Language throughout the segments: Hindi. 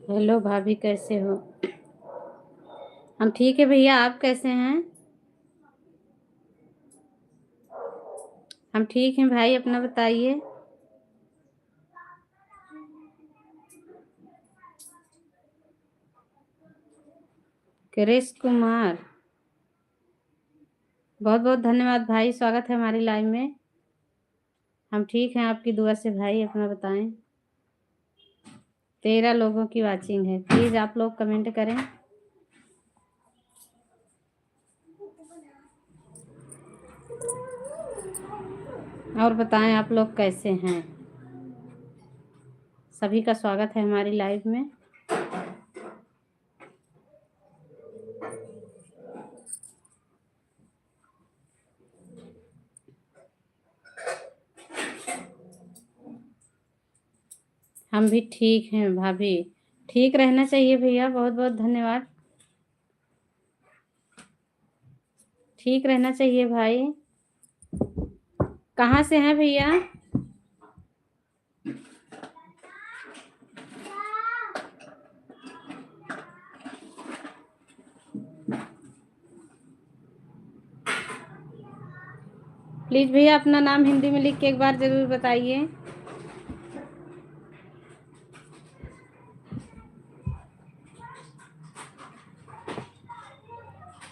हेलो भाभी, कैसे हो? हम ठीक है भैया, आप कैसे हैं? हम ठीक हैं भाई, अपना बताइए। क्रिश कुमार, बहुत बहुत धन्यवाद भाई, स्वागत है हमारी लाइव में। हम ठीक हैं आपकी दुआ से भाई, अपना बताएं। 13 लोगों की वाचिंग है, प्लीज़ आप लोग कमेंट करें। और बताएं आप लोग कैसे हैं। सभी का स्वागत है हमारी लाइव में। हम भी ठीक हैं भाभी, ठीक रहना चाहिए भैया, बहुत बहुत धन्यवाद। ठीक रहना चाहिए भाई। कहाँ से हैं भैया? प्लीज़ भैया अपना नाम हिंदी में लिख के एक बार ज़रूर बताइए।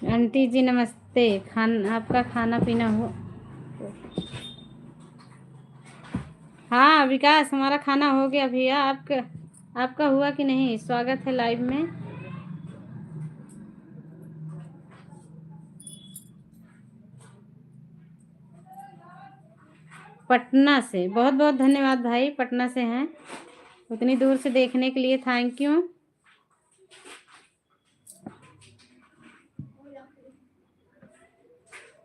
आंटी जी नमस्ते। आपका खाना पीना हो? हाँ विकास, हमारा खाना हो गया भैया। आपका हुआ कि नहीं? स्वागत है लाइव में। पटना से बहुत बहुत धन्यवाद भाई, पटना से हैं, उतनी दूर से देखने के लिए थैंक यू।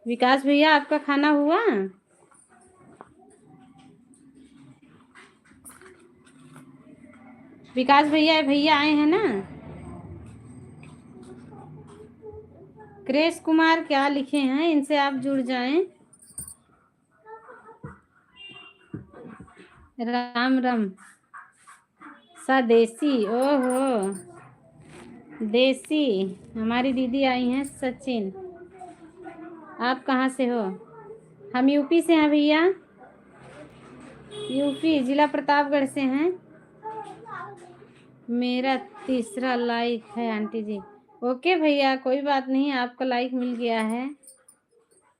विकास भैया, आपका खाना हुआ? विकास भैया, भैया आए हैं ना? क्रेश कुमार क्या लिखे हैं, इनसे आप जुड़ जाएं। राम राम। स्वदेशी, ओहो देसी। हमारी दीदी आई हैं सचिन। आप कहाँ से हो? हम यूपी से हैं भैया, यूपी जिला प्रतापगढ़ से हैं। मेरा तीसरा लाइक है आंटी जी। ओके भैया, कोई बात नहीं, आपका लाइक मिल गया है।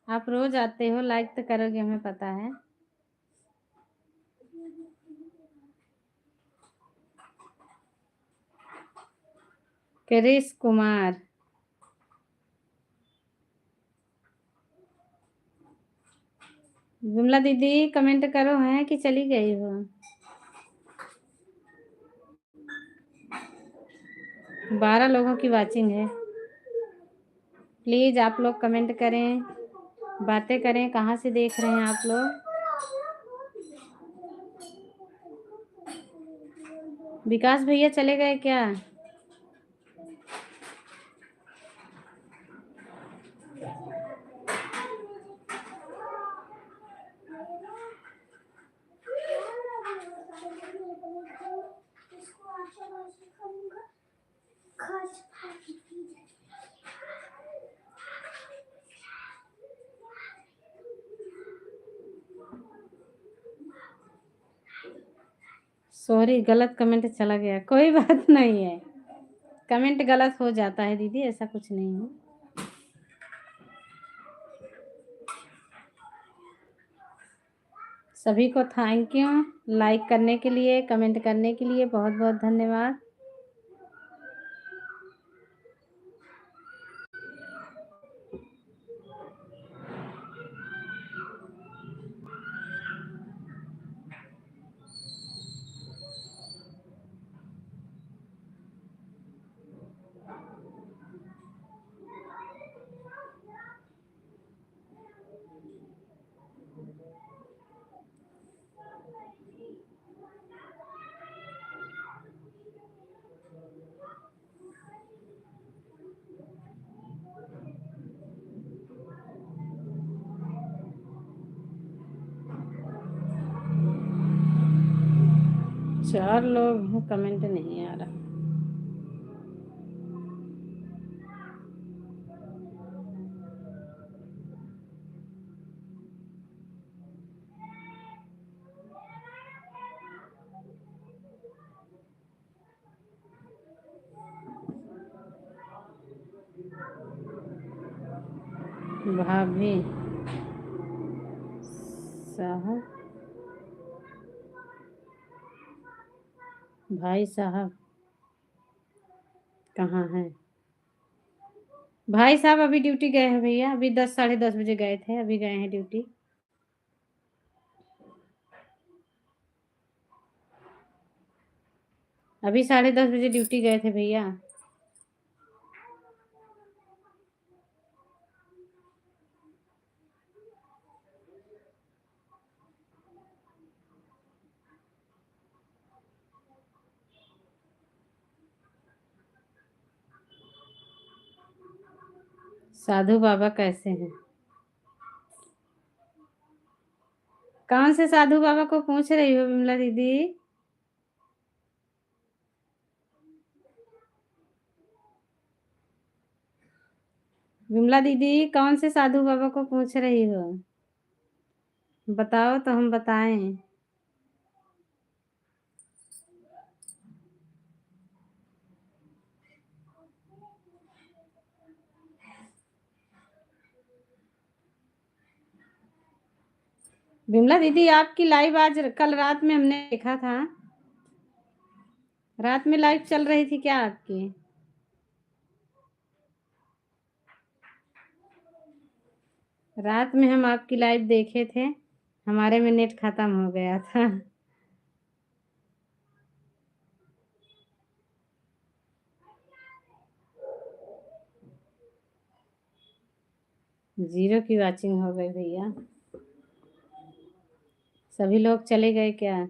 आप रोज आते हो, लाइक तो करोगे, हमें पता है। क्रिश कुमार, विमला दीदी कमेंट करो, हैं कि चली गई हो? 12 लोगों की वाचिंग है। प्लीज आप लोग कमेंट करें, बातें करें। कहाँ से देख रहे हैं आप लोग? विकास भैया चले गए क्या? सॉरी, गलत कमेंट चला गया, कोई बात नहीं है। कमेंट गलत हो जाता है दीदी, ऐसा कुछ नहीं है। सभी को थैंक यू, लाइक करने के लिए, कमेंट करने के लिए बहुत बहुत धन्यवाद। चार लोग हैं, कमेंट नहीं आ रहा। भाभी साहब, भाई साहब कहाँ है? भाई साहब अभी ड्यूटी गए हैं भैया, अभी 10 साढ़े 10 बजे गए थे, अभी गए हैं ड्यूटी। अभी 10:30 बजे ड्यूटी गए थे भैया। साधु बाबा कैसे हैं? कौन से साधु बाबा को पूछ रही हो विमला दीदी? विमला दीदी कौन से साधु बाबा को पूछ रही हो? बताओ तो हम बताएं। विमला दीदी आपकी लाइव आज कल रात में हमने देखा था, रात में लाइव चल रही थी क्या आपकी? रात में हम आपकी लाइव देखे थे, हमारे में नेट खत्म हो गया था। जीरो की वॉचिंग हो गई भैया। सभी लोग चले गए क्या?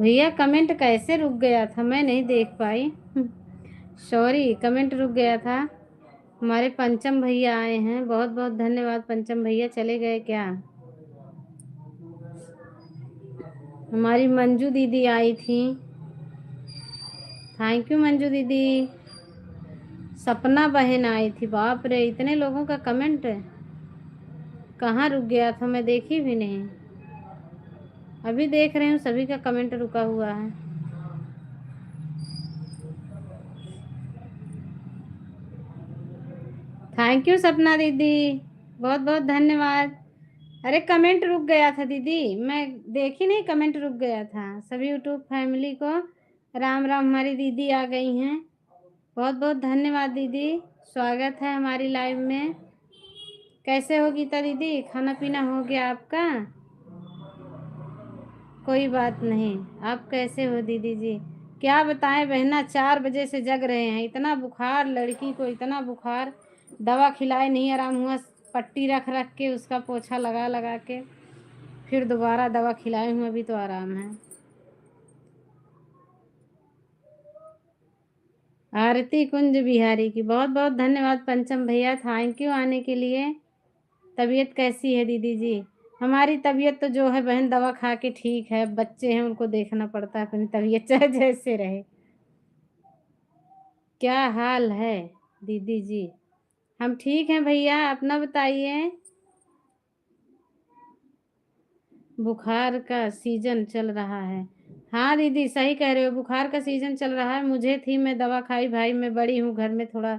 भैया कमेंट कैसे रुक गया था, मैं नहीं देख पाई। सॉरी, कमेंट रुक गया था। हमारे पंचम भैया आए हैं, बहुत बहुत धन्यवाद पंचम भैया। चले गए क्या? हमारी मंजू दीदी आई थी, थैंक यू मंजू दीदी। सपना बहन आई थी। बाप रे, इतने लोगों का कमेंट कहाँ रुक गया था, मैं देखी भी नहीं। अभी देख रही हूँ, सभी का कमेंट रुका हुआ है। थैंक यू सपना दीदी, बहुत बहुत धन्यवाद। अरे कमेंट रुक गया था दीदी, मैं देखी नहीं, कमेंट रुक गया था। सभी यूट्यूब फैमिली को राम राम। हमारी दीदी आ गई हैं, बहुत बहुत धन्यवाद दीदी। स्वागत है हमारी लाइव में। कैसे हो गीता दीदी, खाना पीना हो गया आपका? कोई बात नहीं। आप कैसे हो दीदी जी? क्या बताएं बहना, 4 बजे से जग रहे हैं। इतना बुखार, लड़की को इतना बुखार, दवा खिलाए नहीं आराम हुआ। पट्टी रख रख के उसका पोछा लगा लगा के फिर दोबारा दवा खिलाई हूँ, अभी तो आराम है। आरती कुंज बिहारी की बहुत बहुत धन्यवाद पंचम भैया, थैंक यू आने के लिए। तबीयत कैसी है दीदी जी? हमारी तबीयत तो जो है बहन, दवा खा के ठीक है। बच्चे हैं, उनको देखना पड़ता है, अपनी तबीयत चाहे जैसे रहे। क्या हाल है दीदी जी? हम ठीक हैं भैया, अपना बताइए। बुखार का सीजन चल रहा है। हाँ दीदी सही कह रहे हो, बुखार का सीजन चल रहा है। मुझे थी, मैं दवा खाई भाई, मैं बड़ी हूँ घर में, थोड़ा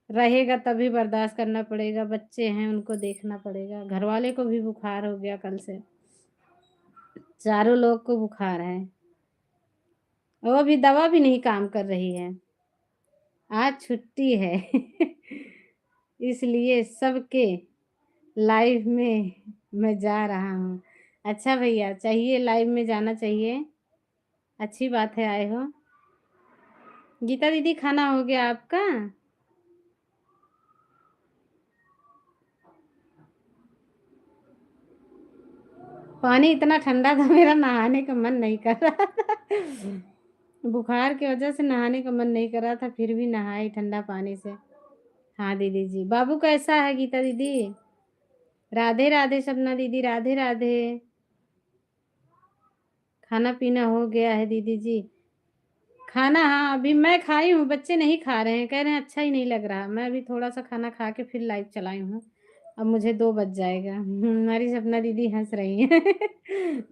रहेगा तभी बर्दाश्त करना पड़ेगा। बच्चे हैं, उनको देखना पड़ेगा। घर वाले को भी बुखार हो गया कल से, चारों लोग को बुखार है। वो भी दवा भी नहीं काम कर रही है। आज छुट्टी है इसलिए सबके लाइव में मैं जा रहा हूँ। अच्छा भैया, चाहिए लाइव में जाना चाहिए, अच्छी बात है आए हो। गीता दीदी खाना हो गया आपका? पानी इतना ठंडा था, मेरा नहाने का मन नहीं कर रहा था। बुखार की वजह से नहाने का मन नहीं कर रहा था, फिर भी नहाई ठंडा पानी से। हाँ दीदी जी। बाबू कैसा है गीता दीदी? राधे राधे सपना दीदी, राधे राधे। खाना पीना हो गया है दीदी जी? खाना हाँ अभी मैं खाई हूँ, बच्चे नहीं खा रहे हैं, कह रहे हैं अच्छा ही नहीं लग रहा। मैं अभी थोड़ा सा खाना खा के फिर लाइव चलाई हूँ। अब मुझे 2 बज जाएगा। हमारी सपना दीदी हंस रही है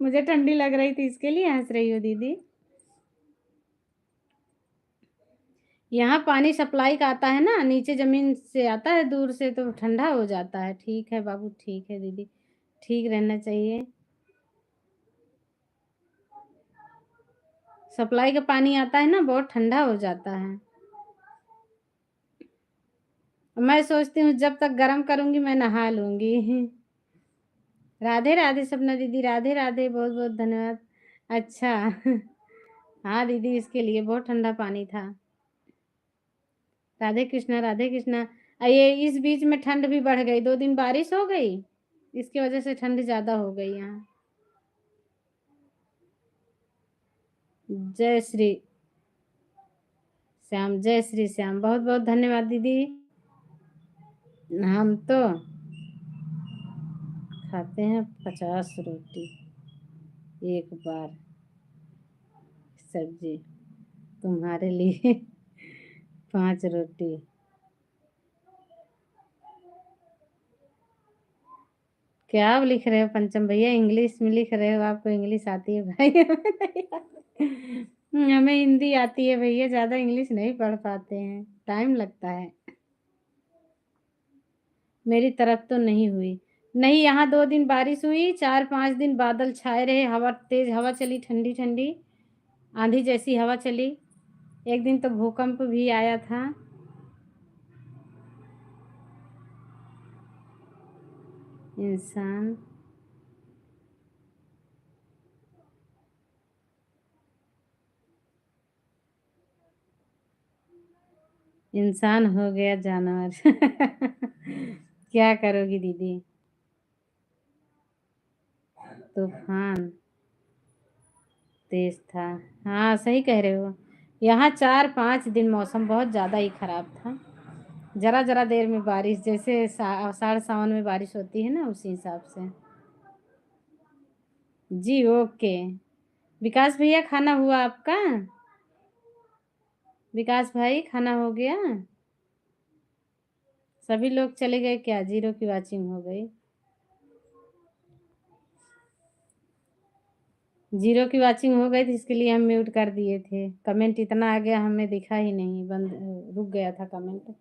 मुझे ठंडी लग रही थी, इसके लिए हंस रही हो दीदी। यहाँ पानी सप्लाई का आता है ना, नीचे जमीन से आता है दूर से, तो ठंडा हो जाता है। ठीक है बाबू, ठीक है दीदी, ठीक रहना चाहिए। सप्लाई का पानी आता है ना, बहुत ठंडा हो जाता है। मैं सोचती हूँ जब तक गर्म करूंगी मैं नहा लूंगी राधे राधे सपना दीदी, राधे राधे, बहुत बहुत धन्यवाद। अच्छा हाँ दीदी, इसके लिए बहुत ठंडा पानी था। राधे कृष्णा, राधे कृष्णा। ये इस बीच में ठंड भी बढ़ गई, 2 दिन बारिश हो गई, इसकी वजह से ठंड ज्यादा हो गई यहाँ। जय श्री श्याम, जय श्री श्याम, बहुत बहुत धन्यवाद दीदी। हम तो खाते हैं 50 रोटी एक बार सब्जी, तुम्हारे लिए 5 रोटी। क्या आप लिख रहे हो पंचम भैया, इंग्लिश में लिख रहे हो? आपको इंग्लिश आती है भाई? हमें हिंदी आती है भैया, ज्यादा इंग्लिश नहीं पढ़ पाते हैं, टाइम लगता है। मेरी तरफ तो नहीं हुई। नहीं, यहाँ 2 दिन बारिश हुई, 4-5 दिन बादल छाए रहे, हवा तेज हवा चली, ठंडी ठंडी आंधी जैसी हवा चली। एक दिन तो भूकंप भी आया था। इंसान इंसान हो गया जानवर क्या करोगी दीदी? तूफान तेज था। हाँ सही कह रहे हो। यहाँ 4-5 दिन मौसम बहुत ज़्यादा ही खराब था। जरा जरा देर में बारिश, जैसे आषाढ़ सावन में बारिश होती है ना, उसी हिसाब से। जी ओके। विकास भैया खाना हुआ आपका? विकास भाई खाना हो गया? सभी लोग चले गए क्या? जीरो की वॉचिंग हो गई। जीरो की वॉचिंग हो गई थी, इसके लिए हम म्यूट कर दिए थे। कमेंट इतना आ गया हमें दिखा ही नहीं, बंद रुक गया था कमेंट।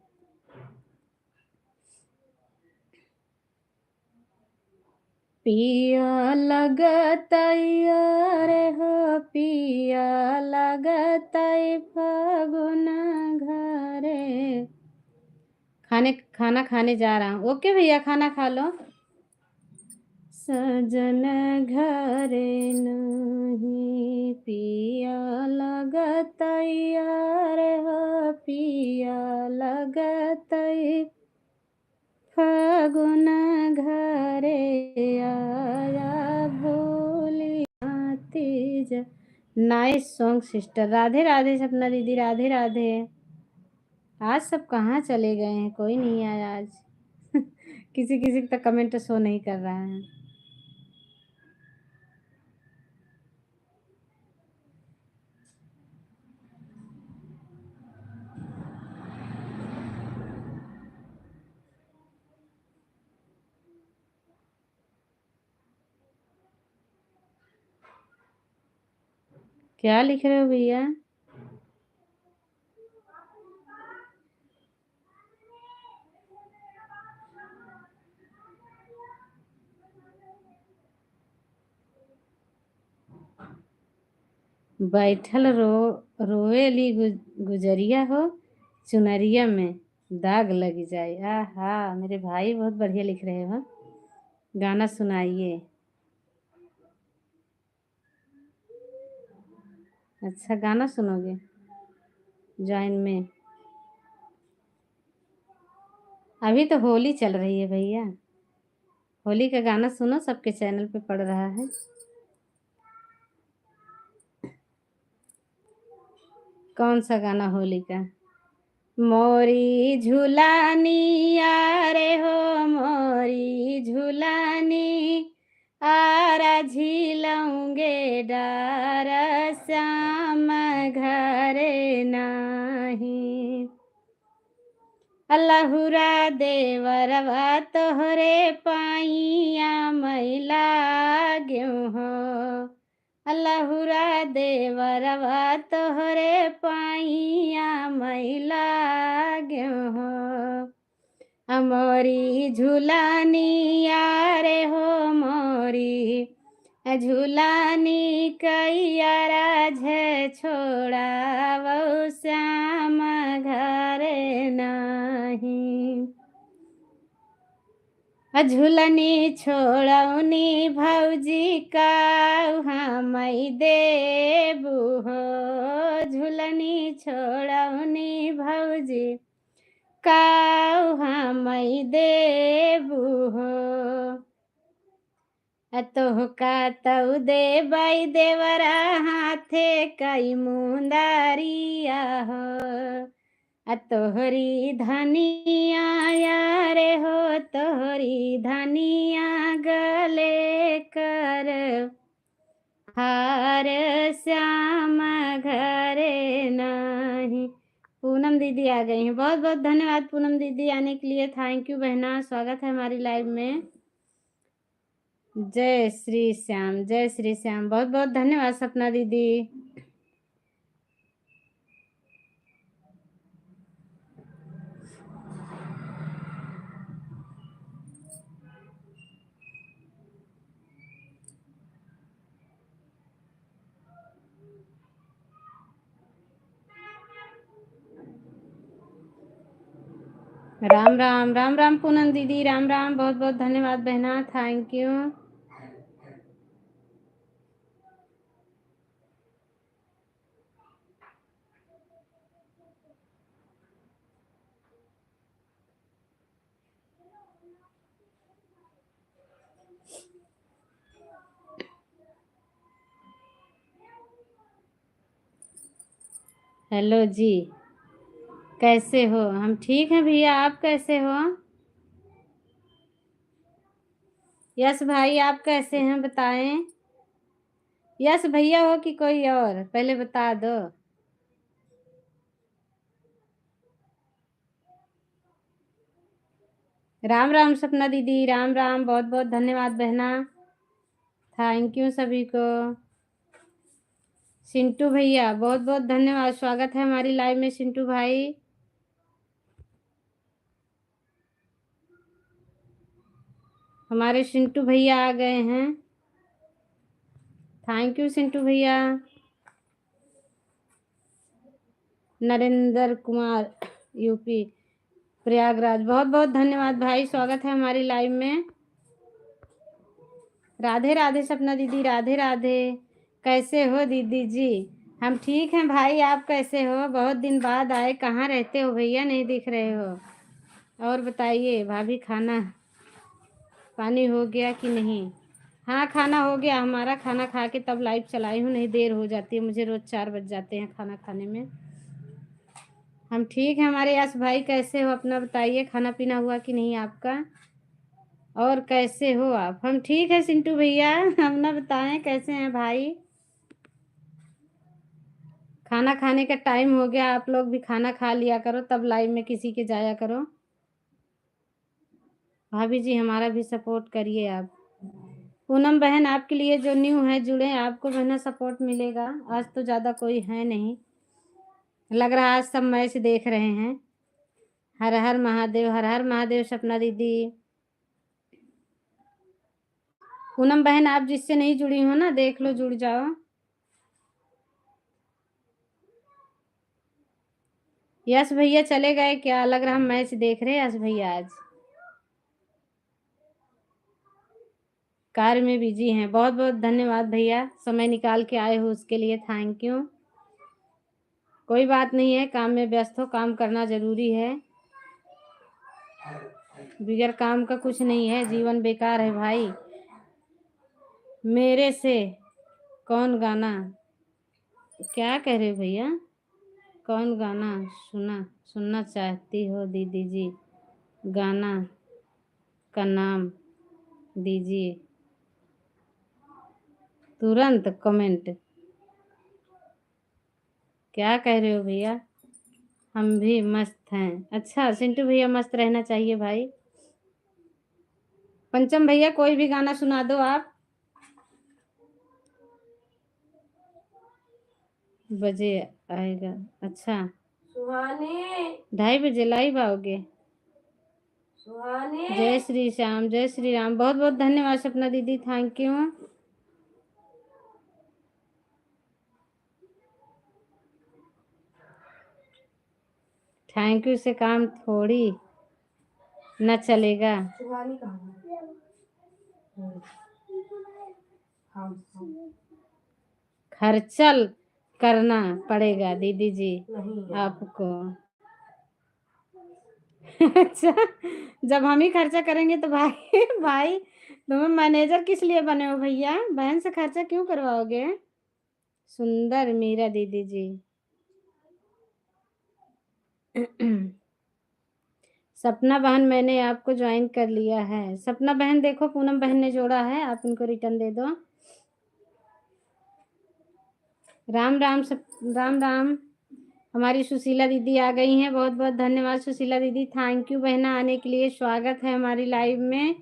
पिया लगतई अरे हो पिया लगतई फगुन घरे। खाना खाने जा रहा हूँ। ओके भैया खाना खा लो। सजन घरे नहीं पिया लगतई अरे हो पिया लगतई फगुन घरे आया भूलिया तीज। Nice song sister. Radhe Radhe Sapna दीदी, राधे राधे। आज सब कहाँ चले गए हैं? कोई नहीं आया आज। किसी किसी का कमेंट शो नहीं कर रहा है। क्या लिख रहे हो भैया? बैठल रोवेली गुजरिया हो, चुनरिया में दाग लग जाए। आहा मेरे भाई बहुत बढ़िया लिख रहे हो। गाना सुनाइए। अच्छा गाना सुनोगे जॉइन में? अभी तो होली चल रही है भैया। होली का गाना सुनो, सबके चैनल पे पड़ रहा है। कौन सा गाना होली का? मोरी झूलानी रे हो मोरी झूलानी, आरा झीलऊंगे डार श्याम घरे नाही। अल्लाहुरा देवरवा तोहरे पाइया मैला ग्यो हो। अल्लाहुरा देवरवा तोहरे पाइया मैला ग्यो हो। मोरी झूलानी रे हो मोरी झूलानी कैया राझे छोड़ा वो श्याम घरे नहीं। झूलनी छोड़ौनी भौजी का मई देबू हो। झूलनी छोड़ौनी भौजी का मई देबू हो। तोहका तऊ दे बाई देवरा हाथे कई मुंदारिया हो। तोहरी धनिया रे हो तोहरी धनिया गले कर हार श्याम घरे नहीं। पूनम दीदी आ गई हैं। बहुत बहुत धन्यवाद पूनम दीदी आने के लिए। थैंक यू बहना, स्वागत है हमारी लाइव में। जय श्री श्याम, जय श्री श्याम। बहुत बहुत धन्यवाद सपना दीदी। राम राम, राम राम पूनम दीदी, राम राम। बहुत बहुत धन्यवाद बहना, थैंक यू। हेलो जी, कैसे हो? हम ठीक हैं भैया, आप कैसे हो? यस भाई, आप कैसे हैं बताएं? यस भैया हो कि कोई और, पहले बता दो। राम राम सपना दीदी, राम राम, बहुत बहुत धन्यवाद बहना, थैंक यू सभी को। सिंटू भैया बहुत बहुत धन्यवाद, स्वागत है हमारी लाइव में सिंटू भाई। हमारे सिंटू भैया आ गए हैं, थैंक यू सिंटू भैया। नरेंद्र कुमार यूपी प्रयागराज, बहुत बहुत धन्यवाद भाई, स्वागत है हमारी लाइव में। राधे राधे सपना दीदी, राधे राधे, कैसे हो दीदी जी? हम ठीक हैं भाई, आप कैसे हो? बहुत दिन बाद आए, कहाँ रहते हो भैया, नहीं दिख रहे हो। और बताइए भाभी, खाना पानी हो गया कि नहीं? हाँ खाना हो गया हमारा, खाना खा के तब लाइव चलाई हूँ, नहीं देर हो जाती है मुझे, रोज 4 बज जाते हैं खाना खाने में। हम ठीक हैं हमारे यश भाई, कैसे हो अपना बताइए, खाना पीना हुआ कि नहीं आपका? और कैसे हो आप? हम ठीक है सिंटू भैया, अपना बताएं कैसे हैं भाई? खाना खाने का टाइम हो गया, आप लोग भी खाना खा लिया करो, तब लाइव में किसी के जाया करो। भाभी जी हमारा भी सपोर्ट करिए आप। पूनम बहन आपके लिए जो न्यू है जुड़े, आपको बहना सपोर्ट मिलेगा। आज तो ज़्यादा कोई है नहीं, लग रहा है आज सब मैच देख रहे हैं। हर हर महादेव, हर हर महादेव सपना दीदी। पूनम बहन आप जिससे नहीं जुड़ी हो ना, देख लो, जुड़ जाओ। यश भैया चले गए क्या? लग रहा हम मैच देख रहे हैं यश भैया आज। कार में बिजी हैं, बहुत बहुत धन्यवाद भैया, समय निकाल के आए हो उसके लिए थैंक यू। कोई बात नहीं है, काम में व्यस्त हो, काम करना जरूरी है, बगैर काम का कुछ नहीं है, जीवन बेकार है भाई। मेरे से कौन गाना, क्या कह रहे हो भैया? कौन गाना सुनना चाहती हो दीदी जी? गाना का नाम दीजिए, तुरंत कमेंट। क्या कह रहे हो भैया? हम भी मस्त हैं। अच्छा सिंटू भैया, मस्त रहना चाहिए भाई। पंचम भैया कोई भी गाना सुना दो आप। बजे आएगा, अच्छा सुहानी, 2:30 लाइव आओगे? सुहानी, जय श्री श्याम, जय श्री राम, बहुत बहुत धन्यवाद सपना दीदी, थैंक यू। थैंक यू से काम थोड़ी न चलेगा। खर्चल करना पड़ेगा दीदी जी आपको। अच्छा, जब हम ही खर्चा करेंगे तो भाई भाई तुम्हें मैनेजर किस लिए बने हो भैया? बहन से खर्चा क्यों करवाओगे? सुंदर मीरा दीदी जी। सपना बहन मैंने आपको ज्वाइन कर लिया है। सपना बहन देखो, पूनम बहन ने जोड़ा है, आप इनको रिटर्न दे दो। राम राम राम राम। हमारी सुशीला दीदी आ गई हैं, बहुत बहुत धन्यवाद सुशीला दीदी, थैंक यू बहना आने के लिए, स्वागत है हमारी लाइव में।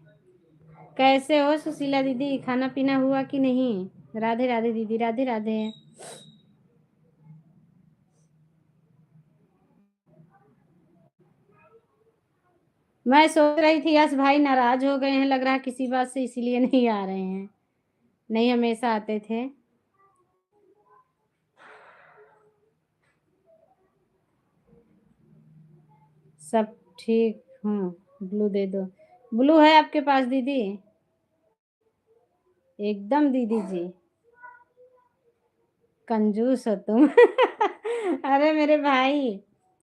कैसे हो सुशीला दीदी, खाना पीना हुआ कि नहीं? राधे राधे दीदी, राधे राधे। मैं सोच रही थी यस भाई नाराज हो गए हैं लग रहा है किसी बात से, इसीलिए नहीं आ रहे हैं, नहीं हमेशा आते थे। सब ठीक हूँ, ब्लू दे दो। ब्लू है आपके पास दीदी? एकदम दीदी जी, कंजूस हो तुम। अरे मेरे भाई,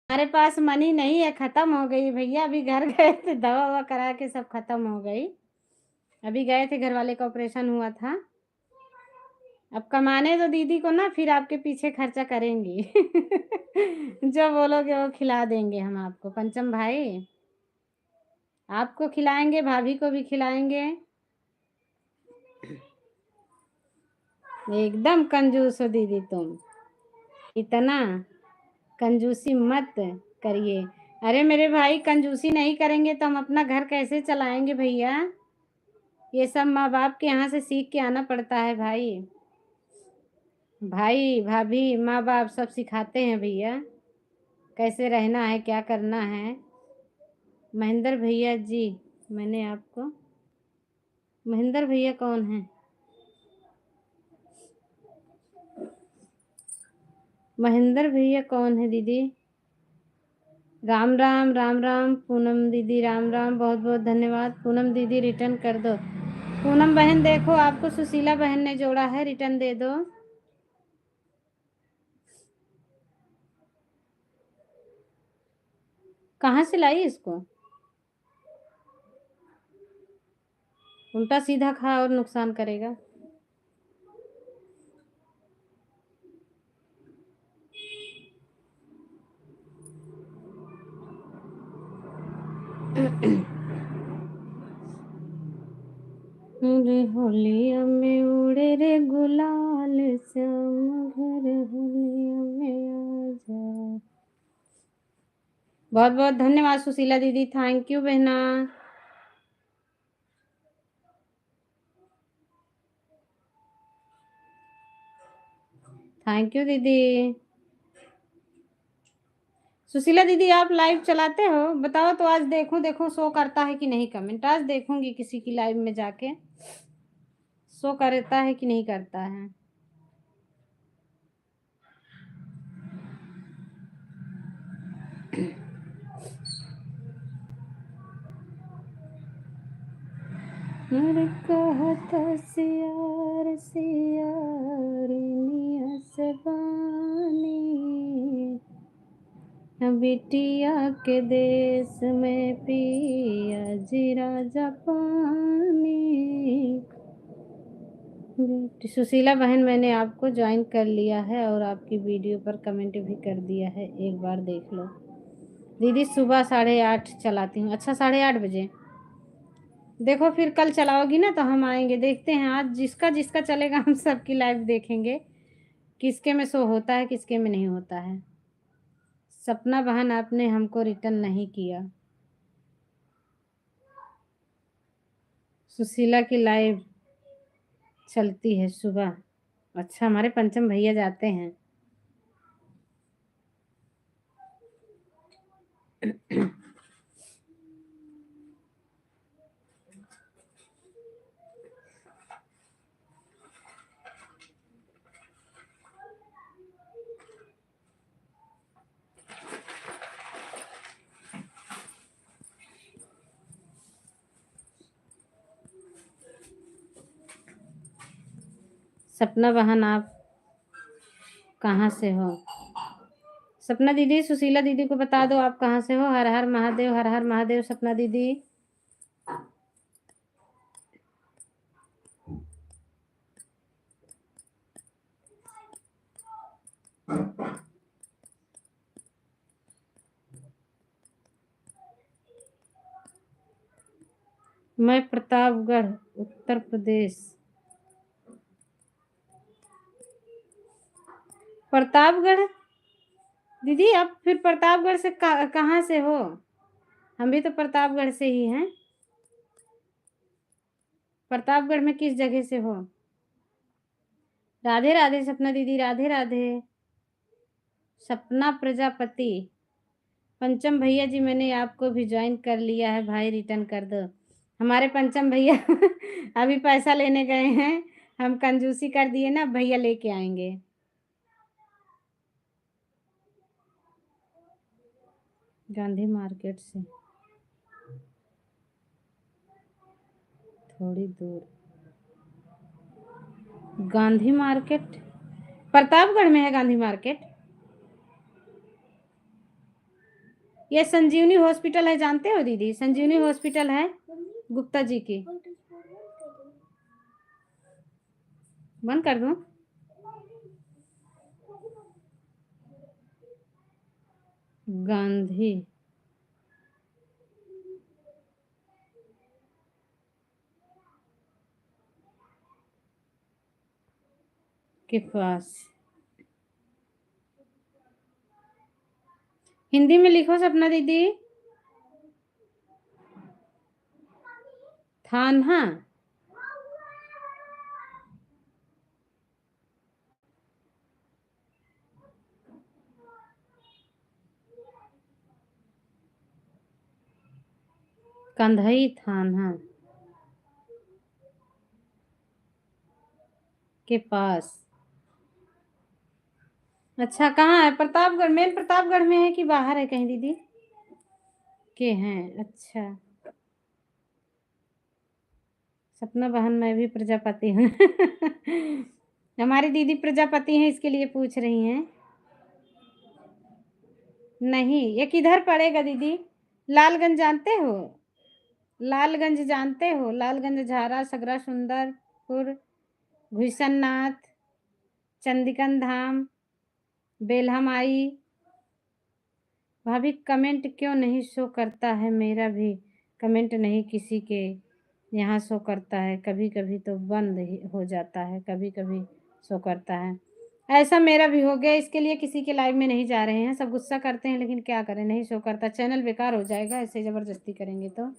हमारे पास मनी नहीं है, खत्म हो गई भैया, अभी घर गए थे, दवा ववा करा के सब खत्म हो गई। अभी गए थे, घर वाले का ऑपरेशन हुआ था, अब कमाने दो दीदी को ना, फिर आपके पीछे खर्चा करेंगी। जो बोलोगे वो खिला देंगे हम आपको पंचम भाई। आपको खिलाएंगे, भाभी को भी खिलाएंगे। एकदम कंजूस हो दीदी तुम, इतना कंजूसी मत करिए। अरे मेरे भाई, कंजूसी नहीं करेंगे तो हम अपना घर कैसे चलाएंगे भैया? ये सब माँ बाप के यहाँ से सीख के आना पड़ता है भाई। भाई भाभी माँ बाप सब सिखाते हैं भैया, कैसे रहना है, क्या करना है। महेंद्र भैया जी, मैंने आपको, महेंद्र भैया कौन है? महेंद्र भैया कौन है दीदी? राम राम राम राम पूनम दीदी, राम राम, बहुत बहुत धन्यवाद। पूनम दीदी रिटर्न कर दो। पूनम बहन देखो, आपको सुशीला बहन ने जोड़ा है, रिटर्न दे दो। कहाँ से लाई इसको? उल्टा सीधा खा और नुकसान करेगा। रे होलिया में उड़े रे गुलाल, श्याम घर होलिया में आजा। बहुत बहुत धन्यवाद सुशीला दीदी, थैंक यू बहना। थैंक यू दीदी। सुशीला दीदी आप लाइव चलाते हो? बताओ तो आज देखो, देखो शो करता है कि नहीं कमेंट। आज देखूंगी किसी की लाइव में जाके, शो करता है कि नहीं करता है। अरे कहता सियार सियारिनिया से बानी, बिटिया के देश में पिया जीरा जापानी। सुशीला बहन, मैंने आपको ज्वाइन कर लिया है और आपकी वीडियो पर कमेंट भी कर दिया है, एक बार देख लो। दीदी सुबह 8:30 चलाती हूँ। अच्छा 8:30 बजे? देखो फिर कल चलाओगी ना तो हम आएंगे, देखते हैं आज जिसका जिसका चलेगा हम सबकी लाइव देखेंगे, किसके में शो होता है किसके में नहीं होता है। सपना बहन आपने हमको रिटर्न नहीं किया। सुशीला की लाइव चलती है सुबह। अच्छा हमारे पंचम भैया जाते हैं। सपना बहन आप कहाँ से हो? सपना दीदी सुशीला दीदी को बता दो आप कहाँ से हो। हर हर महादेव, हर हर महादेव सपना दीदी। मैं प्रतापगढ़, उत्तर प्रदेश। प्रतापगढ़ दीदी, आप फिर प्रतापगढ़ से कहाँ से हो? हम भी तो प्रतापगढ़ से ही हैं। प्रतापगढ़ में किस जगह से हो? राधे राधे सपना दीदी, राधे राधे। सपना प्रजापति। पंचम भैया जी, मैंने आपको भी ज्वाइन कर लिया है भाई, रिटर्न कर दो। हमारे पंचम भैया अभी पैसा लेने गए हैं, हम कंजूसी कर दिए ना, भैया लेके आएंगे। गांधी मार्केट से थोड़ी दूर। गांधी मार्केट प्रतापगढ़ में है? गांधी मार्केट ये संजीवनी हॉस्पिटल है, जानते हो दीदी? संजीवनी हॉस्पिटल है गुप्ता जी की। बंद कर दूं? गांधी के पास। हिंदी में लिखो सपना दीदी। थाना। कंधई थाना के पास। अच्छा, कहाँ है? प्रतापगढ़, मेन प्रतापगढ़ में है कि बाहर है कहीं दीदी? के हैं, अच्छा। सपना बहन मैं भी प्रजापति हूँ। हमारी दीदी प्रजापति हैं, इसके लिए पूछ रही हैं। नहीं, ये किधर पड़ेगा दीदी? लालगंज जानते हो? लालगंज जानते हो? लालगंज, झारा, सगरा, सुंदरपुर, घुसननाथ, चंदिकन धाम, बेल्हा माई। भाभी कमेंट क्यों नहीं शो करता है? मेरा भी कमेंट नहीं किसी के यहाँ शो करता है, कभी कभी तो बंद हो जाता है, कभी कभी शो करता है। ऐसा मेरा भी हो गया, इसके लिए किसी के लाइव में नहीं जा रहे हैं, सब गुस्सा करते हैं, लेकिन क्या करें, नहीं शो करता, चैनल बेकार हो जाएगा ऐसे जबरदस्ती करेंगे तो।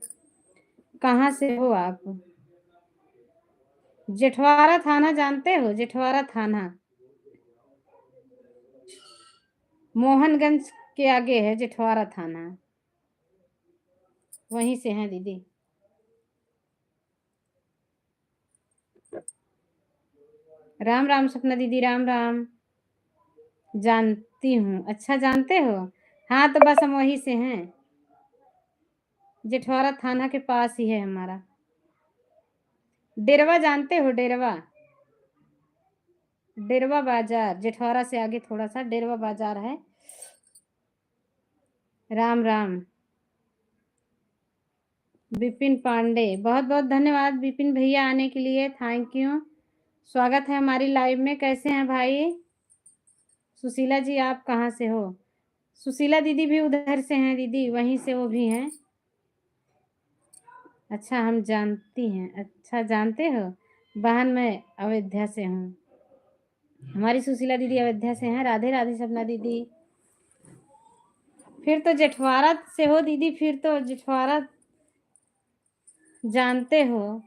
कहाँ से हो आप? जेठवारा थाना जानते हो? जेठवारा थाना मोहनगंज के आगे है जेठवारा थाना, वहीं से हैं दीदी। राम राम सपना दीदी, राम राम। जानती हूँ, अच्छा जानते हो? हाँ तो बस हम वहीं से हैं, जेठवारा थाना के पास ही है हमारा। डेरवा जानते हो? डेरवा, डेरवा बाजार, जेठवारा से आगे थोड़ा सा डेरवा बाजार है। राम राम। विपिन पांडे, बहुत बहुत धन्यवाद विपिन भैया आने के लिए, थैंक यू। स्वागत है हमारी लाइव में। कैसे हैं भाई? सुशीला जी आप कहाँ से हो? सुशीला दीदी भी उधर से हैं दीदी, वहीं से वो भी हैं। अच्छा, हम जानती हैं, अच्छा जानते हो? बहन मैं अयोध्या से हूँ। हमारी सुशीला दीदी अयोध्या से हैं। राधे राधे सपना दीदी। फिर तो जेठवारा से हो दीदी, फिर तो जेठवारा जानते हो।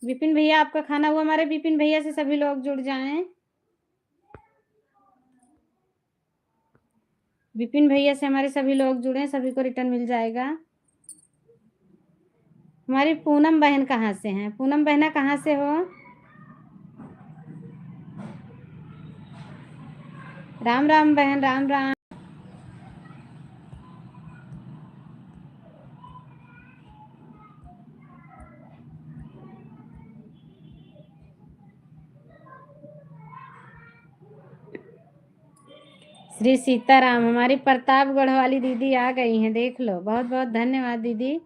विपिन भैया आपका खाना हुआ? हमारे विपिन भैया से सभी लोग जुड़ जाएं। विपिन भैया से हमारे सभी लोग जुड़े, सभी को रिटर्न मिल जाएगा। हमारी पूनम बहन कहाँ से हैं? पूनम बहना कहाँ से हो? राम राम बहन, राम राम। श्री सीताराम, हमारी प्रतापगढ़ वाली दीदी आ गई हैं, देख लो। बहुत बहुत धन्यवाद दीदी,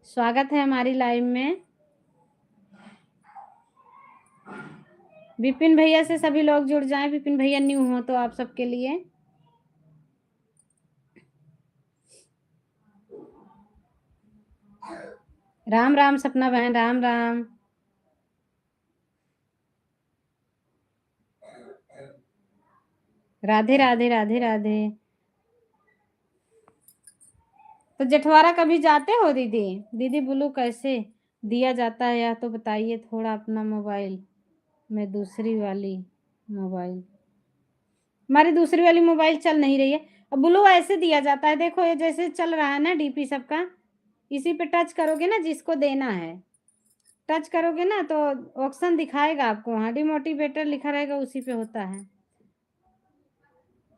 स्वागत है हमारी लाइव में। विपिन भैया से सभी लोग जुड़ जाएं, विपिन भैया न्यू हो तो आप सबके लिए। राम राम सपना बहन, राम राम। राधे राधे, राधे राधे। तो जेठवारा कभी जाते हो दीदी? दीदी ब्लू कैसे दिया जाता है या तो बताइए थोड़ा अपना मोबाइल में। दूसरी वाली मोबाइल, हमारी दूसरी वाली मोबाइल चल नहीं रही है। अब ब्लू ऐसे दिया जाता है, देखो ये जैसे चल रहा है ना डीपी सबका, इसी पे टच करोगे ना जिसको देना है, टच करोगे ना तो ऑप्शन दिखाएगा आपको, वहाँ डिमोटिवेटर लिखा रहेगा, उसी पे होता है।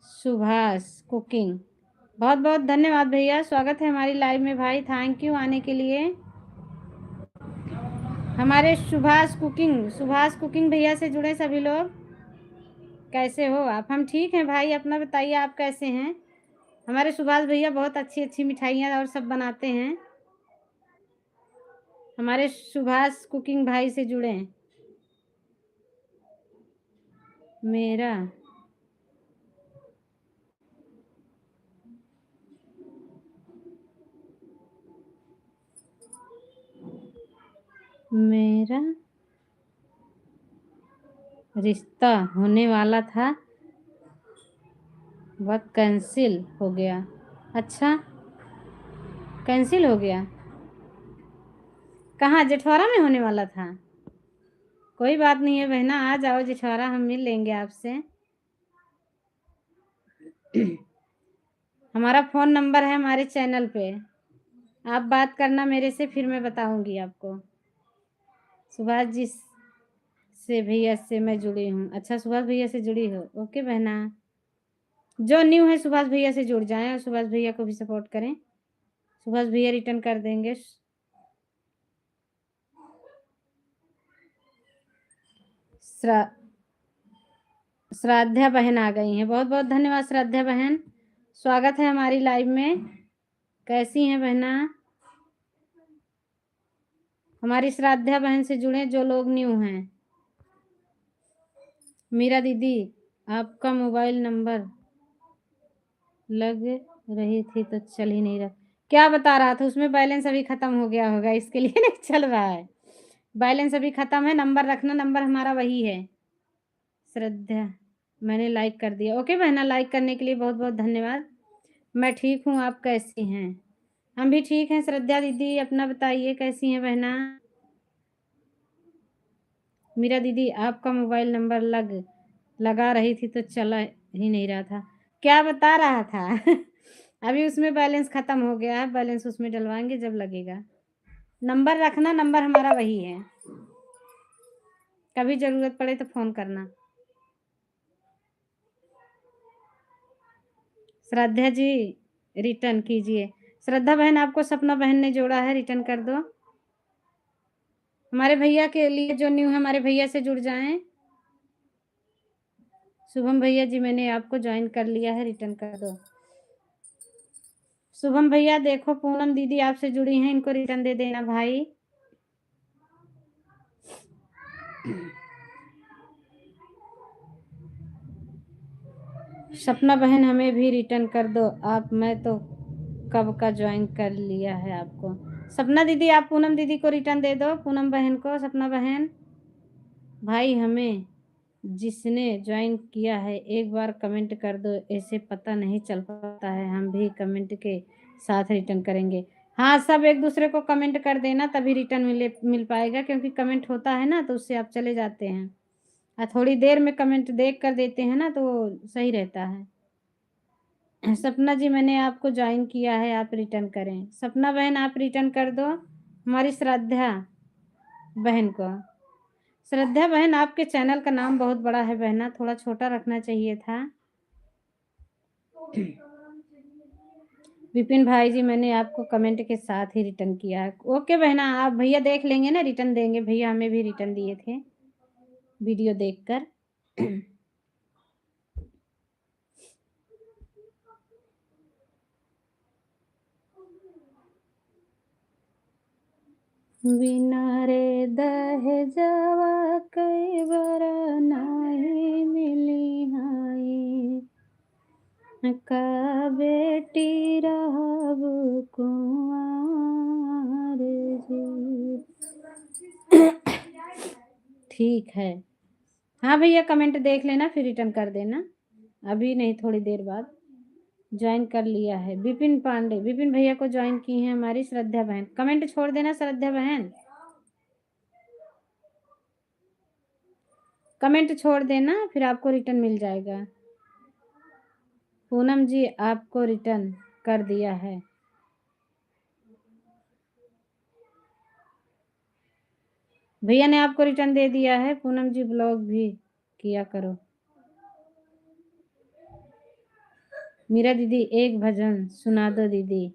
सुभाष कुकिंग, बहुत बहुत धन्यवाद भैया, स्वागत है हमारी लाइव में भाई, थैंक यू आने के लिए। हमारे सुभाष कुकिंग भैया से जुड़े सभी लोग। कैसे हो आप? हम ठीक हैं भाई, अपना बताइए आप कैसे हैं? हमारे सुभाष भैया बहुत अच्छी अच्छी मिठाइयाँ और सब बनाते हैं। हमारे सुभाष कुकिंग भाई से जुड़े हैं। मेरा मेरा रिश्ता होने वाला था, वह कैंसिल हो गया। अच्छा, कैंसिल हो गया। कहाँ? जेठौरा में होने वाला था। कोई बात नहीं है बहना, आ जाओ जेठौरा, हम मिल लेंगे आपसे। हमारा फ़ोन नंबर है हमारे चैनल पे, आप बात करना मेरे से, फिर मैं बताऊंगी आपको। सुभाष जी से भैया से मैं जुड़ी हूँ। अच्छा, सुभाष भैया से जुड़ी हो, ओके बहना। जो न्यू है सुभाष भैया से जुड़ जाएं और सुभाष भैया को भी सपोर्ट करें। सुभाष भैया रिटर्न कर देंगे। श्रा श्राद्धा बहन आ गई हैं, बहुत बहुत धन्यवाद श्राद्धा बहन, स्वागत है हमारी लाइव में। कैसी हैं बहना? हमारी श्राद्धा बहन से जुड़े जो लोग न्यू हैं। मीरा दीदी, आपका मोबाइल नंबर लग रही थी तो चल ही नहीं रहा। क्या बता रहा था? उसमें बैलेंस अभी खत्म हो गया होगा, इसके लिए नहीं चल रहा है। बैलेंस अभी खत्म है, नंबर रखना, नंबर हमारा वही है। श्रद्धा, मैंने लाइक कर दिया। ओके बहना, लाइक करने के लिए बहुत बहुत धन्यवाद। मैं ठीक हूँ, आप कैसी हैं? हम भी ठीक हैं। श्रद्धा दीदी अपना बताइए, कैसी हैं बहना? मीरा दीदी, आपका मोबाइल नंबर लगा रही थी तो चला ही नहीं रहा था। क्या बता रहा था? अभी उसमें बैलेंस खत्म हो गया है, बैलेंस उसमें डलवाएंगे जब लगेगा। नंबर रखना, नंबर हमारा वही है, कभी जरूरत पड़े तो फोन करना। श्रद्धा जी रिटर्न कीजिए। श्रद्धा बहन, आपको सपना बहन ने जोड़ा है, रिटर्न कर दो। हमारे भैया के लिए जो न्यू है, हमारे भैया से जुड़ जाएं। शुभम भैया जी, मैंने आपको ज्वाइन कर लिया है, रिटर्न कर दो। शुभम भैया देखो, पूनम दीदी आपसे जुड़ी हैं, इनको रिटर्न दे देना भाई। सपना बहन, हमें भी रिटर्न कर दो आप, मैं तो कब का ज्वाइन कर लिया है आपको। सपना दीदी, आप पूनम दीदी को रिटर्न दे दो, पूनम बहन को। सपना बहन भाई, हमें जिसने ज्वाइन किया है एक बार कमेंट कर दो, ऐसे पता नहीं चल पाता है, हम भी कमेंट के साथ रिटर्न करेंगे। हाँ, सब एक दूसरे को कमेंट कर देना, तभी रिटर्न मिल पाएगा, क्योंकि कमेंट होता है ना तो उससे आप चले जाते हैं, और थोड़ी देर में कमेंट देख कर देते हैं ना तो सही रहता है। सपना जी, मैंने आपको ज्वाइन किया है, आप रिटर्न करें। सपना बहन, आप रिटर्न कर दो हमारी श्रद्धा बहन को। श्रद्धा बहन, आपके चैनल का नाम बहुत बड़ा है बहना, थोड़ा छोटा रखना चाहिए था। विपिन भाई जी, मैंने आपको कमेंट के साथ ही रिटर्न किया है। ओके बहना, आप भैया देख लेंगे ना, रिटर्न देंगे, भैया हमें भी रिटर्न दिए थे वीडियो देखकर। बिना रे दहेजवा कई बार नाही मिली हाई, का बेटी रहब कुंवार जी। ठीक है, हाँ भैया कमेंट देख लेना, फिर रिटर्न कर देना, अभी नहीं, थोड़ी देर बाद। ज्वाइन कर लिया है विपिन पांडे, विपिन भैया को ज्वाइन की है हमारी श्रद्धा बहन। कमेंट छोड़ देना श्रद्धा बहन, कमेंट छोड़ देना, फिर आपको रिटर्न मिल जाएगा। पूनम जी, आपको रिटर्न कर दिया है। भैया ने आपको रिटर्न दे दिया है। पूनम जी, ब्लॉग भी किया करो। मीरा दीदी, एक भजन सुना दो दीदी।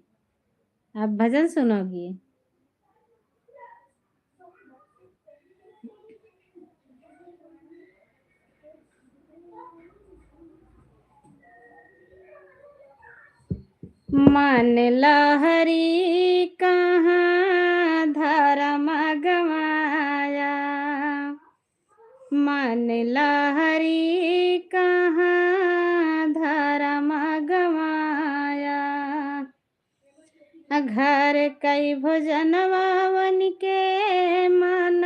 आप भजन सुनोगी? मन लहरी कहाँ धर्म गवाया, मन लहरी कहाँ धर्म गवाया, घर कई भोजनवा वन के मन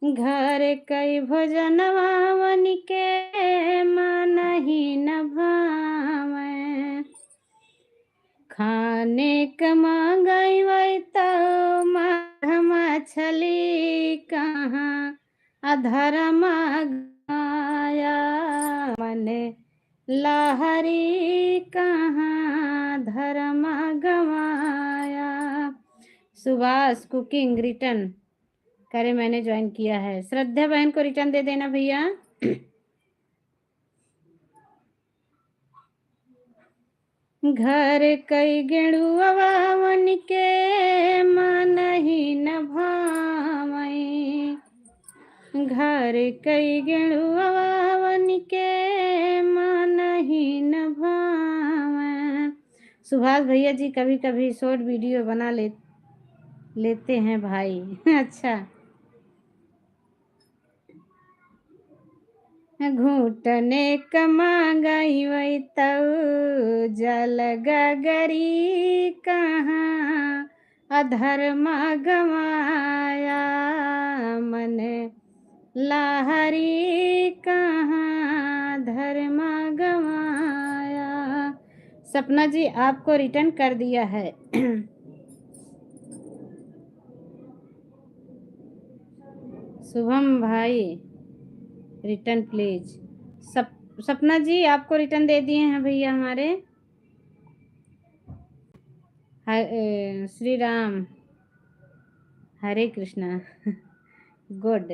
घर कई भोजनवा मन के मन ही न भावै। खाने क मांगई वै तो माघ मछली कहाँ अधर्म गाया। मन लहरी कहाँ धर्म गवाया। सुभाष कुकिंग रिटर्न करे मैंने ज्वाइन किया है। श्रद्धा बहन को रिटर्न दे देना भैया। घर कई गेड़ुआ मन के मन ही न भावै। घर कई गेड़ुआ मन के मन ही न भावै। सुभाष भैया जी कभी कभी शॉर्ट वीडियो बना लेते हैं भाई। अच्छा। घूटने कमांगई वै तऊ जल गगरी कहाँ अधर्म गवाया। मन लहरी कहाँ धर्म गवाया। सपना जी आपको रिटर्न कर दिया है। शुभम भाई रिटर्न प्लीज। सपना जी आपको रिटर्न दे दिए हैं भैया हमारे। श्री राम हरे कृष्णा। गुड।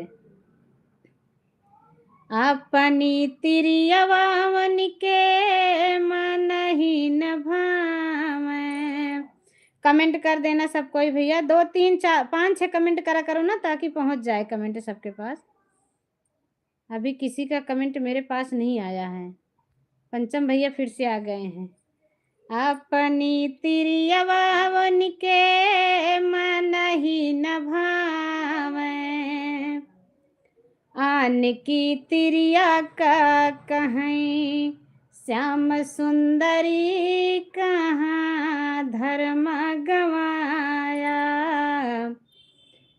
अपनी तिरियवा मन के मन ही न भावै। कमेंट कर देना सब कोई भैया। 2 3 4 5 6 कमेंट करा करो ना ताकि पहुंच जाए कमेंट सबके पास। अभी किसी का कमेंट मेरे पास नहीं आया है। पंचम भैया फिर से आ गए हैं। अपनी तिरियवा मन के मन ही न भावै। आन की तिरिया का कहीं श्याम सुंदरी कहाँ धर्म गवाया।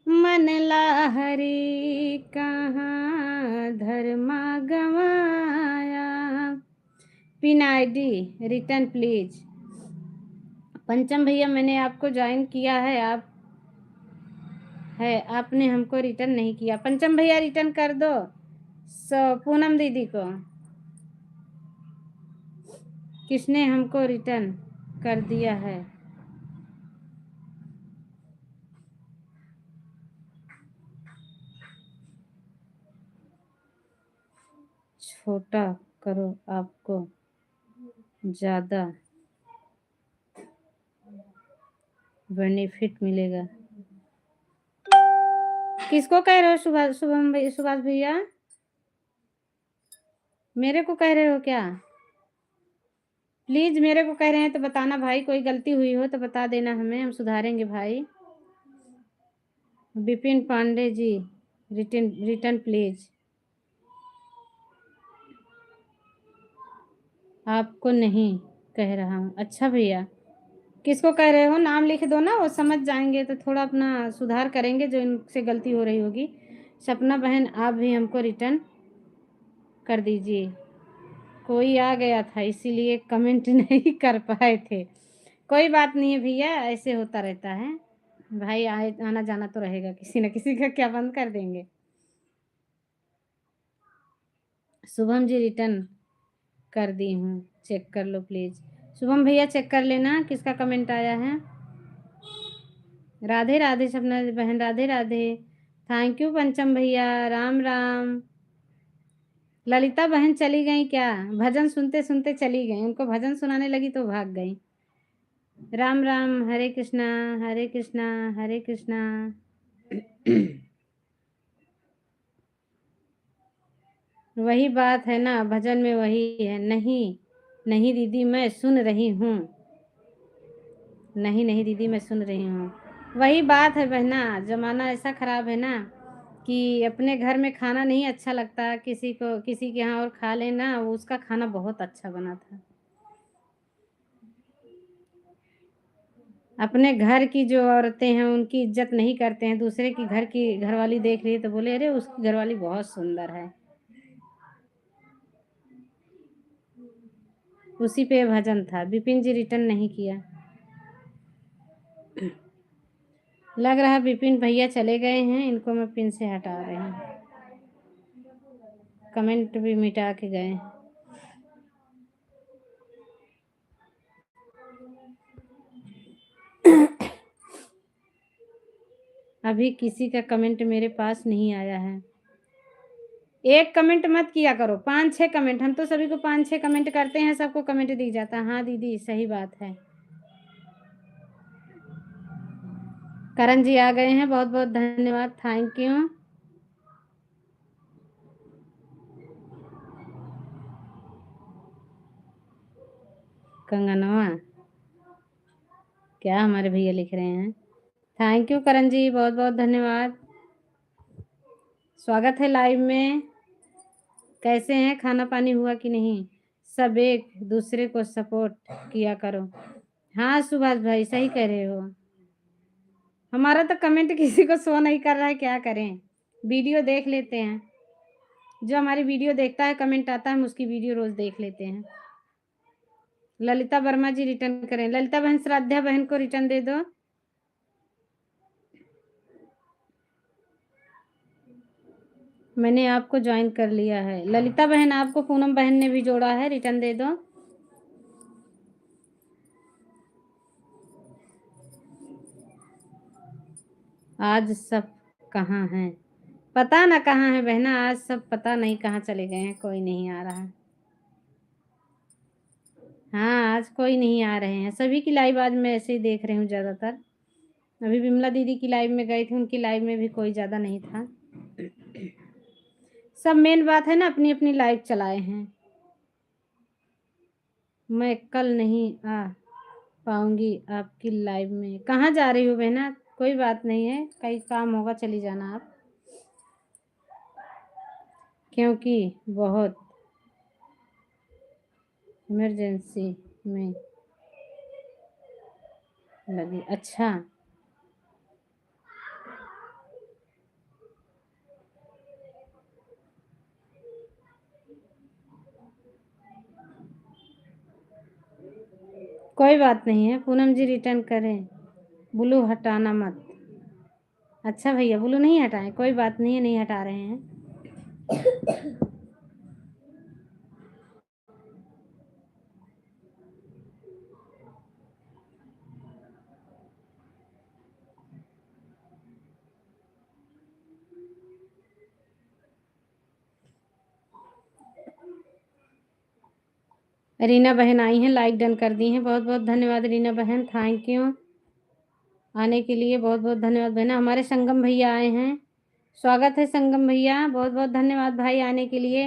मन लहरी कहाँ धर्म गवाया। Pin ID return please. Pancham भैया मैंने आपको ज्वाइन किया है, आपने हमको रिटर्न नहीं किया। पंचम भैया रिटर्न कर दो। पूनम दीदी को किसने हमको रिटर्न कर दिया है। छोटा करो आपको ज़्यादा बेनिफिट मिलेगा। किसको कह रहे हो सुभाष भैया? मेरे को कह रहे हो क्या? प्लीज मेरे को कह रहे हैं तो बताना भाई। कोई गलती हुई हो तो बता देना हमें, हम सुधारेंगे भाई। Vipin Pandey ji return please. आपको नहीं कह रहा हूँ। अच्छा भैया किसको कह रहे हो? नाम लिख दो ना, वो समझ जाएंगे तो थोड़ा अपना सुधार करेंगे जो इनसे गलती हो रही होगी। सपना बहन आप भी हमको रिटर्न कर दीजिए। कोई आ गया था इसीलिए कमेंट नहीं कर पाए थे। कोई बात नहीं है भैया, ऐसे होता रहता है भाई। आना जाना तो रहेगा किसी न किसी का, क्या बंद कर देंगे। शुभम जी रिटर्न कर दी हूँ, चेक कर लो प्लीज। शुभम भैया चेक कर लेना किसका कमेंट आया है। राधे राधे सपना बहन, राधे राधे। थैंक यू पंचम भैया, राम राम। ललिता बहन चली गई क्या? भजन सुनते सुनते चली गई, उनको भजन सुनाने लगी तो भाग गई। राम राम, हरे कृष्णा हरे कृष्णा हरे कृष्णा। वही बात है ना, भजन में वही है। नहीं नहीं दीदी मैं सुन रही हूँ। नहीं नहीं दीदी मैं सुन रही हूँ। वही बात है बहना, जमाना ऐसा खराब है ना कि अपने घर में खाना नहीं अच्छा लगता, किसी को किसी के यहाँ और खा लेना, उसका खाना बहुत अच्छा बना था। अपने घर की जो औरतें हैं उनकी इज्जत नहीं करते हैं, दूसरे की घर की घरवाली देख रही है तो बोले अरे उसकी घरवाली बहुत सुंदर है। उसी पे भजन था। विपिन जी रिटर्न नहीं किया। लग रहा विपिन भैया चले गए हैं, इनको मैं पिन से हटा रही हूँ। कमेंट भी मिटा के गए। अभी किसी का कमेंट मेरे पास नहीं आया है। एक कमेंट मत किया करो, 5-6 कमेंट। हम तो सभी को 5-6 कमेंट करते हैं, सबको कमेंट दी जाता है। हाँ दीदी सही बात है। करण जी आ गए हैं, बहुत बहुत धन्यवाद, थैंक यू। कंगनवा क्या हमारे भैया लिख रहे हैं। थैंक यू करण जी, बहुत बहुत धन्यवाद। स्वागत है लाइव में। कैसे हैं, खाना पानी हुआ कि नहीं? सब एक दूसरे को सपोर्ट किया करो। हाँ सुभाष भाई सही कह रहे हो। हमारा तो कमेंट किसी को शो नहीं कर रहा है, क्या करें। वीडियो देख लेते हैं, जो हमारी वीडियो देखता है कमेंट आता है, हम उसकी वीडियो रोज देख लेते हैं। ललिता वर्मा जी रिटर्न करें। ललिता बहन श्राद्धा बहन को रिटर्न दे दो। मैंने आपको ज्वाइन कर लिया है। ललिता बहन आपको पूनम बहन ने भी जोड़ा है, रिटर्न दे दो। आज सब कहाँ हैं? पता ना कहाँ है बहना, आज सब पता नहीं कहाँ चले गए हैं, कोई नहीं आ रहा। हाँ आज कोई नहीं आ रहे हैं। सभी की लाइव आज मैं ऐसे ही देख रही हूँ ज़्यादातर। अभी विमला दीदी की लाइव में गई थी, उनकी लाइव में भी कोई ज़्यादा नहीं था। सब मेन बात है ना, अपनी अपनी लाइव चलाए हैं। मैं कल नहीं आ पाऊंगी आपकी लाइव में। कहाँ जा रही हो बहना? कोई बात नहीं है, कहीं काम होगा चली जाना आप, क्योंकि बहुत इमरजेंसी में लगी। अच्छा कोई बात नहीं है, पूनम जी रिटर्न करें। ब्लू हटाना मत। अच्छा भैया ब्लू नहीं हटाएं, कोई बात नहीं है, नहीं हटा रहे हैं। रीना बहन आई हैं, लाइक डन कर दी हैं, बहुत बहुत धन्यवाद रीना बहन, थैंक यू आने के लिए, बहुत बहुत धन्यवाद बहना। हमारे संगम भैया आए हैं, स्वागत है संगम भैया, बहुत बहुत धन्यवाद भाई आने के लिए।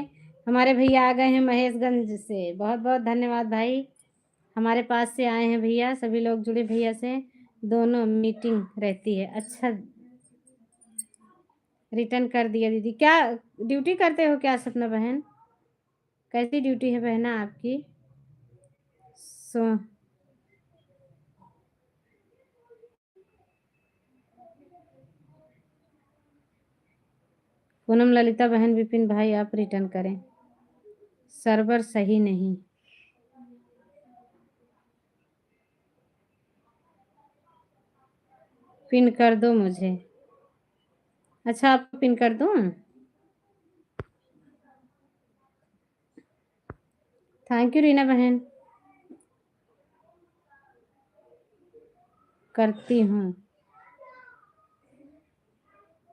हमारे भैया आ गए हैं महेशगंज से, बहुत बहुत धन्यवाद भाई, हमारे पास से आए हैं भैया। सभी लोग जुड़े भैया से, दोनों मीटिंग रहती है। अच्छा रिटर्न कर दिया दीदी। क्या ड्यूटी करते हो क्या सपना बहन? कैसी ड्यूटी है बहना आपकी? सो पूनम ललिता बहन विपिन भाई आप रिटर्न करें, सर्वर सही नहीं। पिन कर दो मुझे। अच्छा आपको पिन कर दूं? थैंक यू रीना बहन, करती हूँ।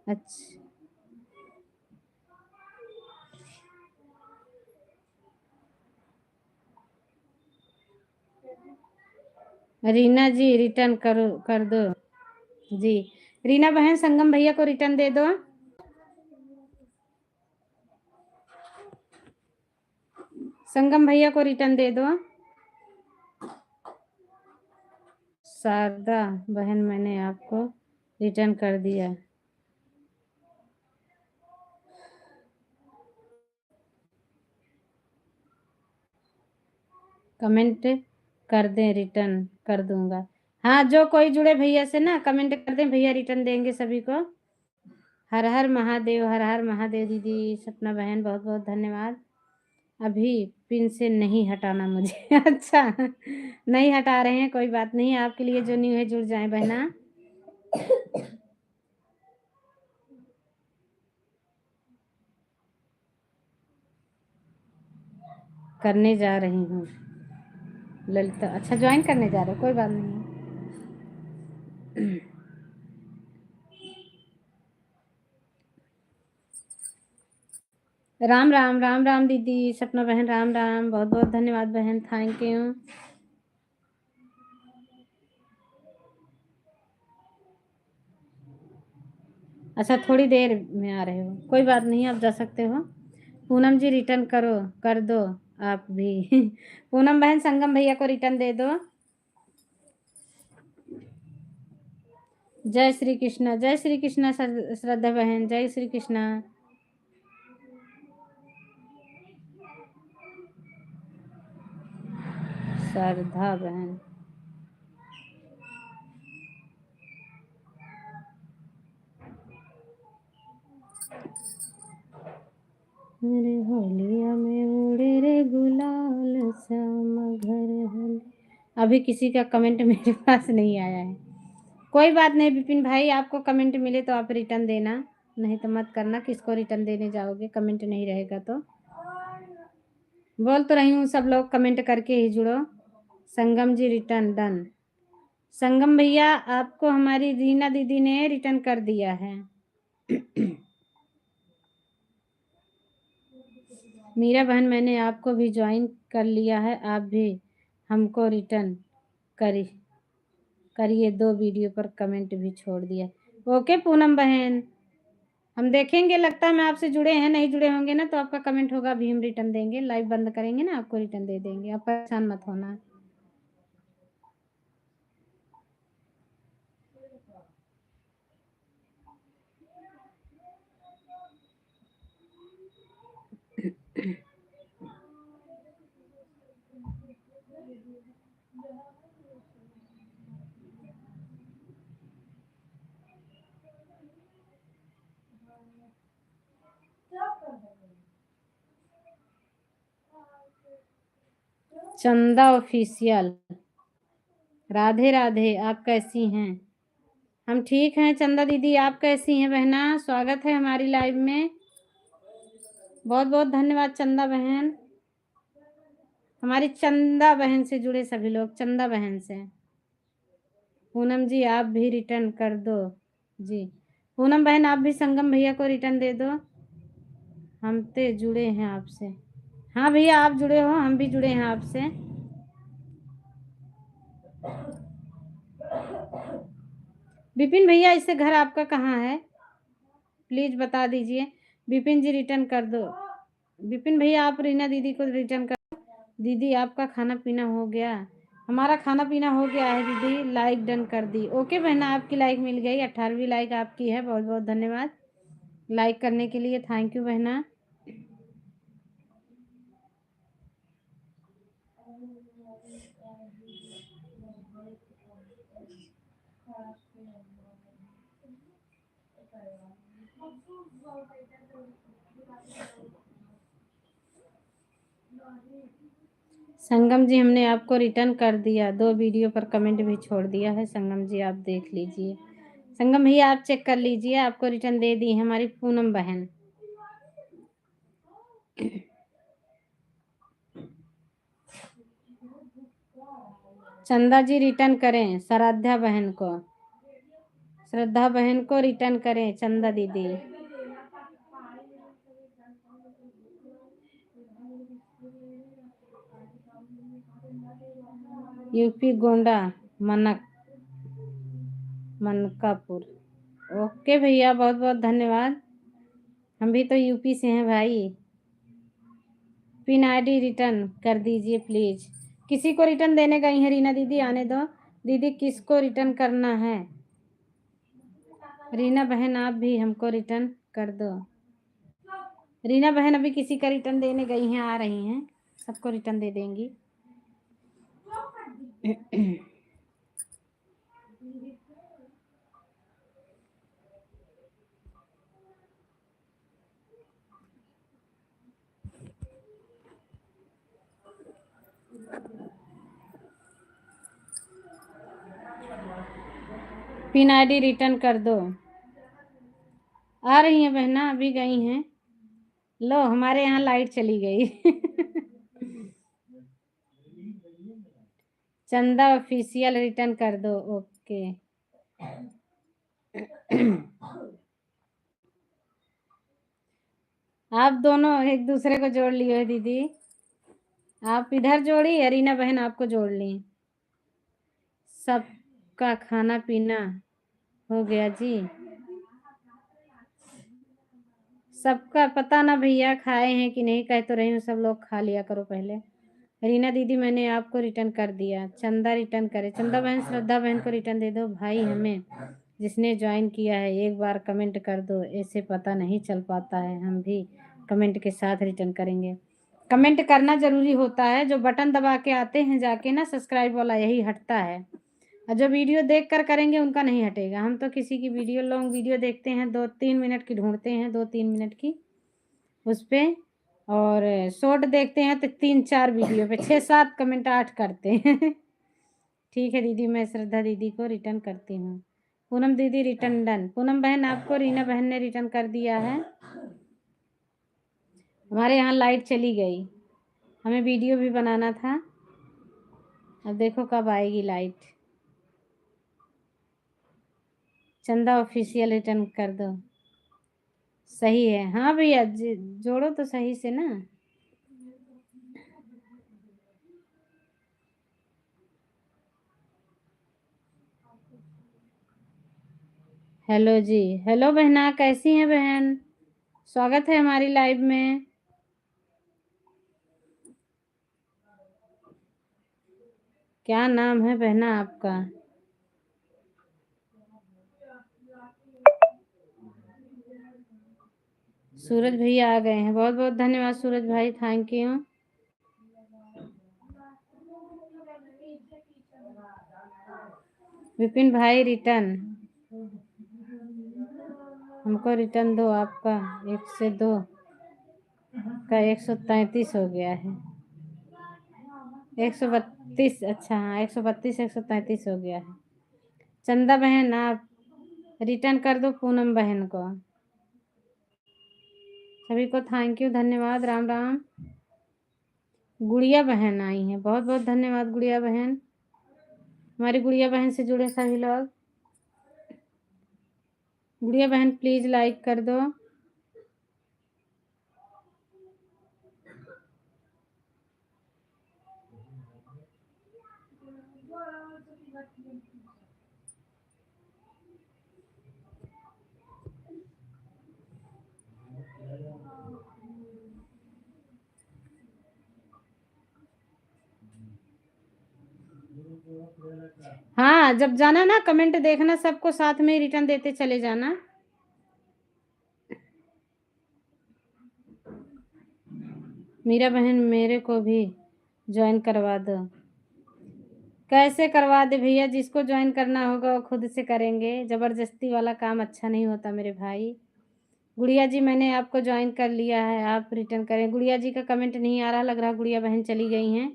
अच्छा रीना जी रिटर्न करो, कर दो जी। रीना बहन संगम भैया को रिटर्न दे दो। संगम भैया को रिटर्न दे दो। शारदा बहन मैंने आपको रिटर्न कर दिया। कमेंट कर दें, रिटर्न कर दूंगा। हाँ, जो कोई जुड़े भैया से ना कमेंट कर दें, भैया रिटर्न देंगे सभी को। हर हर महादेव, हर हर महादेव। दीदी सपना बहन बहुत बहुत धन्यवाद। अभी पिन से नहीं हटाना मुझे। अच्छा, नहीं हटा रहे हैं, कोई बात नहीं। आपके लिए जो न्यू है जुड़ जाए बहना। करने जा रही हूँ ललिता। अच्छा, ज्वाइन करने जा रहे हो, कोई बात नहीं है। राम राम, राम राम दीदी सपना बहन, राम राम। बहुत बहुत धन्यवाद बहन, थैंक यू। अच्छा, थोड़ी देर में आ रहे हो, कोई बात नहीं, आप जा सकते हो। पूनम जी रिटर्न करो, कर दो आप भी। पूनम बहन संगम भैया को रिटर्न दे दो। जय श्री कृष्णा, जय श्री कृष्णा श्रद्धा बहन, जय श्री कृष्णा। श्रद्धा बहन, मेरे होलिया में उड़े रे गुलाल श्याम घर हल। अभी किसी का कमेंट मेरे पास नहीं आया है। कोई बात नहीं विपिन भाई, आपको कमेंट मिले तो आप रिटर्न देना, नहीं तो मत करना। किसको रिटर्न देने जाओगे, कमेंट नहीं रहेगा तो। बोल तो रही हूँ, सब लोग कमेंट करके ही जुड़ो। संगम जी रिटर्न डन। संगम भैया आपको हमारी रीना दीदी ने रिटर्न कर दिया है। मीरा बहन, मैंने आपको भी ज्वाइन कर लिया है, आप भी हमको रिटर्न करी करिए। 2 वीडियो पर कमेंट भी छोड़ दिया। ओके पूनम बहन, हम देखेंगे। लगता है मैं आपसे जुड़े हैं, नहीं जुड़े होंगे ना तो आपका कमेंट होगा, अभी हम रिटर्न देंगे। लाइव बंद करेंगे ना, आपको रिटर्न दे देंगे, आप परेशान मत होना। चंदा ऑफिशियल, राधे राधे, आप कैसी हैं? हम ठीक हैं चंदा दीदी, आप कैसी हैं बहना? स्वागत है हमारी लाइव में। बहुत बहुत धन्यवाद चंदा बहन। हमारी चंदा बहन से जुड़े सभी लोग, चंदा बहन से। पूनम जी आप भी रिटर्न कर दो जी। पूनम बहन आप भी संगम भैया को रिटर्न दे दो, हम तो जुड़े हैं आपसे। हाँ भैया, आप जुड़े हो, हम भी जुड़े हैं आपसे। विपिन भैया, इससे घर आपका कहाँ है, प्लीज बता दीजिए। विपिन जी रिटर्न कर दो। विपिन भैया आप रीना दीदी को रिटर्न कर। दीदी आपका खाना पीना हो गया? हमारा खाना पीना हो गया है दीदी, लाइक डन कर दी। ओके बहना, आपकी लाइक मिल गई, 18वीं लाइक आपकी है। बहुत बहुत धन्यवाद लाइक करने के लिए, थैंक यू बहना। संगम जी हमने आपको रिटर्न कर दिया, 2 वीडियो पर कमेंट भी छोड़ दिया है। संगम जी आप देख लीजिए। संगम भैया आप चेक कर लीजिए, आपको रिटर्न दे दी है हमारी पूनम बहन। चंदा जी रिटर्न करें श्रद्धा बहन को, श्रद्धा बहन को रिटर्न करें चंदा दीदी। यूपी गोंडा, मनकापुर। ओके भैया, बहुत बहुत धन्यवाद। हम भी तो यूपी से हैं भाई। पिन आईडी रिटर्न कर दीजिए प्लीज। किसी को रिटर्न देने गई है रीना दीदी, आने दो। दीदी किसको रिटर्न करना है? रीना बहन आप भी हमको रिटर्न कर दो। रीना बहन अभी किसी का रिटर्न देने गई हैं, आ रही हैं, सबको रिटर्न दे देंगी। पिन आईडी रिटर्न कर दो। आ रही हैं बहना, अभी गई हैं। लो हमारे यहाँ लाइट चली गई। चंदा ऑफिशियल रिटर्न कर दो। ओके। आप दोनों एक दूसरे को जोड़ लिए हो दीदी। आप इधर जोड़ी, अरीना बहन आपको जोड़ ली। सबका खाना पीना हो गया जी। सबका पता ना भैया खाए हैं कि नहीं, कह तो रही हूँ सब लोग खा लिया करो पहले। रीना दीदी मैंने आपको रिटर्न कर दिया। चंदा रिटर्न करे। चंदा बहन श्रद्धा बहन को रिटर्न दे दो। भाई हमें जिसने ज्वाइन किया है एक बार कमेंट कर दो, ऐसे पता नहीं चल पाता है, हम भी कमेंट के साथ रिटर्न करेंगे। कमेंट करना जरूरी होता है। जो बटन दबा के आते हैं जाके ना सब्सक्राइब वाला, यही हटता है। और जो वीडियो देख कर करेंगे उनका नहीं हटेगा। हम तो किसी की वीडियो लॉन्ग वीडियो देखते हैं, 2-3 मिनट की ढूंढते हैं, 2-3 मिनट की उस पर। और शॉर्ट देखते हैं तो 3-4 वीडियो पे 6-7 कमेंट 8 करते हैं। ठीक है दीदी, मैं श्रद्धा दीदी को रिटर्न करती हूँ। पूनम दीदी रिटर्न डन। पूनम बहन आपको रीना बहन ने रिटर्न कर दिया है। हमारे यहाँ लाइट चली गई, हमें वीडियो भी बनाना था। अब देखो कब आएगी लाइट। चंदा ऑफिशियल रिटर्न कर दो। सही है हाँ भैया, जोड़ो तो सही से ना। हेलो जी। हेलो बहना, कैसी हैं बहन? स्वागत है हमारी लाइव में। क्या नाम है बहना आपका? सूरज भैया आ गए हैं। बहुत बहुत धन्यवाद सूरज भाई, थैंक यू। विपिन भाई रिटर्न, हमको रिटर्न दो। आपका 1 से 2 का 133 हो गया है। 132, अच्छा हाँ 132 133 हो गया है। चंदा बहन आप रिटर्न कर दो पूनम बहन को। सभी को थैंक यू, धन्यवाद, राम राम। गुड़िया बहन आई हैं, बहुत बहुत धन्यवाद गुड़िया बहन। हमारी गुड़िया बहन से जुड़े सभी लोग। गुड़िया बहन प्लीज लाइक कर दो। हाँ जब जाना ना कमेंट देखना, सबको साथ में रिटर्न देते चले जाना। मीरा बहन मेरे को भी ज्वाइन करवा दो। कैसे करवा दे भैया, जिसको ज्वाइन करना होगा वो खुद से करेंगे, जबरदस्ती वाला काम अच्छा नहीं होता मेरे भाई। गुड़िया जी मैंने आपको ज्वाइन कर लिया है, आप रिटर्न करें। गुड़िया जी का कमेंट नहीं आ रहा, लग रहा गुड़िया बहन चली गई हैं।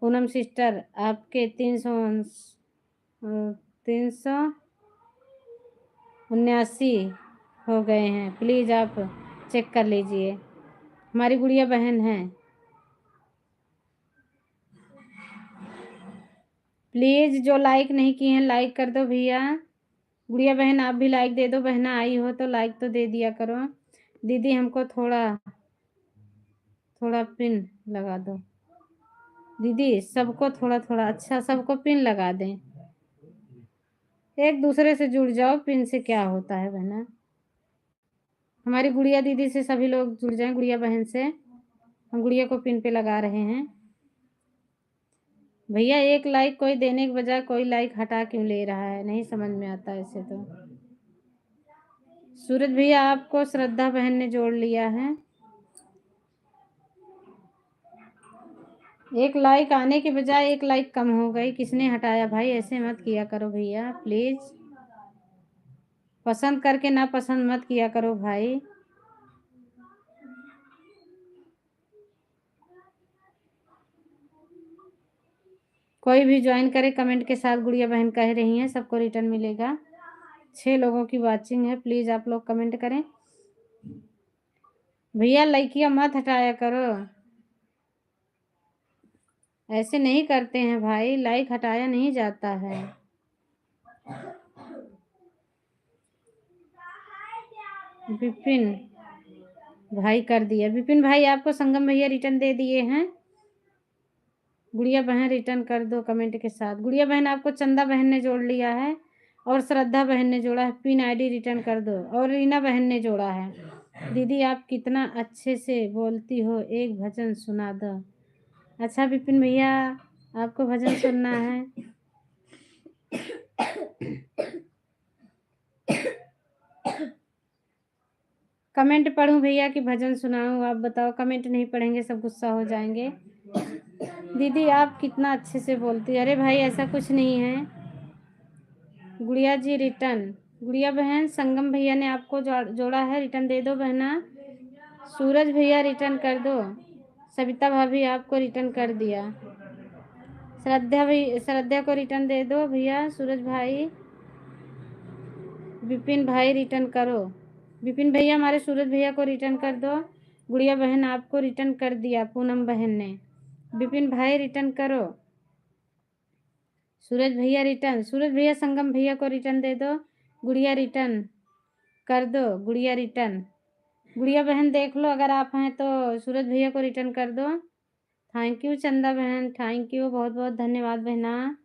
पूनम सिस्टर आपके 379 हो गए हैं, प्लीज़ आप चेक कर लीजिए। हमारी गुड़िया बहन है, प्लीज़ जो लाइक नहीं किए हैं लाइक कर दो भैया। गुड़िया बहन आप भी लाइक दे दो, बहना आई हो तो लाइक तो दे दिया करो। दीदी हमको थोड़ा थोड़ा पिन लगा दो। दीदी सबको थोड़ा थोड़ा, अच्छा सबको पिन लगा दें। एक दूसरे से जुड़ जाओ, पिन से क्या होता है बहना। हमारी गुड़िया दीदी से सभी लोग जुड़ जाएं, गुड़िया बहन से। हम गुड़िया को पिन पे लगा रहे हैं। भैया एक लाइक कोई देने के बजाय कोई लाइक हटा क्यों ले रहा है, नहीं समझ में आता ऐसे तो। सूरज भैया आपको श्रद्धा बहन ने जोड़ लिया है। एक लाइक आने के बजाय एक लाइक कम हो गई, किसने हटाया भाई? ऐसे मत किया करो भैया प्लीज। पसंद करके ना पसंद मत किया करो भाई। कोई भी ज्वाइन करे कमेंट के साथ, गुड़िया बहन कह रही हैं सबको रिटर्न मिलेगा। 6 लोगों की वॉचिंग है, प्लीज आप लोग कमेंट करें। भैया लाइकिया मत हटाया करो, ऐसे नहीं करते हैं भाई, लाइक हटाया नहीं जाता है। विपिन भाई कर दिया, विपिन भाई आपको संगम भैया रिटर्न दे दिए हैं। गुड़िया बहन रिटर्न कर दो कमेंट के साथ। गुड़िया बहन आपको चंदा बहन ने जोड़ लिया है और श्रद्धा बहन ने जोड़ा है, पिन आईडी रिटर्न कर दो। और रीना बहन ने जोड़ा है। दीदी आप कितना अच्छे से बोलती हो, एक भजन सुना दो। अच्छा विपिन भैया आपको भजन सुनना है। कमेंट पढ़ूं भैया कि भजन सुनाऊं, आप बताओ। कमेंट नहीं पढ़ेंगे सब गुस्सा हो जाएंगे। दीदी आप कितना अच्छे से बोलती, अरे भाई ऐसा कुछ नहीं है। गुड़िया जी रिटर्न, गुड़िया बहन संगम भैया ने आपको जोड़ा है, रिटर्न दे दो बहना। सूरज भैया रिटर्न कर दो। सविता भाभी आपको रिटर्न कर दिया। श्रद्धा को रिटर्न दे दो भैया। सूरज भाई, विपिन भाई रिटर्न करो। विपिन भैया हमारे सूरज भैया को रिटर्न कर दो। गुड़िया बहन आपको रिटर्न कर दिया पूनम बहन ने। विपिन भाई रिटर्न करो। सूरज भैया रिटर्न, सूरज भैया संगम भैया को रिटर्न दे दो। गुड़िया रिटर्न कर दो, गुड़िया रिटर्न। गुड़िया बहन देख लो अगर आप हैं तो सूरज भैया को रिटर्न कर दो। थैंक यू चंदा बहन, थैंक यू, बहुत बहुत धन्यवाद बहना।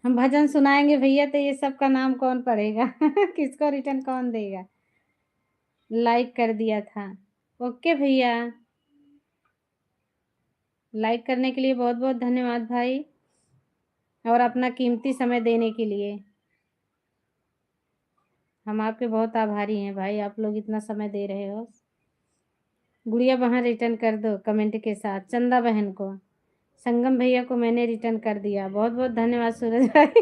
हम भजन सुनाएंगे भैया तो ये सब का नाम कौन पढ़ेगा? किसको रिटर्न कौन देगा? लाइक कर दिया था, ओके भैया। लाइक करने के लिए बहुत बहुत धन्यवाद भाई, और अपना कीमती समय देने के लिए हम आपके बहुत आभारी हैं भाई, आप लोग इतना समय दे रहे हो। गुड़िया बहन रिटर्न कर दो कमेंट के साथ। चंदा बहन को, संगम भैया को मैंने रिटर्न कर दिया, बहुत बहुत धन्यवाद सूरज भाई।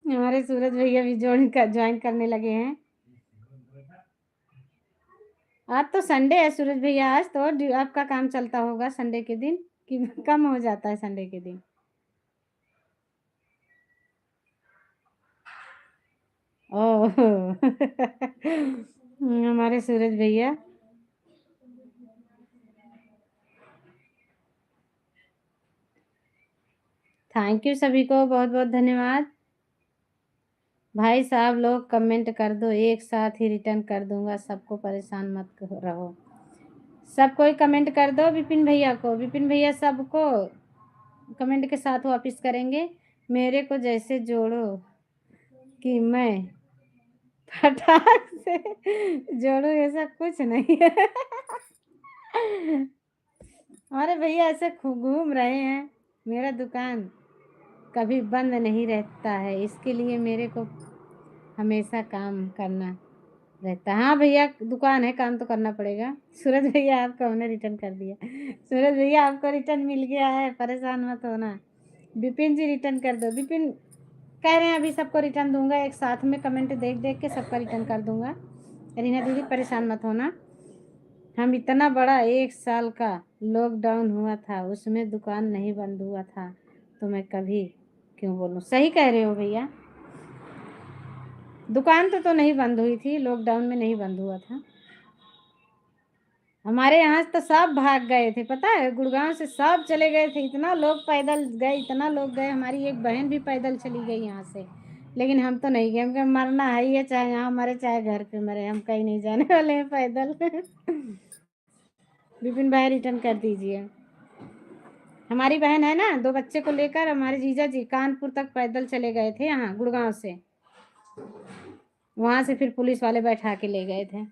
हमारे सूरज भैया भी ज्वाइन करने लगे हैं। आज तो संडे है सूरज भैया, आज तो आपका काम चलता होगा संडे के दिन कि कम हो जाता है संडे के दिन? ओह हमारे सूरज भैया, थैंक यू सभी को, बहुत बहुत धन्यवाद। भाई साहब लोग कमेंट कर दो, एक साथ ही रिटर्न कर दूंगा सबको, परेशान मत रहो। सब कोई कमेंट कर दो विपिन भैया को, विपिन भैया सबको कमेंट के साथ वापस करेंगे। मेरे को जैसे जोड़ो कि मैं फटाक से जोड़ो, ऐसा कुछ नहीं है। अरे भैया ऐसे घूम रहे हैं, मेरा दुकान कभी बंद नहीं रहता है, इसके लिए मेरे को हमेशा काम करना रहता है। हाँ भैया दुकान है, काम तो करना पड़ेगा। सूरज भैया आपको हमने रिटर्न कर दिया। सूरज भैया आपको रिटर्न मिल गया है, परेशान मत होना। विपिन जी रिटर्न कर दो। विपिन कह रहे हैं अभी सबको रिटर्न दूंगा, एक साथ में कमेंट देख देख के सबका रिटर्न कर दूंगा। रीना दीदी परेशान मत होना। हम इतना बड़ा 1 साल का लॉकडाउन हुआ था, उसमें दुकान नहीं बंद हुआ था, तो मैं कभी क्यों बोलूं? सही कह रहे हो भैया, दुकान तो नहीं बंद हुई थी, लॉकडाउन में नहीं बंद हुआ था। हमारे यहाँ तो सब भाग गए थे, पता है, गुड़गांव से सब चले गए थे, इतना लोग पैदल गए, इतना लोग गए। हमारी एक बहन भी पैदल चली गई यहाँ से, लेकिन हम तो नहीं गए, हमको मरना है ही है, चाहे यहाँ मरे चाहे घर पे मरे, हम कहीं नहीं जाने वाले हैं पैदल। विपिन भाई रिटर्न कर दीजिए। हमारी बहन है ना, 2 बच्चे को लेकर हमारे जीजा जी कानपुर तक पैदल चले गए थे, यहाँ गुड़गांव से, वहां से फिर पुलिस वाले बैठा के ले गए थे।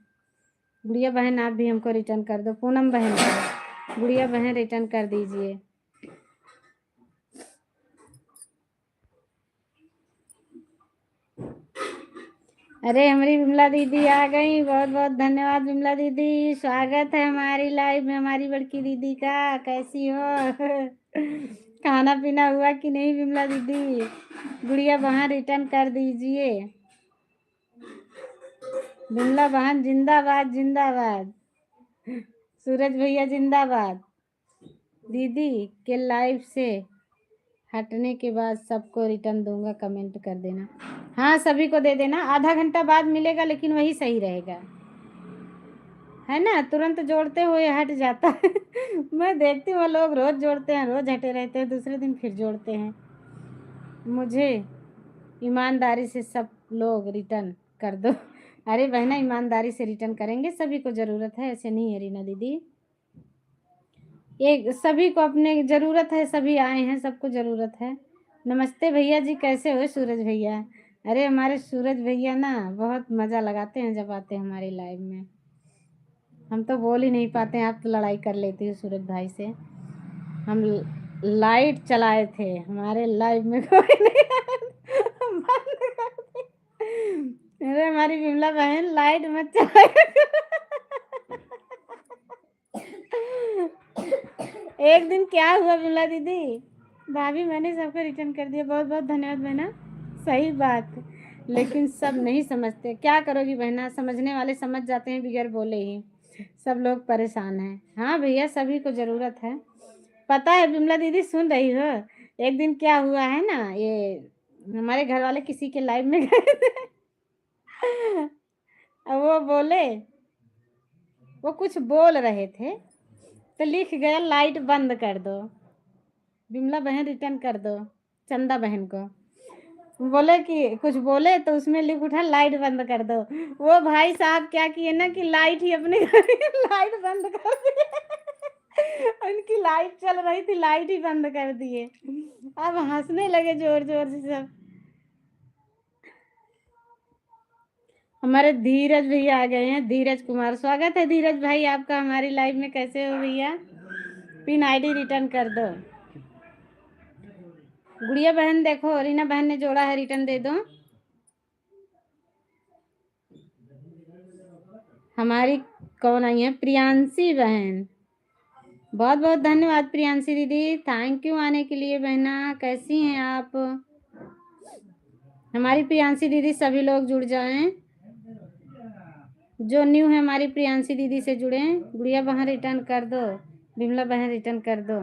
गुड़िया बहन आप भी हमको रिटर्न कर दो। पूनम बहन को, गुड़िया बहन रिटर्न कर दीजिए। अरे हमारी विमला दीदी आ गई, बहुत बहुत धन्यवाद विमला दीदी, स्वागत है हमारी लाइव में हमारी बड़की दीदी का। कैसी हो? खाना पीना हुआ कि नहीं विमला दीदी? गुड़िया बहन रिटर्न कर दीजिए। विमला बहन जिंदाबाद जिंदाबाद, सूरज भैया जिंदाबाद। दीदी के लाइव से हटने के बाद सबको रिटर्न दूंगा, कमेंट कर देना। हाँ सभी को दे देना, आधा घंटा बाद मिलेगा लेकिन वही सही रहेगा, है ना। तुरंत जोड़ते हुए हट जाता है मैं देखती हूँ लोग रोज जोड़ते हैं, रोज हटे रहते हैं, दूसरे दिन फिर जोड़ते हैं। मुझे ईमानदारी से सब लोग रिटर्न कर दो अरे बहना ईमानदारी से रिटर्न करेंगे, सभी को ज़रूरत है, ऐसे नहीं है रीना दीदी। एक सभी को अपने ज़रूरत है, सभी आए हैं, सबको ज़रूरत है। नमस्ते भैया जी, कैसे हो सूरज भैया? अरे हमारे सूरज भैया ना बहुत मज़ा लगाते हैं जब आते हैं हमारी लाइव में। हम तो बोल ही नहीं पाते हैं, आप तो लड़ाई कर लेती हो सूरज भाई से। हम लाइट चलाए थे हमारे लाइव में कोई नहीं बंद कर दी। अरे हमारी विमला बहन लाइट मत चलाए एक दिन क्या हुआ विमला दीदी, भाभी मैंने सबको रिटर्न कर दिया, बहुत बहुत धन्यवाद बहना। सही बात, लेकिन सब नहीं समझते, क्या करोगी बहना, समझने वाले समझ जाते हैं बगैर बोले ही, सब लोग परेशान हैं। हाँ भैया सभी को ज़रूरत है, पता है विमला दीदी, सुन रही हो। एक दिन क्या हुआ है ना, ये हमारे घर वाले किसी के लाइव में गए थे अब वो बोले, वो कुछ बोल रहे थे तो लिख गया लाइट बंद कर दो, विमला बहन रिटर्न कर दो चंदा बहन को। बोले कि कुछ बोले तो उसमें लिख उठा लाइट बंद कर दो। वो भाई साहब क्या किए ना कि लाइट ही अपने घर की लाइट बंद कर दिए उनकी लाइट चल रही थी, लाइट ही बंद कर दिए। अब हंसने लगे जोर जोर से सब। हमारे धीरज भैया आ गए हैं, धीरज कुमार, स्वागत है धीरज भाई आपका हमारी लाइव में, कैसे हो भैया? पिन आईडी रिटर्न कर दो। गुड़िया बहन देखो, रीना बहन ने जोड़ा है, रिटर्न दे दो। हमारी कौन आई है, प्रियांशी बहन, बहुत बहुत धन्यवाद प्रियांशी दीदी, थैंक यू आने के लिए बहना, कैसी हैं आप? हमारी प्रियांशी दीदी सभी लोग जुड़ जाएं, जो न्यू है हमारी प्रियांशी दीदी से जुड़े। गुड़िया बहन रिटर्न कर दो, विमला बहन रिटर्न कर दो।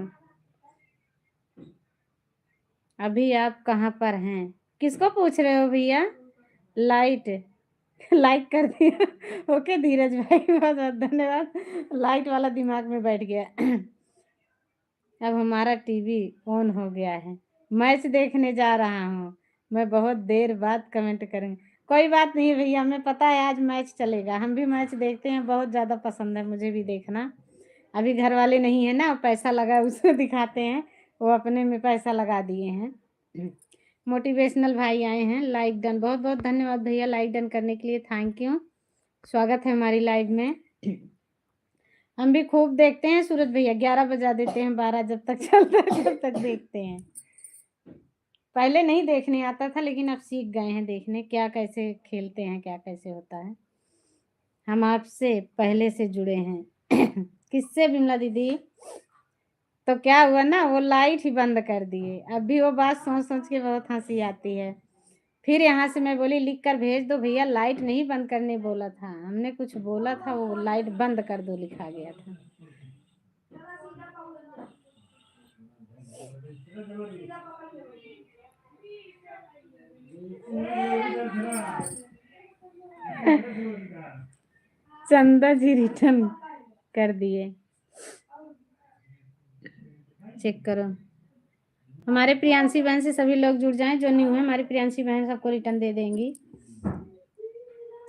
अभी आप कहाँ पर हैं, किसको पूछ रहे हो भैया? लाइट लाइक कर दिया ओके धीरज भाई, बहुत बहुत धन्यवाद, लाइट वाला दिमाग में बैठ गया अब हमारा टीवी ऑन हो गया है, मैच देखने जा रहा हूँ मैं, बहुत देर बाद कमेंट करेंगे। कोई बात नहीं भैया, हमें पता है आज मैच चलेगा, हम भी मैच देखते हैं, बहुत ज़्यादा पसंद है मुझे भी देखना। अभी घर वाले नहीं है ना, पैसा लगा उसको दिखाते हैं, वो अपने में पैसा लगा दिए हैं मोटिवेशनल भाई आए हैं, लाइक डन, बहुत बहुत धन्यवाद भैया लाइक डन करने के लिए, थैंक यू, स्वागत है हमारी लाइव में। हम भी खूब देखते हैं सूरज भैया, 11 बजा देते हैं, 12 जब तक चलता है तब तक देखते हैं। पहले नहीं देखने आता था लेकिन अब सीख गए हैं देखने, क्या कैसे खेलते हैं, क्या कैसे होता है। हम आपसे पहले से जुड़े हैं किससे विमला दीदी? तो क्या हुआ ना, वो लाइट ही बंद कर दिए, अभी वो बात सोच सोच के बहुत हंसी आती है। फिर यहाँ से मैं बोली लिख कर भेज दो भैया, लाइट नहीं बंद करने बोला था, हमने कुछ बोला था, वो लाइट बंद कर दो लिखा गया था। चंदा जी रिटर्न कर दिए, चेक करो। हमारे प्रियांशी बहन से सभी लोग जुड़ जाएं, जो न्यू है हमारी प्रियांशी बहन सबको रिटर्न दे देंगी।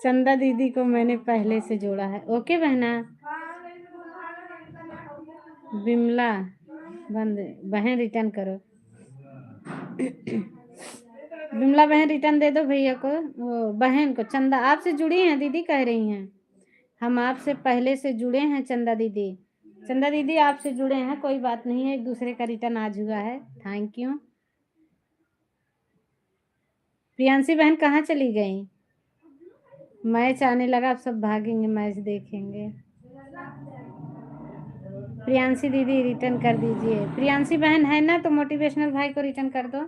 चंदा दीदी को मैंने पहले से जोड़ा है, ओके बहना। विमला बंद बहन रिटर्न करो विमला बहन रिटर्न दे दो भैया को, वो बहन को, चंदा आपसे जुड़ी हैं दीदी कह रही हैं, हम आपसे पहले से जुड़े हैं चंदा दीदी, चंदा दीदी आपसे जुड़े हैं, कोई बात नहीं है, एक दूसरे का रिटर्न आज हुआ है, थैंक यू। प्रियांशी बहन कहाँ चली गई? मैच आने लगा, अब सब भागेंगे मैच देखेंगे। प्रियांशी दीदी रिटर्न कर दीजिए, प्रियांशी बहन है ना तो मोटिवेशनल भाई को रिटर्न कर दो।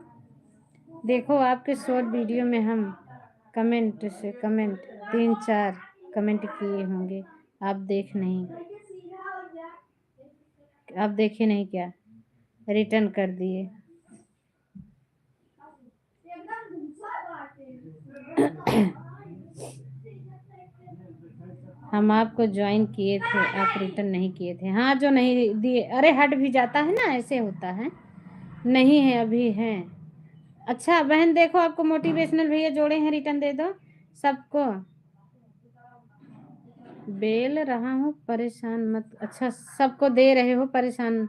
देखो आपके शॉर्ट वीडियो में हम कमेंट से कमेंट 3-4 कमेंट किए होंगे, आप देख नहीं, आप देखे नहीं क्या? रिटर्न कर दिए। हम आपको ज्वाइन किए थे, आप रिटर्न नहीं किए थे। हाँ, जो नहीं दिए, अरे हट भी जाता है ना, ऐसे होता है। नहीं है, अभी है। अच्छा बहन देखो, आपको मोटिवेशनल भैया जोड़े हैं, रिटर्न दे दो सबको। बेल रहा हूँ, परेशान मत। अच्छा, सबको दे रहे हो, परेशान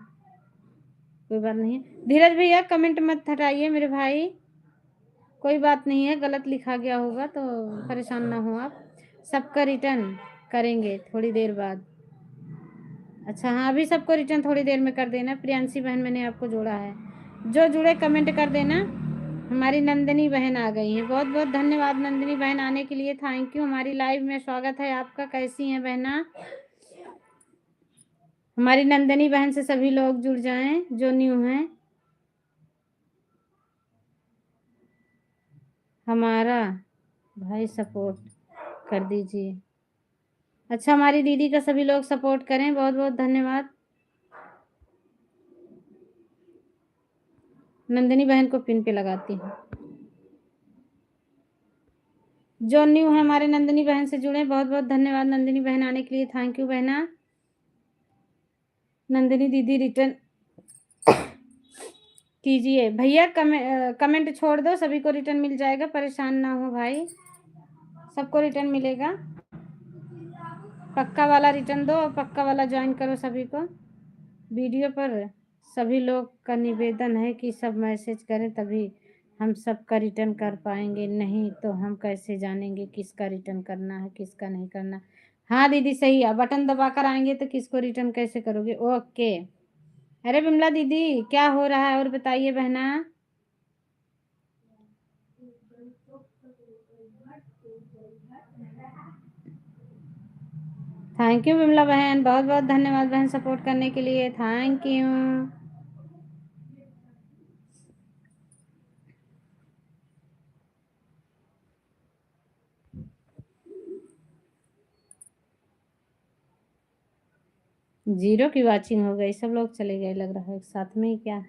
कोई बात नहीं है। धीरज भैया कमेंट मत हटाइए मेरे भाई, कोई बात नहीं है, गलत लिखा गया होगा तो परेशान ना हो आप। सबका रिटर्न करेंगे थोड़ी देर बाद। अच्छा हाँ, अभी सबको रिटर्न थोड़ी देर में कर देना। प्रियांशी बहन मैंने आपको जोड़ा है, जो जुड़े कमेंट कर देना। हमारी नंदिनी बहन आ गई हैं, बहुत बहुत धन्यवाद नंदिनी बहन आने के लिए, थैंक यू। हमारी लाइव में स्वागत है आपका, कैसी हैं बहना? हमारी नंदिनी बहन से सभी लोग जुड़ जाएं जो न्यू हैं। हमारा भाई सपोर्ट कर दीजिए। अच्छा, हमारी दीदी का सभी लोग सपोर्ट करें, बहुत बहुत धन्यवाद। नंदिनी बहन को पिन पे लगाती हूँ। जो न्यू है हमारे नंदिनी बहन से जुड़े, बहुत बहुत धन्यवाद नंदिनी बहन आने के लिए, थैंक यू बहना। नंदिनी दीदी रिटर्न कीजिए भैया, कमेंट छोड़ दो, सभी को रिटर्न मिल जाएगा, परेशान ना हो भाई, सबको रिटर्न मिलेगा। पक्का वाला रिटर्न दो और पक्का वाला ज्वाइन करो सभी को। वीडियो पर सभी लोग का निवेदन है कि सब मैसेज करें, तभी हम सबका रिटर्न कर पाएंगे, नहीं तो हम कैसे जानेंगे किसका रिटर्न करना है किसका नहीं करना। हाँ दीदी सही है, बटन दबाकर आएंगे तो किसको रिटर्न कैसे करोगे? ओके। अरे बिमला दीदी क्या हो रहा है और बताइए बहना। थैंक यू बिमला बहन, बहुत बहुत धन्यवाद बहन सपोर्ट करने के लिए, थैंक यू। जीरो की वाचिंग हो गई, सब लोग चले गए लग रहा है एक साथ में ही क्या।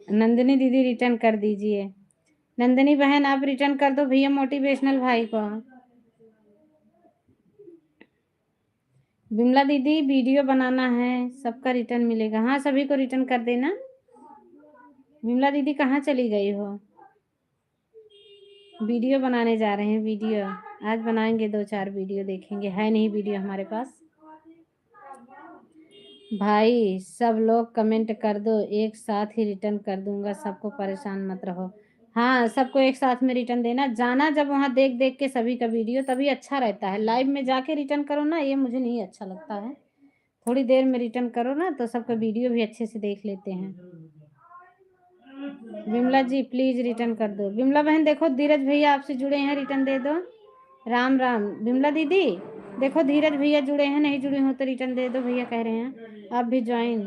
नंदिनी दीदी रिटर्न कर दीजिए। नंदिनी बहन आप रिटर्न कर दो भैया मोटिवेशनल भाई को। बिमला दीदी वीडियो बनाना है, सबका रिटर्न मिलेगा। हाँ सभी को रिटर्न कर देना। बिमला दीदी कहाँ चली गई हो? वीडियो बनाने जा रहे हैं, वीडियो आज बनाएंगे, 2-4 वीडियो देखेंगे, है नहीं वीडियो हमारे पास। भाई सब लोग कमेंट कर दो, एक साथ ही रिटर्न कर दूंगा सबको, परेशान मत रहो। हाँ सबको एक साथ में रिटर्न देना, जाना जब वहाँ देख देख के सभी का वीडियो, तभी अच्छा रहता है। लाइव में जाके रिटर्न करो ना, ये मुझे नहीं अच्छा लगता है। थोड़ी देर में रिटर्न करो ना तो सबका वीडियो भी अच्छे से देख लेते हैं। विमला जी प्लीज रिटर्न कर दो। विमला बहन देखो धीरज भैया आपसे जुड़े हैं, रिटर्न दे दो। राम राम विमला दीदी, देखो धीरज भैया जुड़े हैं, नहीं जुड़े हो तो रिटर्न दे दो, भैया कह रहे हैं आप भी ज्वाइन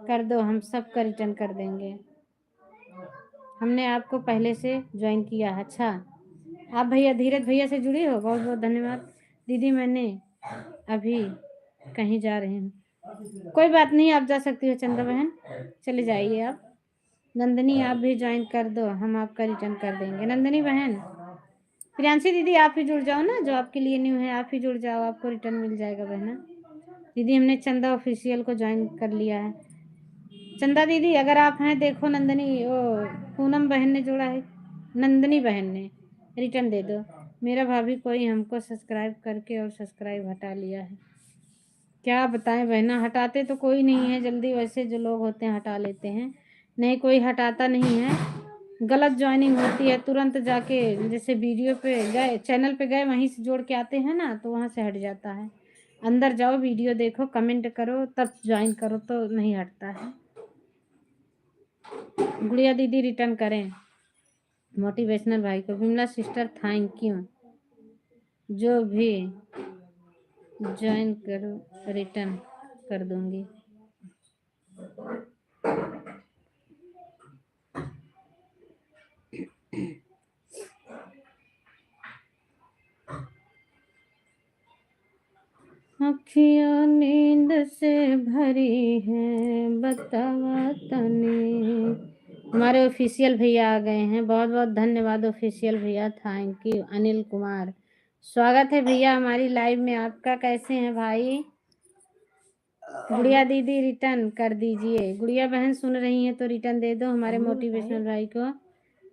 कर दो, हम सबका रिटर्न कर देंगे। हमने आपको पहले से ज्वाइन किया है। अच्छा आप भैया धीरज भैया से जुड़ी हो, बहुत बहुत धन्यवाद। दीदी मैंने अभी कहीं जा रही हूँ, कोई बात नहीं आप जा सकती हो चंदा बहन, चले जाइए आप। नंदिनी आप भी ज्वाइन कर दो, हम आपका रिटर्न कर देंगे। नंदिनी बहन, प्रियांशी दीदी आप ही जुड़ जाओ ना, जो आपके लिए न्यू है आप ही जुड़ जाओ, आपको रिटर्न मिल जाएगा बहना। दीदी हमने चंदा ऑफिशियल को ज्वाइन कर लिया है। चंदा दीदी अगर आप हैं देखो, नंदिनी ओ पूनम बहन ने जोड़ा है, नंदिनी बहन ने, रिटर्न दे दो। मेरा भाभी कोई हमको सब्सक्राइब करके और सब्सक्राइब हटा लिया है, क्या बताएं बहना, हटाते तो कोई नहीं है जल्दी, वैसे जो लोग होते हैं हटा लेते हैं, नहीं कोई हटाता नहीं है। गलत ज्वाइनिंग होती है तुरंत जाके, जैसे वीडियो पे गए चैनल पे गए वहीं से जोड़ के आते हैं ना, तो वहाँ से हट जाता है। अंदर जाओ वीडियो देखो कमेंट करो तब ज्वाइन करो तो नहीं हटता है। गुड़िया दीदी रिटर्न करें मोटिवेशनल भाई को। विमला सिस्टर थैंक यू, जो भी ज्वाइन करो रिटर्न कर दूंगी। अखियाँ नींद से भरी है बतावा तनी। हमारे ऑफिशियल भैया आ गए हैं, बहुत बहुत धन्यवाद ऑफिशियल भैया, थैंक यू। अनिल कुमार स्वागत है भैया हमारी लाइव में आपका। कैसे हैं भाई? गुड़िया दीदी रिटर्न कर दीजिए। गुड़िया बहन सुन रही हैं तो रिटर्न दे दो हमारे मोटिवेशनल भाई को।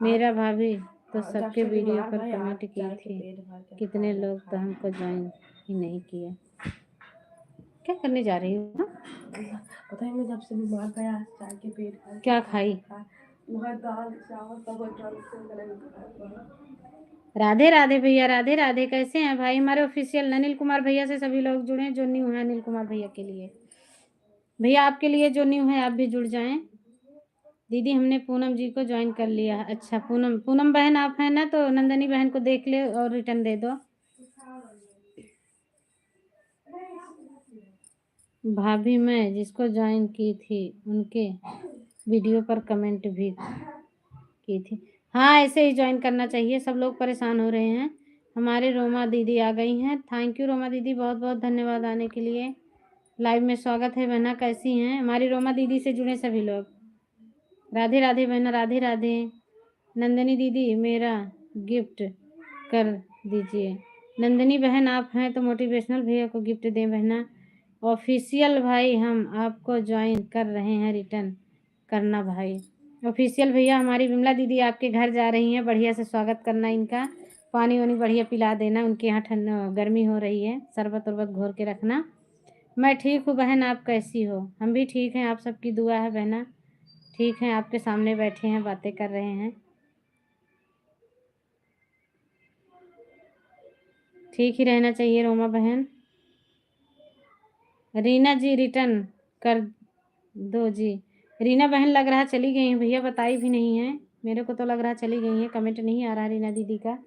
मेरा भाभी तो सबके वीडियो पर कमेंट की थी, कितने लोग तो हमको ज्वाइन ही नहीं किए। क्या करने जा रही हो? पता है मैं जब से बीमार गया चाय के पेट क्या खाई? दाल चावल राधे राधे भैया, राधे राधे। कैसे हैं भाई? हमारे ऑफिशियल अनिल कुमार भैया से सभी लोग जुड़े जो न्यू है। अनिल कुमार भैया के लिए, भैया आपके लिए जो न्यू है आप भी जुड़ जाएं। दीदी हमने पूनम जी को ज्वाइन कर लिया। अच्छा पूनम बहन आप हैं ना, तो नंदनी बहन को देख ले और रिटर्न दे दो। भाभी मैं जिसको ज्वाइन की थी उनके वीडियो पर कमेंट भी की थी। हाँ ऐसे ही ज्वाइन करना चाहिए, सब लोग परेशान हो रहे हैं। हमारे रोमा दीदी आ गई हैं। थैंक यू रोमा दीदी, बहुत बहुत धन्यवाद आने के लिए। लाइव में स्वागत है बहना। कैसी हैं? हमारी रोमा दीदी से जुड़े सभी लोग। राधे राधे बहना, राधे राधे। नंदनी दीदी मेरा गिफ्ट कर दीजिए। नंदनी बहन आप हैं तो मोटिवेशनल भैया को गिफ्ट दें बहना। ऑफिशियल भाई हम आपको ज्वाइन कर रहे हैं, रिटर्न करना भाई। ऑफिशियल भैया हमारी विमला दीदी आपके घर जा रही हैं, बढ़िया से स्वागत करना इनका। पानी वानी बढ़िया पिला देना, उनके यहाँ ठंड गर्मी हो रही है, शरबत उरबत घोर के रखना। मैं ठीक हूँ बहन, आप कैसी हो? हम भी ठीक हैं, आप सबकी दुआ है बहना। ठीक है, आपके सामने बैठे हैं, बातें कर रहे हैं। ठीक ही रहना चाहिए रोमा बहन। रीना जी रिटर्न कर दो जी। रीना बहन लग रहा चली गई हैं भैया, बताई भी नहीं है। मेरे को तो लग रहा चली गई हैं, कमेंट नहीं आ रहा रीना दीदी का।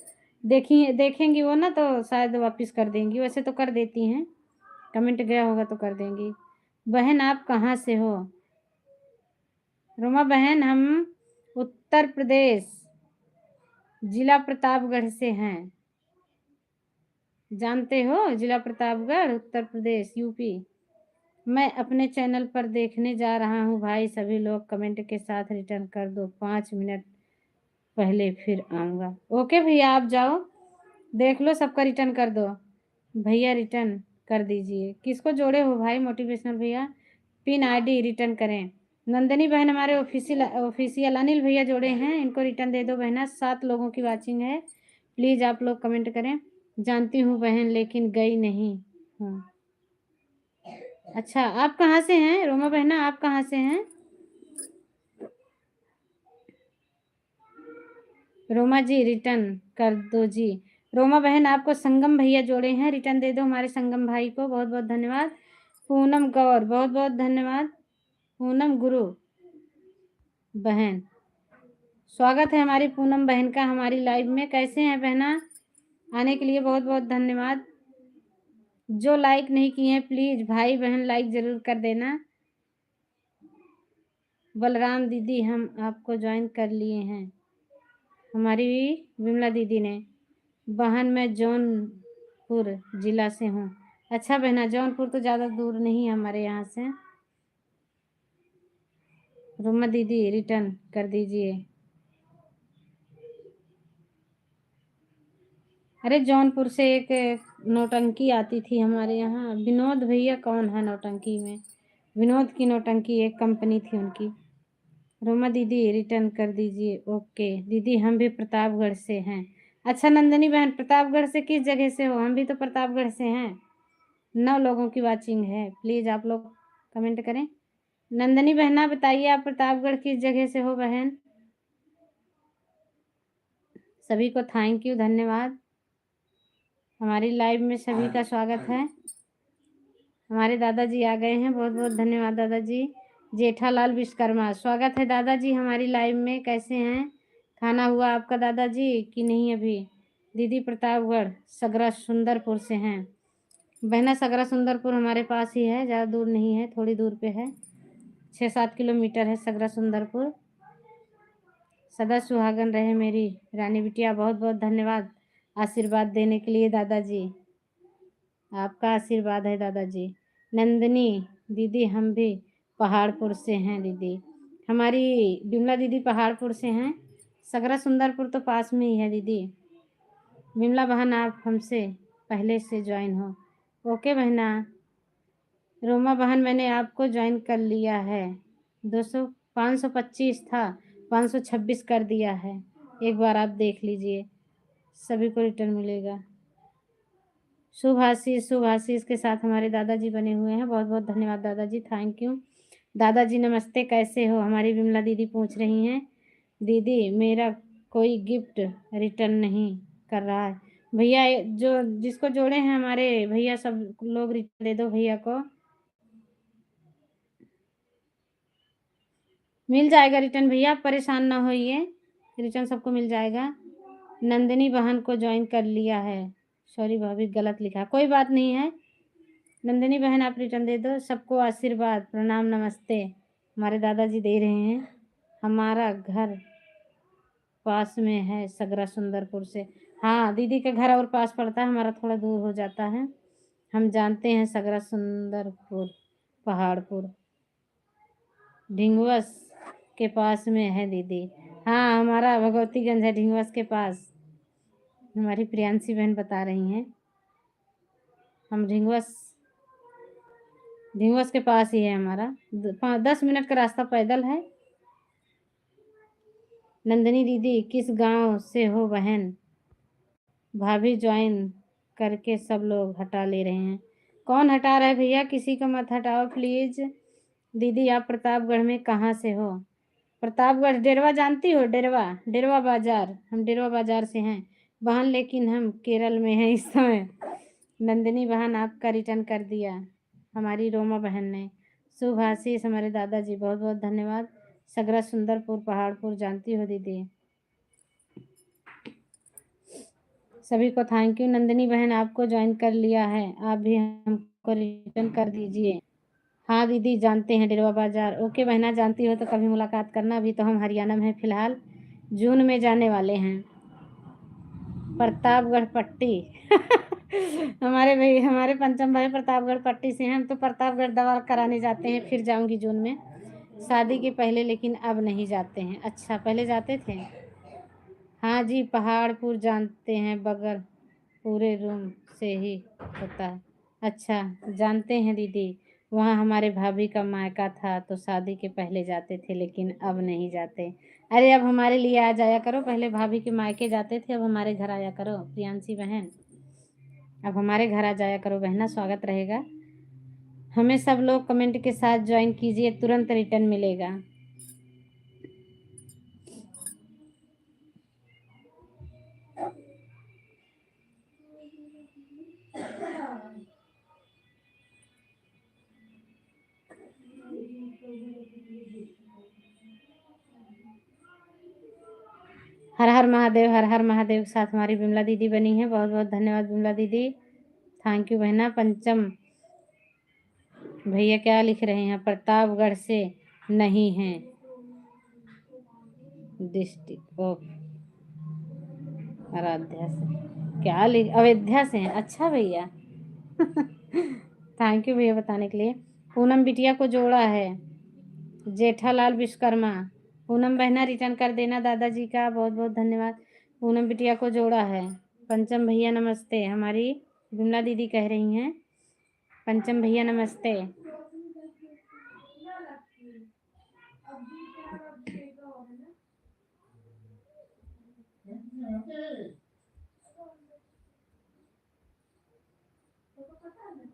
देखेंगी वो ना तो शायद वापस कर देंगी, वैसे तो कर देती हैं, कमेंट गया होगा तो कर देंगी। बहन आप कहाँ से हो? रोमा बहन हम उत्तर प्रदेश जिला प्रतापगढ़ से हैं। जानते हो जिला प्रतापगढ़, उत्तर प्रदेश, यूपी। मैं अपने चैनल पर देखने जा रहा हूँ भाई, सभी लोग कमेंट के साथ रिटर्न कर दो, 5 मिनट पहले फिर आऊँगा। ओके भैया आप जाओ देख लो, सबका रिटर्न कर दो। भैया रिटर्न कर दीजिए। किसको जोड़े हो भाई मोटिवेशनल भैया? पिन आईडी रिटर्न करें। नंदनी बहन हमारे ऑफिशियल अनिल भैया जोड़े हैं, इनको रिटर्न दे दो बहना। 7 लोगों की वाचिंग है, प्लीज़ आप लोग कमेंट करें। जानती हूँ बहन लेकिन गई नहीं हूँ। अच्छा आप कहाँ से हैं रोमा बहना, आप कहाँ से हैं? रोमा जी रिटर्न कर दो जी। रोमा बहन आपको संगम भैया जोड़े हैं, रिटर्न दे दो हमारे संगम भाई को, बहुत बहुत धन्यवाद। पूनम गौर बहुत बहुत धन्यवाद। पूनम गुरु बहन स्वागत है हमारी पूनम बहन का हमारी लाइव में। कैसे हैं बहना? आने के लिए बहुत बहुत धन्यवाद। जो लाइक नहीं किए हैं प्लीज़ भाई बहन लाइक ज़रूर कर देना। बलराम दीदी हम आपको ज्वाइन कर लिए हैं, हमारी विमला दीदी ने। बहन मैं जौनपुर जिला से हूँ। अच्छा बहना जौनपुर तो ज़्यादा दूर नहीं है हमारे यहाँ से। रोमा दीदी रिटर्न कर दीजिए। अरे जौनपुर से एक नौटंकी आती थी हमारे यहाँ, विनोद भैया कौन है नौटंकी में? विनोद की नौटंकी एक कंपनी थी उनकी। रोमा दीदी रिटर्न कर दीजिए। ओके दीदी हम भी प्रतापगढ़ से हैं। अच्छा नंदनी बहन प्रतापगढ़ से किस जगह से हो? हम भी तो प्रतापगढ़ से हैं। 9 लोगों की वाचिंग है, प्लीज़ आप लोग कमेंट करें। नंदनी बहना बताइए आप प्रतापगढ़ किस जगह से हो बहन? सभी को थैंक यू, धन्यवाद। हमारी लाइव में सभी का स्वागत है। हमारे दादाजी आ गए हैं, बहुत बहुत धन्यवाद दादाजी। जेठालाल विश्वकर्मा स्वागत है दादाजी हमारी लाइव में। कैसे हैं? खाना हुआ आपका दादाजी कि नहीं अभी? दीदी प्रतापगढ़ सगरा सुंदरपुर से हैं। बहना सगरा सुंदरपुर हमारे पास ही है, ज़्यादा दूर नहीं है, थोड़ी दूर पे है, 6-7 किलोमीटर है सगरा सुंदरपुर। सदा सुहागन रहे मेरी रानी बिटिया, बहुत बहुत धन्यवाद आशीर्वाद देने के लिए दादाजी, आपका आशीर्वाद है दादाजी। नंदनी दीदी हम भी पहाड़पुर से हैं दीदी, हमारी बिमला दीदी पहाड़पुर से हैं। सगरा सुंदरपुर तो पास में ही है दीदी। विमला बहन आप हमसे पहले से ज्वाइन हो। ओके बहना। रोमा बहन मैंने आपको ज्वाइन कर लिया है। 200 525 था, 526 कर दिया है। एक बार आप देख लीजिए, सभी को रिटर्न मिलेगा। शुभ आशीष के साथ हमारे दादाजी बने हुए हैं। बहुत बहुत धन्यवाद दादाजी, थैंक यू। दादाजी नमस्ते, कैसे हो? हमारी विमला दीदी पूछ रही हैं। दीदी मेरा कोई गिफ्ट रिटर्न नहीं कर रहा है। भैया जो जिसको जोड़े हैं हमारे भैया, सब लोग रिटर्न दे दो भैया को। मिल जाएगा रिटर्न भैया, परेशान ना होइए, रिटर्न सबको मिल जाएगा। नंदिनी बहन को ज्वाइन कर लिया है। सॉरी भाभी, गलत लिखा, कोई बात नहीं है। नंदिनी बहन आप रिटर्न दे दो। सबको आशीर्वाद, प्रणाम, नमस्ते। हमारे दादाजी दे रहे हैं। हमारा घर पास में है, सगरा सुंदरपुर से। हाँ दीदी का घर और पास पड़ता है, हमारा थोड़ा दूर हो जाता है। हम जानते हैं सगरा सुंदरपुर पहाड़पुर ढिंगवस के पास में है दीदी। हाँ हमारा भगवतीगंज है ढिंगवस के पास। हमारी प्रियांशी बहन बता रही हैं। हम ढिंगवस के पास ही है हमारा। 10 मिनट का रास्ता पैदल है। नंदिनी दीदी किस गांव से हो बहन? भाभी ज्वाइन करके सब लोग हटा ले रहे हैं। कौन हटा रहा है भैया? किसी को मत हटाओ प्लीज। दीदी आप प्रतापगढ़ में कहाँ से हो? प्रतापगढ़ डेरवा जानती हो? डेरवा बाजार, हम डेरवा बाजार से हैं बहन, लेकिन हम केरल में हैं इस समय। नंदिनी बहन आपका रिटर्न कर दिया हमारी रोमा बहन ने। शुभ आशीष हमारे दादाजी, बहुत बहुत धन्यवाद। सगरा सुंदरपुर पहाड़पुर जानती हो दीदी। सभी को थैंक यू। नंदिनी बहन आपको ज्वाइन कर लिया है, आप भी हमको रिटर्न कर दीजिए। हाँ दीदी जानते हैं डेरवा बाजार। ओके बहना, जानती हो तो कभी मुलाकात करना। अभी तो हम हरियाणा में हैं फिलहाल, जून में जाने वाले हैं प्रतापगढ़ पट्टी। हमारे पंचम भाई प्रतापगढ़ पट्टी से हैं। हम तो प्रतापगढ़ दवा कराने जाते हैं, फिर जाऊंगी जून में, शादी के पहले, लेकिन अब नहीं जाते हैं। अच्छा पहले जाते थे। हाँ जी पहाड़पुर जानते हैं, बगल पूरे रूम से ही होता है। अच्छा जानते हैं दीदी, वहाँ हमारे भाभी का मायका था तो शादी के पहले जाते थे, लेकिन अब नहीं जाते। अरे अब हमारे लिए आ जाया करो, पहले भाभी के मायके जाते थे, अब हमारे घर आया करो प्रियांशी बहन। अब हमारे घर आ जाया करो बहना, स्वागत रहेगा। हमें सब लोग कमेंट के साथ ज्वाइन कीजिए, तुरंत रिटर्न मिलेगा। हर हर महादेव, हर हर महादेव के साथ हमारी विमला दीदी बनी है। बहुत बहुत धन्यवाद विमला दीदी, थैंक यू बहना। पंचम भैया क्या लिख रहे हैं? प्रतापगढ़ से नहीं है, डिस्ट्रिक्ट ऑफ अयोध्या से। क्या लिख, अयोध्या से हैं? अच्छा भैया। थैंक यू भैया बताने के लिए। पूनम बिटिया को जोड़ा है जेठालाल विश्वकर्मा। पूनम बहना रिटर्न कर देना दादाजी का, बहुत बहुत धन्यवाद। पूनम बिटिया को जोड़ा है। पंचम भैया नमस्ते, हमारी विमला दीदी कह रही हैं। पंचम भैया नमस्ते।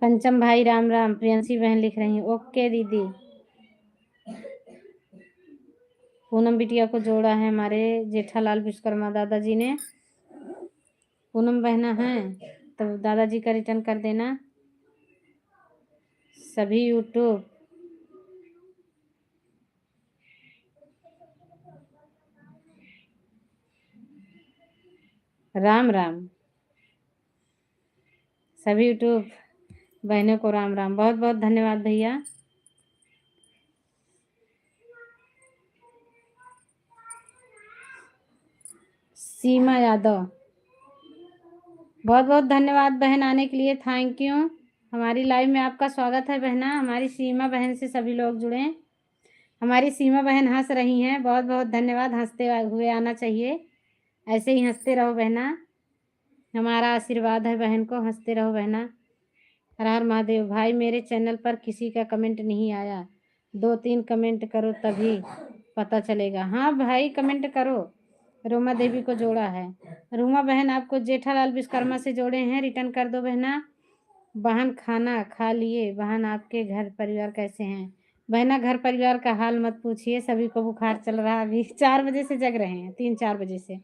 पंचम भाई राम राम, प्रियंशी बहन लिख रही हैं। ओके दीदी। पूनम बिटिया को जोड़ा है हमारे जेठालाल विश्वकर्मा दादाजी ने। पूनम बहना है तो दादाजी का रिटर्न कर देना। सभी यूट्यूब राम राम, सभी यूट्यूब बहनों को राम राम, बहुत बहुत धन्यवाद भैया। सीमा यादव, बहुत बहुत धन्यवाद बहन आने के लिए, थैंक यू। हमारी लाइव में आपका स्वागत है बहना। हमारी सीमा बहन से सभी लोग जुड़े। हमारी सीमा बहन हंस रही हैं, बहुत बहुत धन्यवाद। हंसते हुए आना चाहिए, ऐसे ही हंसते रहो बहना। हमारा आशीर्वाद है बहन को, हंसते रहो बहना। हर हर महादेव। भाई मेरे चैनल पर किसी का कमेंट नहीं आया, 2-3 कमेंट करो तभी पता चलेगा। हाँ भाई कमेंट करो। रोमा देवी को जोड़ा है। रूमा बहन आपको जेठालाल विश्वकर्मा से जोड़े हैं, रिटर्न कर दो बहना। बहन खाना खा लिए। बहन आपके घर परिवार कैसे हैं? बहना घर परिवार का हाल मत पूछिए, सभी को बुखार चल रहा है। अभी 4 बजे से जग रहे हैं, 3-4 बजे से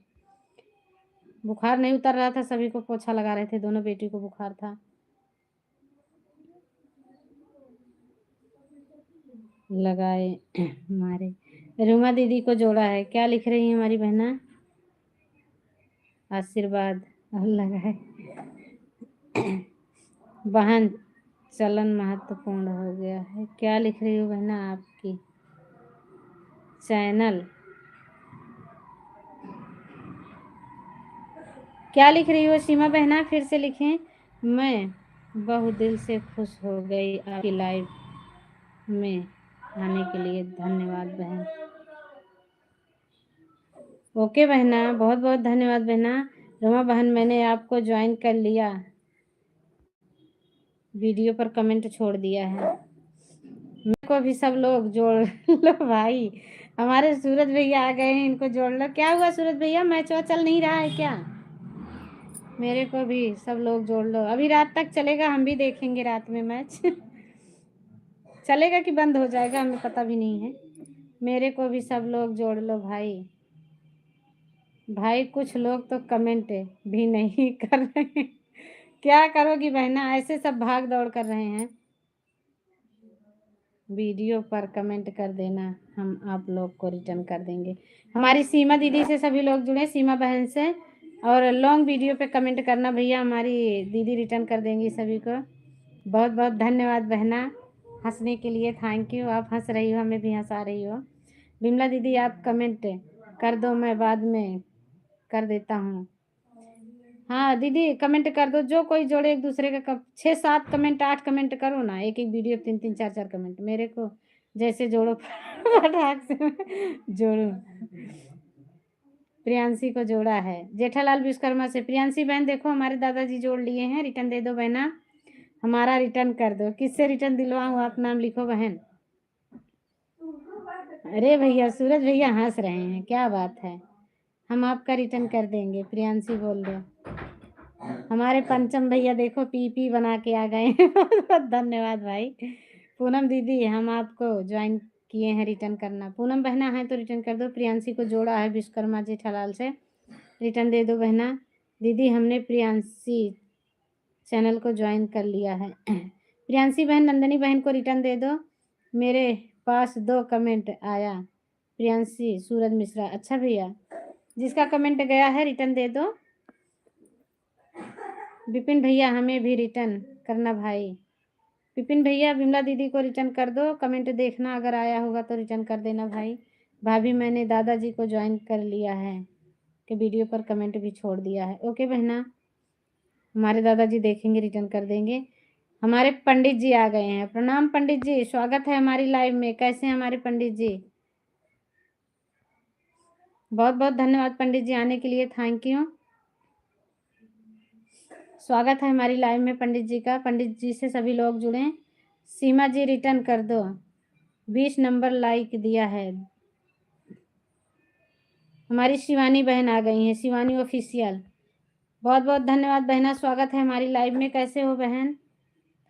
बुखार नहीं उतर रहा था, सभी को पोछा लगा रहे थे, दोनों बेटी को बुखार था। लगाए हमारे रुमा दीदी को जोड़ा है। क्या लिख रही है हमारी बहना? आशीर्वाद लगाए। बहन चलन महत्वपूर्ण हो गया है। क्या लिख रही हो बहना? आपकी चैनल क्या लिख रही हो सीमा बहना? फिर से लिखें। मैं बहुत दिल से खुश हो गई आपकी लाइव में आने के लिए, धन्यवाद बहन। ओके बहना, बहुत बहुत धन्यवाद बहना। रमा बहन मैंने आपको ज्वाइन कर लिया, वीडियो पर कमेंट छोड़ दिया है। मेरे को भी सब लोग जोड़ लो भाई। हमारे सूरज भैया आ गए हैं, इनको जोड़ लो। क्या हुआ सूरज भैया, मैच चल नहीं रहा है क्या? मेरे को भी सब लोग जोड़ लो। अभी रात तक चलेगा, हम भी देखेंगे रात में मैच। चलेगा कि बंद हो जाएगा हमें पता भी नहीं है। मेरे को भी सब लोग जोड़ लो भाई। भाई कुछ लोग तो कमेंट भी नहीं कर रहे हैं। क्या करोगी बहना, ऐसे सब भाग दौड़ कर रहे हैं। वीडियो पर कमेंट कर देना, हम आप लोग को रिटर्न कर देंगे। हमारी सीमा दीदी से सभी लोग जुड़े, सीमा बहन से। और लॉन्ग वीडियो पे कमेंट करना भैया, हमारी दीदी रिटर्न कर देंगी सभी को। बहुत बहुत धन्यवाद बहना, हंसने के लिए थैंक यू। आप हंस रही हो, हमें भी हंसा रही हो। बिमला दीदी आप कमेंट कर दो, मैं बाद में कर देता हूँ। हाँ दीदी कमेंट कर दो, जो कोई जोड़े एक दूसरे का 6-7 कमेंट 8 कमेंट करो ना, एक एक वीडियो 3-3 4-4 कमेंट मेरे को जैसे जोड़ो। फटाक से जोड़ो। प्रियांशी को जोड़ा है जेठालाल विश्वकर्मा से। प्रियांशी बहन देखो हमारे दादाजी जोड़ लिए हैं, रिटर्न दे दो बहना। हमारा रिटर्न कर दो। किससे रिटर्न दिलवाऊँ? आप नाम लिखो बहन। अरे भैया सूरज भैया हंस रहे हैं, क्या बात है। हम आपका रिटर्न कर देंगे, प्रियांशी बोल दो। हमारे पंचम भैया देखो पी बना के आ गए हैं। बहुत बहुत धन्यवाद भाई। पूनम दीदी हम आपको ज्वाइन किए हैं, रिटर्न करना। पूनम बहना है तो रिटर्न कर दो। प्रियांशी को जोड़ा है विश्वकर्मा जेठालाल से, रिटर्न दे दो बहना। दीदी हमने प्रियांशी चैनल को ज्वाइन कर लिया है। प्रियांशी बहन नंदनी बहन को रिटर्न दे दो। मेरे पास 2 कमेंट आया। प्रियांशी सूरज मिश्रा, अच्छा भैया जिसका कमेंट गया है रिटर्न दे दो। विपिन भैया हमें भी रिटर्न करना भाई। विपिन भैया विमला दीदी को रिटर्न कर दो, कमेंट देखना अगर आया होगा तो रिटर्न कर देना भाई। भाभी मैंने दादाजी को ज्वाइन कर लिया है, कि वीडियो पर कमेंट भी छोड़ दिया है। ओके बहना, हमारे दादाजी देखेंगे रिटर्न कर देंगे। हमारे पंडित जी आ गए हैं। प्रणाम पंडित जी, स्वागत है हमारी लाइव में। कैसे हैं हमारे पंडित जी? बहुत बहुत धन्यवाद पंडित जी आने के लिए, थैंक यू। स्वागत है हमारी लाइव में पंडित जी का। पंडित जी से सभी लोग जुड़े। सीमा जी रिटर्न कर दो, 20 नंबर लाइक दिया है। हमारी शिवानी बहन आ गई हैं, शिवानी ऑफिशियल। बहुत बहुत धन्यवाद बहना, स्वागत है हमारी लाइव में। कैसे हो बहन,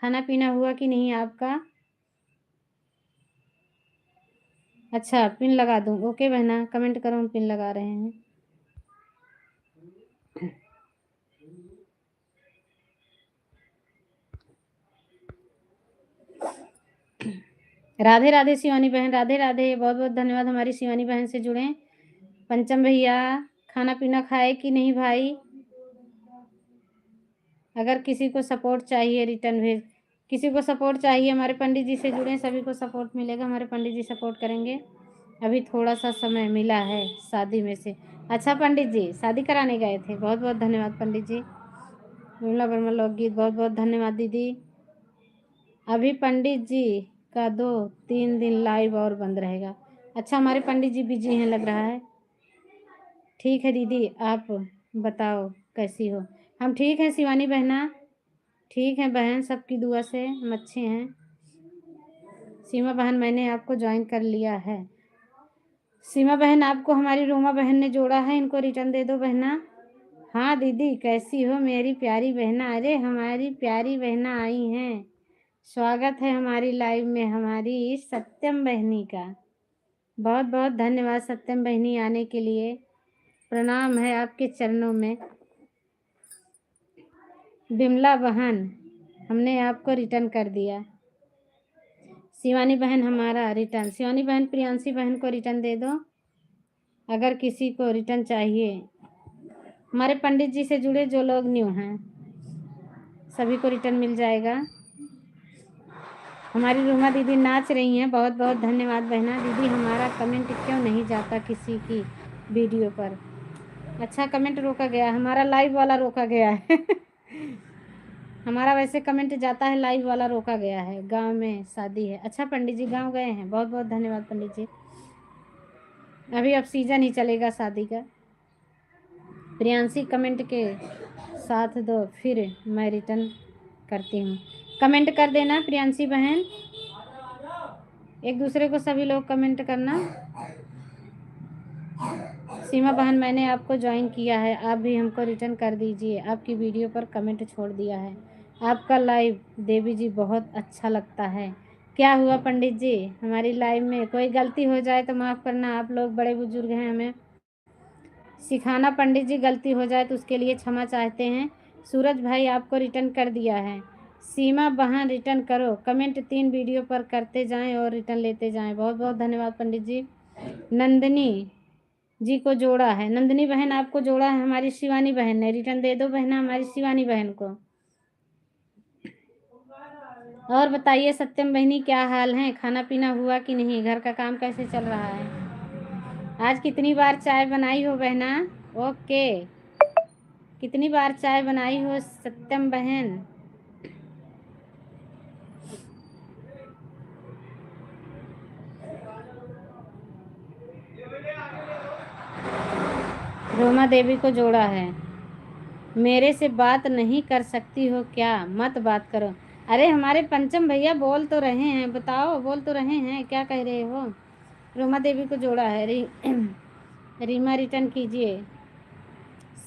खाना पीना हुआ कि नहीं आपका? अच्छा पिन लगा दूं? ओके बहना कमेंट करो, हम पिन लगा रहे हैं। राधे राधे शिवानी बहन, राधे राधे। बहुत बहुत धन्यवाद हमारी शिवानी बहन से जुड़े। पंचम भैया खाना पीना खाए कि नहीं भाई? अगर किसी को सपोर्ट चाहिए रिटर्न भेज, किसी को सपोर्ट चाहिए हमारे पंडित जी से जुड़े, सभी को सपोर्ट मिलेगा, हमारे पंडित जी सपोर्ट करेंगे। अभी थोड़ा सा समय मिला है शादी में से। अच्छा पंडित जी शादी कराने गए थे, बहुत बहुत धन्यवाद पंडित जी। विमला वर्मा लोकगीत, बहुत बहुत धन्यवाद दीदी। अभी पंडित जी का 2-3 दिन लाइव और बंद रहेगा। अच्छा हमारे पंडित जी बिजी हैं लग रहा है। ठीक है दीदी आप बताओ कैसी हो? हम ठीक हैं शिवानी बहना, ठीक है बहन, सबकी दुआ से हम अच्छे हैं। सीमा बहन मैंने आपको ज्वाइन कर लिया है। सीमा बहन आपको हमारी रोमा बहन ने जोड़ा है, इनको रिटर्न दे दो बहना। हाँ दीदी कैसी हो मेरी प्यारी बहना? अरे हमारी प्यारी बहना आई हैं, स्वागत है हमारी लाइव में हमारी सत्यम बहनी का। बहुत बहुत धन्यवाद सत्यम बहनी आने के लिए, प्रणाम है आपके चरणों में। बिमला बहन हमने आपको रिटर्न कर दिया। शिवानी बहन हमारा रिटर्न, शिवानी बहन प्रियांशी बहन को रिटर्न दे दो अगर किसी को रिटर्न चाहिए। हमारे पंडित जी से जुड़े जो लोग न्यू हैं सभी को रिटर्न मिल जाएगा। हमारी रूमा दीदी नाच रही हैं, बहुत बहुत धन्यवाद बहना। दीदी हमारा कमेंट क्यों नहीं जाता किसी की वीडियो पर? अच्छा कमेंट रोका गया, हमारा लाइव वाला रोका गया है हमारा वैसे कमेंट जाता है, लाइव वाला रोका गया है। गांव में शादी है। अच्छा पंडित जी गांव गए हैं, बहुत बहुत धन्यवाद पंडित जी। अभी अब सीजन ही चलेगा शादी का। प्रियांशी कमेंट के साथ दो फिर मैं रिटर्न करती हूँ। कमेंट कर देना प्रियांशी बहन, एक दूसरे को सभी लोग कमेंट करना। सीमा बहन मैंने आपको ज्वाइन किया है, आप भी हमको रिटर्न कर दीजिए। आपकी वीडियो पर कमेंट छोड़ दिया है। आपका लाइव देवी जी बहुत अच्छा लगता है। क्या हुआ पंडित जी, हमारी लाइव में कोई गलती हो जाए तो माफ़ करना, आप लोग बड़े बुजुर्ग हैं, हमें सिखाना। पंडित जी गलती हो जाए तो उसके लिए क्षमा चाहते हैं। सूरज भाई आपको रिटर्न कर दिया है। सीमा बहन रिटर्न करो, कमेंट 3 वीडियो पर करते जाएं और रिटर्न लेते जाएं। बहुत बहुत धन्यवाद पंडित जी। नंदिनी जी को जोड़ा है, नंदिनी बहन आपको जोड़ा है हमारी शिवानी बहन ने, रिटर्न दे दो बहना हमारी शिवानी बहन को। और बताइए सत्यम बहनी क्या हाल है, खाना पीना हुआ कि नहीं, घर का काम कैसे चल रहा है? आज कितनी बार चाय बनाई हो बहना? ओके, कितनी बार चाय बनाई हो सत्यम बहन? रोमा देवी को जोड़ा है। मेरे से बात नहीं कर सकती हो क्या? मत बात करो। अरे हमारे पंचम भैया बोल तो रहे हैं, बताओ, बोल तो रहे हैं, क्या कह रहे हो? रोमा देवी को जोड़ा है। रीमा रिटर्न कीजिए,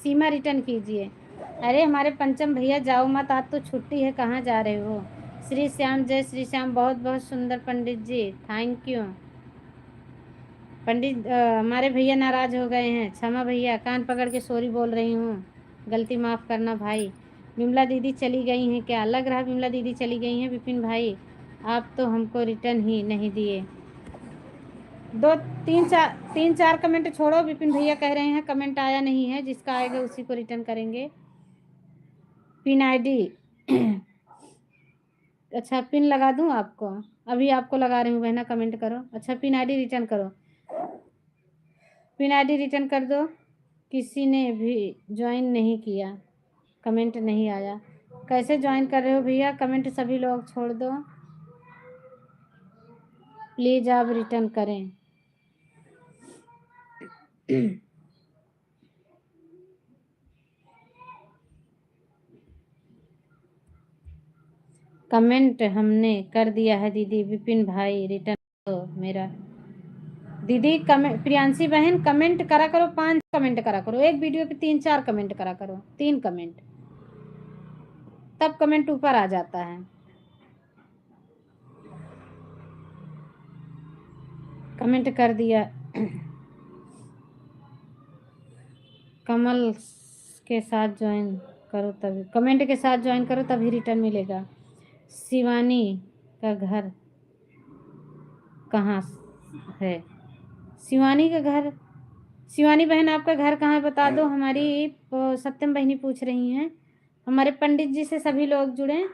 सीमा रिटर्न कीजिए। अरे हमारे पंचम भैया जाओ मत, आज तो छुट्टी है, कहाँ जा रहे हो? श्री श्याम, जय श्री श्याम, बहुत बहुत सुंदर पंडित जी, थैंक यू। पंडित हमारे भैया नाराज हो गए हैं, क्षमा भैया, कान पकड़ के सॉरी बोल रही हूँ, गलती माफ़ करना भाई। विमला दीदी चली गई हैं क्या? लग रहा है विमला दीदी चली गई हैं। विपिन भाई आप तो हमको रिटर्न ही नहीं दिए। 3-4 कमेंट छोड़ो, विपिन भैया कह रहे हैं कमेंट आया नहीं है, जिसका आएगा उसी को रिटर्न करेंगे। पिन आईडी अच्छा पिन लगा दूं आपको? अभी आपको लगा रही हूँ बहना, कमेंट करो। अच्छा पिन आईडी रिटर्न करो, पिन आईडी रिटर्न कर दो। किसी ने भी ज्वाइन नहीं किया, कमेंट नहीं आया। कैसे ज्वाइन कर रहे हो भैया? कमेंट सभी लोग छोड़ दो, प्लीज़ आप रिटर्न करें। कमेंट हमने कर दिया है दीदी। विपिन भाई रिटर्न करो मेरा। दीदी कमेंट, प्रियांशी बहन कमेंट करा करो, 5 कमेंट करा करो, एक वीडियो पे 3-4 कमेंट करा करो, 3 कमेंट, तब कमेंट ऊपर आ जाता है। कमेंट कर दिया। कमल के साथ ज्वाइन करो, तभी कमेंट के साथ ज्वाइन करो तभी रिटर्न मिलेगा। शिवानी का घर कहाँ है? शिवानी का घर, शिवानी बहन आपका घर कहाँ है बता दो। हमारी सत्यम बहनी पूछ रही हैं, हमारे पंडित जी से सभी लोग जुड़े।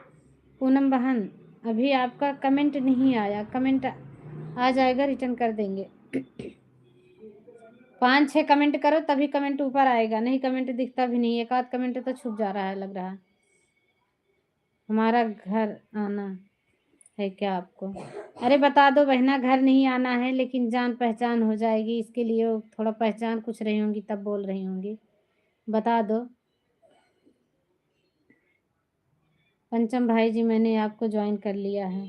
पूनम बहन अभी आपका कमेंट नहीं आया, कमेंट आ जाएगा, रिटर्न कर देंगे। 5-6 कमेंट करो तभी कमेंट ऊपर आएगा, नहीं कमेंट दिखता भी नहीं, एक आध कमेंट तो छुप जा रहा है लग रहा है। हमारा घर आना है क्या आपको? अरे बता दो बहना, घर नहीं आना है लेकिन जान पहचान हो जाएगी, इसके लिए वो थोड़ा पहचान कुछ रही होंगी तब बोल रही होंगी, बता दो। पंचम भाई जी मैंने आपको ज्वाइन कर लिया है।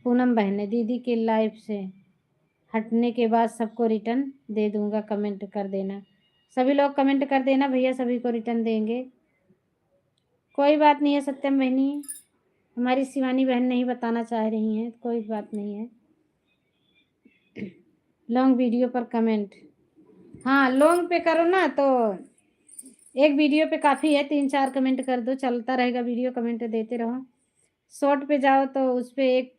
पूनम बहन दीदी के लाइव से हटने के बाद सबको रिटर्न दे दूंगा, कमेंट कर देना। सभी लोग कमेंट कर देना भैया, सभी को रिटर्न देंगे। कोई बात नहीं है सत्यम बहनी, हमारी शिवानी बहन नहीं बताना चाह रही हैं, कोई बात नहीं है। लॉन्ग वीडियो पर कमेंट, हाँ लॉन्ग पे करो ना तो एक वीडियो पे काफ़ी है, 3-4 कमेंट कर दो, चलता रहेगा वीडियो, कमेंट देते रहो। शॉर्ट पे जाओ तो उस पे एक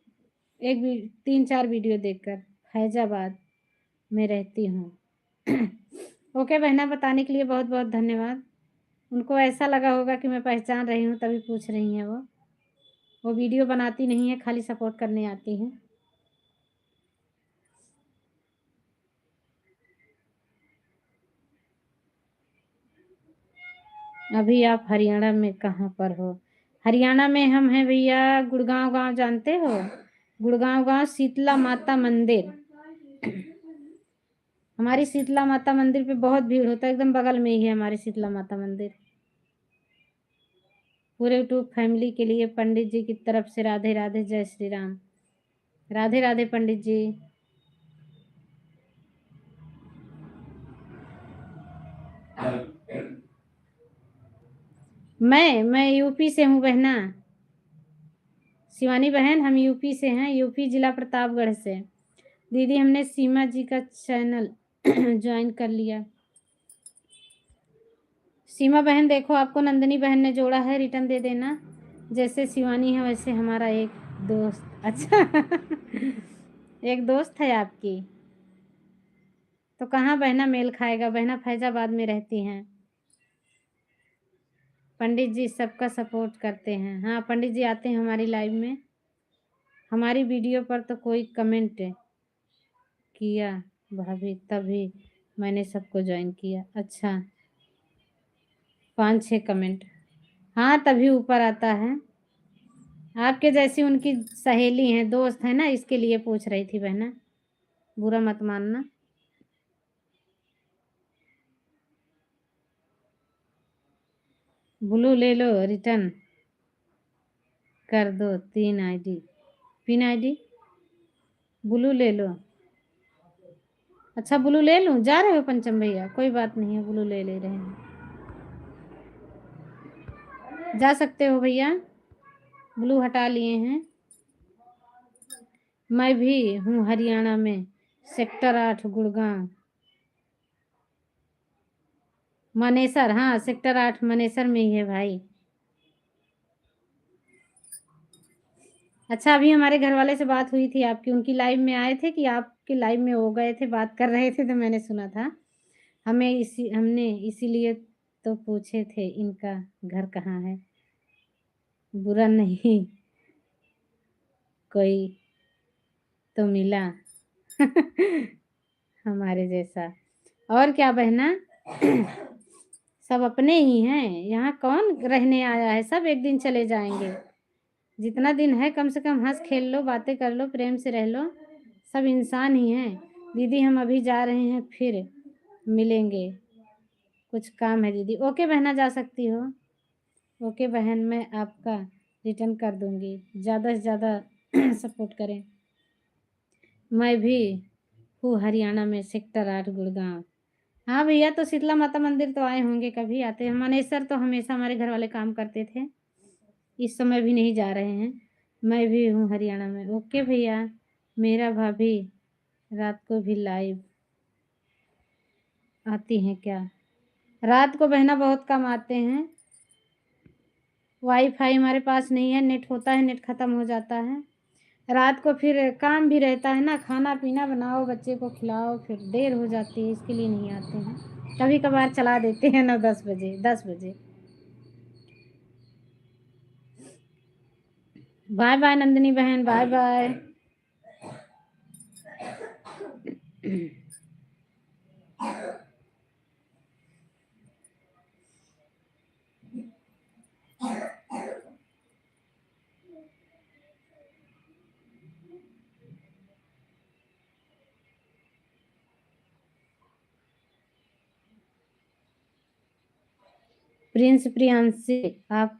3-4 वीडियो देखकर। फैजाबाद में रहती हूँ। ओके बहना, बताने के लिए बहुत बहुत धन्यवाद। उनको ऐसा लगा होगा कि मैं पहचान रही हूँ तभी पूछ रही हैं वो वीडियो बनाती नहीं है, खाली सपोर्ट करने आती हैं। अभी आप हरियाणा में कहाँ पर हो? हरियाणा में हम हैं भैया गुड़गांव गांव, जानते हो? गुड़गांव गांव शीतला माता मंदिर। हमारी शीतला माता मंदिर पे बहुत भीड़ होता है, एकदम बगल में ही है हमारी शीतला माता मंदिर। पूरे यूट्यूब फैमिली के लिए पंडित जी की तरफ से राधे राधे, जय श्री राम। राधे राधे पंडित जी। मैं यूपी से हूँ बहना, शिवानी बहन हम यूपी से हैं, यूपी जिला प्रतापगढ़ से। दीदी हमने सीमा जी का चैनल ज्वाइन कर लिया। सीमा बहन देखो आपको नंदिनी बहन ने जोड़ा है, रिटर्न दे देना। जैसे शिवानी है वैसे हमारा एक दोस्त, अच्छा एक दोस्त है आपकी, तो कहाँ बहना मेल खाएगा? बहना फैजाबाद में रहती हैं। पंडित जी सबका सपोर्ट करते हैं, हाँ पंडित जी आते हैं हमारी लाइव में। हमारी वीडियो पर तो कोई कमेंट किया भाभी, तभी मैंने सबको ज्वाइन किया। अच्छा 5-6 कमेंट, हाँ तभी ऊपर आता है। आपके जैसी उनकी सहेली हैं, दोस्त है ना, इसके लिए पूछ रही थी बहना, बुरा मत मानना। ब्लू ले लो, रिटर्न कर दो 3 आईडी, पिन आईडी ब्लू ले लो। अच्छा ब्लू ले लूं? जा रहे हो पंचम भैया? कोई बात नहीं है, ब्लू ले रहे हैं, जा सकते हो भैया, ब्लू हटा लिए हैं। मैं भी हूँ हरियाणा में, सेक्टर 8 गुड़गांव, मनेसर, हाँ सेक्टर 8 मनेसर में ही है भाई। अच्छा अभी हमारे घर वाले से बात हुई थी आपकी, उनकी लाइव में आए थे कि आपकी लाइव में हो गए थे, बात कर रहे थे तो मैंने सुना था। हमने इसीलिए तो पूछे थे इनका घर कहाँ है। बुरा नहीं कोई तो मिला हमारे जैसा। और क्या बहना सब अपने ही हैं, यहाँ कौन रहने आया है, सब एक दिन चले जाएंगे। जितना दिन है कम से कम हंस खेल लो, बातें कर लो, प्रेम से रह लो, सब इंसान ही हैं। दीदी हम अभी जा रहे हैं, फिर मिलेंगे, कुछ काम है दीदी। ओके बहना, जा सकती हो। ओके बहन, मैं आपका रिटर्न कर दूंगी, ज़्यादा से ज़्यादा सपोर्ट करें। मैं भी हूँ हरियाणा में, सेक्टर 8 गुड़गांव। हाँ भैया, तो शीतला माता मंदिर तो आए होंगे, कभी आते हैं। मानेसर तो हमेशा हमारे घर वाले काम करते थे, इस समय भी नहीं जा रहे हैं। मैं भी हूँ हरियाणा में। ओके भैया, मेरा भाभी रात को भी लाइव आती हैं क्या? रात को बहना बहुत कम आते हैं, वाईफाई हमारे पास नहीं है, नेट होता है नेट ख़त्म हो जाता है। रात को फिर काम भी रहता है ना, खाना पीना बनाओ, बच्चे को खिलाओ, फिर देर हो जाती है, इसके लिए नहीं आते हैं। कभी कभार चला देते हैं 9-10 बजे, 10 बजे। बाय बाय नंदिनी बहन, बाय बाय। प्रिंस प्रियांशी, आप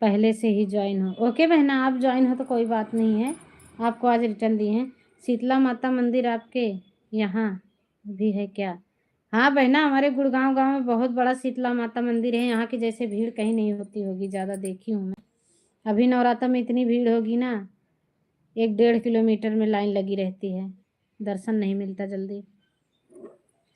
पहले से ही ज्वाइन हो। ओके बहना, आप ज्वाइन हो तो कोई बात नहीं है, आपको आज रिटर्न दिए हैं। शीतला माता मंदिर आपके यहाँ भी है क्या? हाँ बहना, हमारे गुड़गांव गांव में बहुत बड़ा शीतला माता मंदिर है। यहाँ की जैसे भीड़ कहीं नहीं होती होगी, ज़्यादा देखी हूँ मैं। अभी नवरात्र में इतनी भीड़ होगी ना, 1-1.5 किलोमीटर में लाइन लगी रहती है, दर्शन नहीं मिलता जल्दी।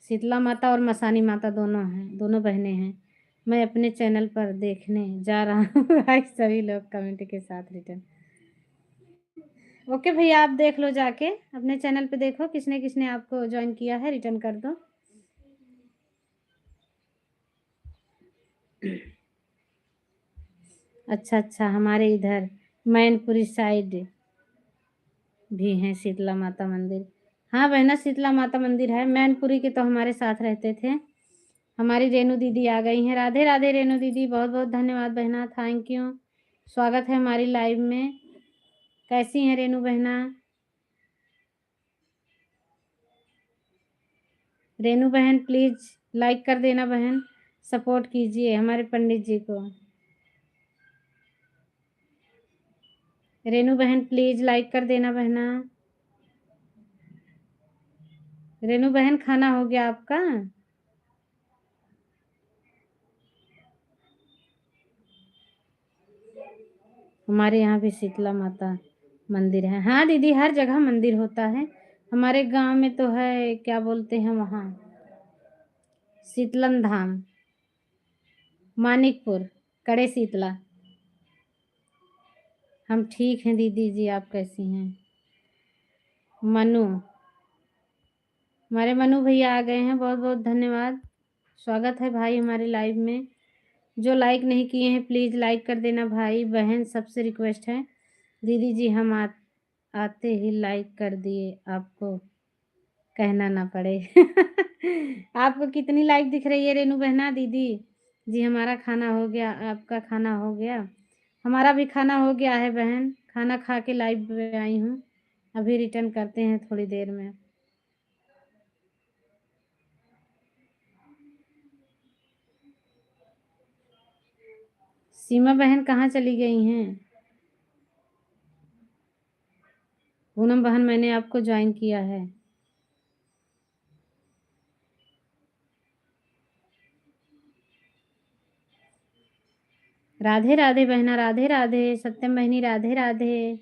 शीतला माता और मसानी माता दोनों हैं, दोनों बहनें हैं। मैं अपने चैनल पर देखने जा रहा हूँ आज सभी लोग कमेंट के साथ रिटर्न। ओके भैया, आप देख लो जाके अपने चैनल पे, देखो किसने किसने आपको ज्वाइन किया है, रिटर्न कर दो। अच्छा अच्छा, हमारे इधर मैनपुरी साइड भी है शीतला माता मंदिर। हाँ बहना, शीतला माता मंदिर है। मैनपुरी के तो हमारे साथ रहते थे। हमारी रेनू दीदी आ गई हैं। राधे राधे रेनू दीदी, बहुत बहुत धन्यवाद बहना, थैंक यू। स्वागत है हमारी लाइव में। कैसी हैं रेनू बहना? रेनू बहन प्लीज लाइक कर देना बहन, सपोर्ट कीजिए हमारे पंडित जी को। रेनू बहन प्लीज लाइक कर देना बहना। रेनू बहन, खाना हो गया आपका? हमारे यहाँ भी शीतला माता मंदिर है। हाँ दीदी, हर जगह मंदिर होता है। हमारे गांव में तो है, क्या बोलते हैं वहाँ, शीतलन धाम, मानिकपुर, कड़े शीतला। हम ठीक हैं दीदी जी, आप कैसी हैं? मनु, हमारे मनु भैया आ गए हैं, बहुत बहुत धन्यवाद। स्वागत है भाई हमारे लाइव में। जो लाइक नहीं किए हैं प्लीज़ लाइक कर देना भाई बहन, सबसे रिक्वेस्ट है। दीदी जी हम आते ही लाइक कर दिए, आपको कहना ना पड़े आपको कितनी लाइक दिख रही है रेनू बहना? दीदी जी हमारा खाना हो गया, आपका खाना हो गया? हमारा भी खाना हो गया है बहन, खाना खा के लाइव पे आई हूँ। अभी रिटर्न करते हैं थोड़ी देर में। सीमा बहन कहाँ चली गई हैं? पूनम बहन, मैंने आपको ज्वाइन किया है। राधे राधे बहना, राधे राधे। सत्यम बहनी, राधे राधे।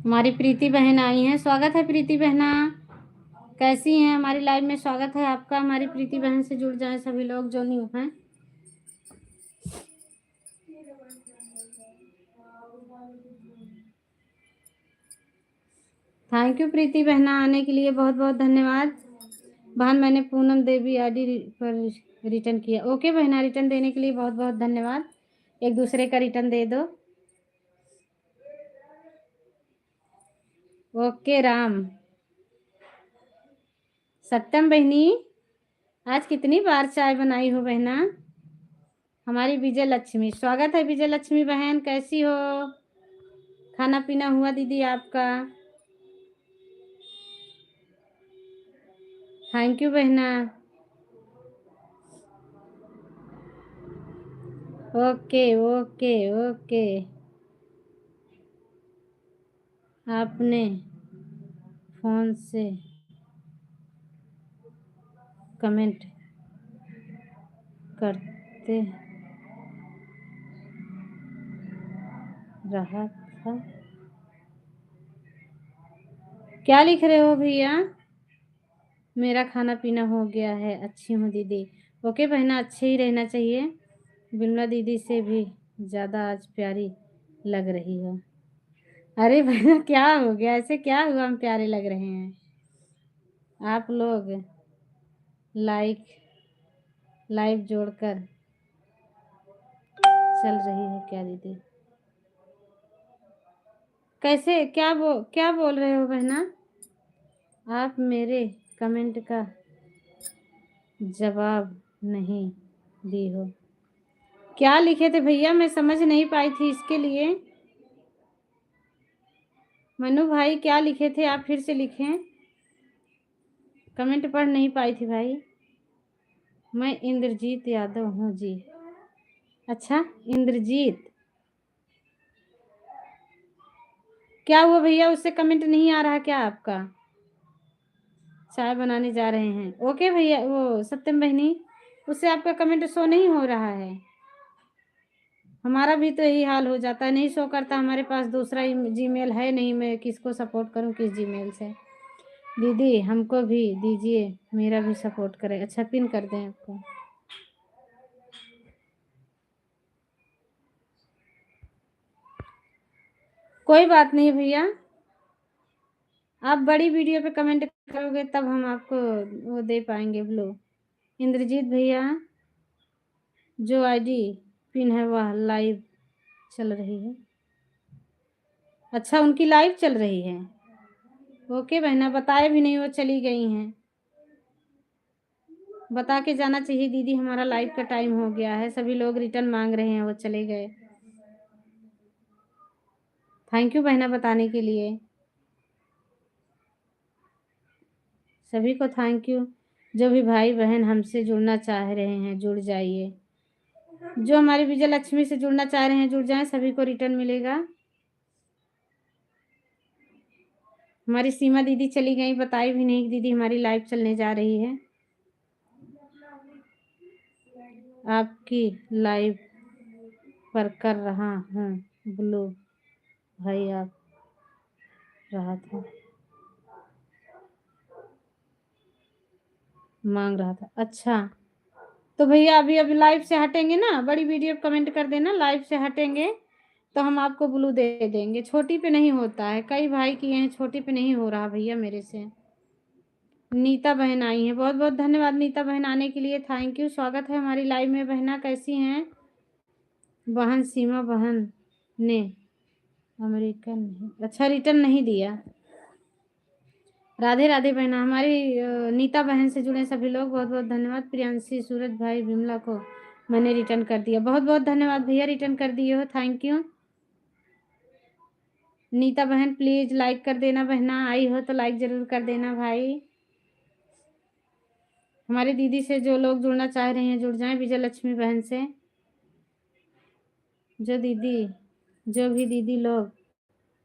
हमारी प्रीति बहन आई हैं, स्वागत है प्रीति बहना। कैसी हैं? हमारी लाइव में स्वागत है आपका। हमारी प्रीति बहन से जुड़ जाएं सभी लोग जो न्यू हैं। थैंक यू प्रीति बहना, आने के लिए बहुत बहुत धन्यवाद। बहन मैंने पूनम देवी आईडी पर रिटर्न किया। ओके बहना, रिटर्न देने के लिए बहुत बहुत धन्यवाद। एक दूसरे का रिटर्न दे दो। ओके राम। सत्यम बहनी, आज कितनी बार चाय बनाई हो बहना? हमारी विजय लक्ष्मी, स्वागत है विजय लक्ष्मी बहन, कैसी हो? खाना पीना हुआ दीदी आपका? थैंक यू बहना। ओके ओके ओके, आपने फोन से कमेंट करते रहा था। क्या लिख रहे हो भैया? मेरा खाना पीना हो गया है, अच्छी हूँ दीदी। ओके बहना, अच्छे ही रहना चाहिए। बिमला दीदी से भी ज़्यादा आज प्यारी लग रही हो। अरे बहना क्या हो गया, ऐसे क्या हुआ हम प्यारे लग रहे हैं? आप लोग लाइक लाइव जोड़कर चल रही है क्या दीदी? कैसे क्या बोल रहे हो बहना? आप मेरे कमेंट का जवाब नहीं दी हो। क्या लिखे थे भैया? मैं समझ नहीं पाई थी, इसके लिए मनु भाई क्या लिखे थे? आप फिर से लिखें, कमेंट पढ़ नहीं पाई थी भाई। मैं इंद्रजीत यादव हूँ जी। अच्छा इंद्रजीत, क्या हुआ भैया? उससे कमेंट नहीं आ रहा क्या आपका? चाय बनाने जा रहे हैं, ओके भैया। वो सत्यम बहनी, उससे आपका कमेंट शो नहीं हो रहा है। हमारा भी तो यही हाल हो जाता है, नहीं शो करता। हमारे पास दूसरा जीमेल है नहीं, मैं किसको सपोर्ट करूं, किस जीमेल से? दीदी हमको भी दीजिए, मेरा भी सपोर्ट करें। अच्छा पिन कर दें आपको। कोई बात नहीं भैया, आप बड़ी वीडियो पे कमेंट करोगे तब हम आपको वो दे पाएंगे ब्लू। इंद्रजीत भैया जो आईडी पिन है वह लाइव चल रही है। अच्छा उनकी लाइव चल रही है, ओके बहना। बताए भी नहीं, वो चली गई हैं। बता के जाना चाहिए दीदी, हमारा लाइव का टाइम हो गया है। सभी लोग रिटर्न मांग रहे हैं, वो चले गए। थैंक यू बहना बताने के लिए, सभी को थैंक यू। जो भी भाई बहन हमसे जुड़ना चाह रहे हैं जुड़ जाइए। जो हमारी विजय लक्ष्मी से जुड़ना चाह रहे हैं जुड़ जाएं, सभी को रिटर्न मिलेगा। हमारी सीमा दीदी चली गई, बताई भी नहीं दीदी हमारी लाइव चलने जा रही है। आपकी लाइव पर कर रहा हूँ ब्लू भाई, आप रहा था मांग रहा था। अच्छा तो भैया अभी लाइव से हटेंगे ना, बड़ी वीडियो कमेंट कर देना। लाइव से हटेंगे तो हम आपको ब्लू दे देंगे। छोटी पे नहीं होता है, कई भाई किए हैं, छोटी पे नहीं हो रहा भैया मेरे से। नीता बहन आई है, बहुत बहुत धन्यवाद नीता बहन आने के लिए, थैंक यू। स्वागत है हमारी लाइव में। बहना कैसी हैं? बहन सीमा बहन ने अमेरिकन नहीं, अच्छा रिटर्न नहीं दिया। राधे राधे बहना। हमारी नीता बहन से जुड़े सभी लोग बहुत बहुत धन्यवाद। प्रियांशी, सूरज भाई, विमला को मैंने रिटर्न कर दिया, बहुत बहुत धन्यवाद भैया, रिटर्न कर दिए हो, थैंक यू। नीता बहन प्लीज लाइक कर देना, बहना आई हो तो लाइक जरूर कर देना भाई। हमारी दीदी से जो लोग जुड़ना चाह रहे हैं जुड़ जाएं, विजय लक्ष्मी बहन से। जो भी दीदी लोग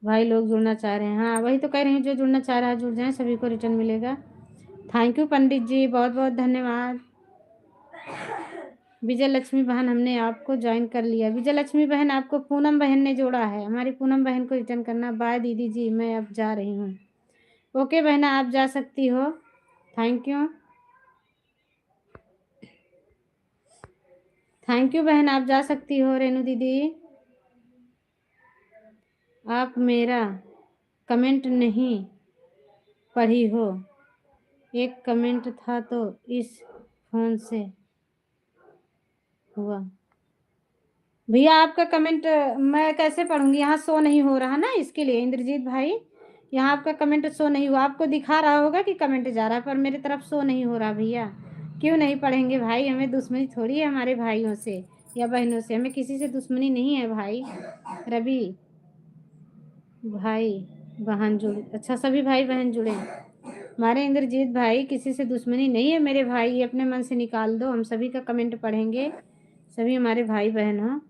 भाई लोग जुड़ना चाह रहे हैं, हाँ वही तो कह रही हूँ, जो जुड़ना चाह रहा है जुड़ जाएं, सभी को रिटर्न मिलेगा। थैंक यू पंडित जी, बहुत बहुत धन्यवाद। विजय लक्ष्मी बहन हमने आपको ज्वाइन कर लिया। विजय लक्ष्मी बहन आपको पूनम बहन ने जोड़ा है, हमारी पूनम बहन को रिटर्न करना। बाय दीदी जी, मैं अब जा रही हूँ। ओके बहना आप जा सकती हो, थैंक यू। थैंक यू बहन, आप जा सकती हो। रेनू दीदी आप मेरा कमेंट नहीं पढ़ी हो, एक कमेंट था तो इस फोन से हुआ। भैया आपका कमेंट मैं कैसे पढ़ूंगी? यहाँ शो नहीं हो रहा ना, इसके लिए इंद्रजीत भाई यहाँ आपका कमेंट शो नहीं हुआ। आपको दिखा रहा होगा कि कमेंट जा रहा है, पर मेरी तरफ शो नहीं हो रहा भैया। क्यों नहीं पढ़ेंगे भाई? हमें दुश्मनी थोड़ी है हमारे भाइयों से या बहनों से, हमें किसी से दुश्मनी नहीं है भाई। रवि भाई बहन जुड़े, अच्छा सभी भाई बहन जुड़े। हमारे इंद्रजीत भाई किसी से दुश्मनी नहीं है मेरे भाई, ये अपने मन से निकाल दो। हम सभी का कमेंट पढ़ेंगे, सभी हमारे भाई बहन हो।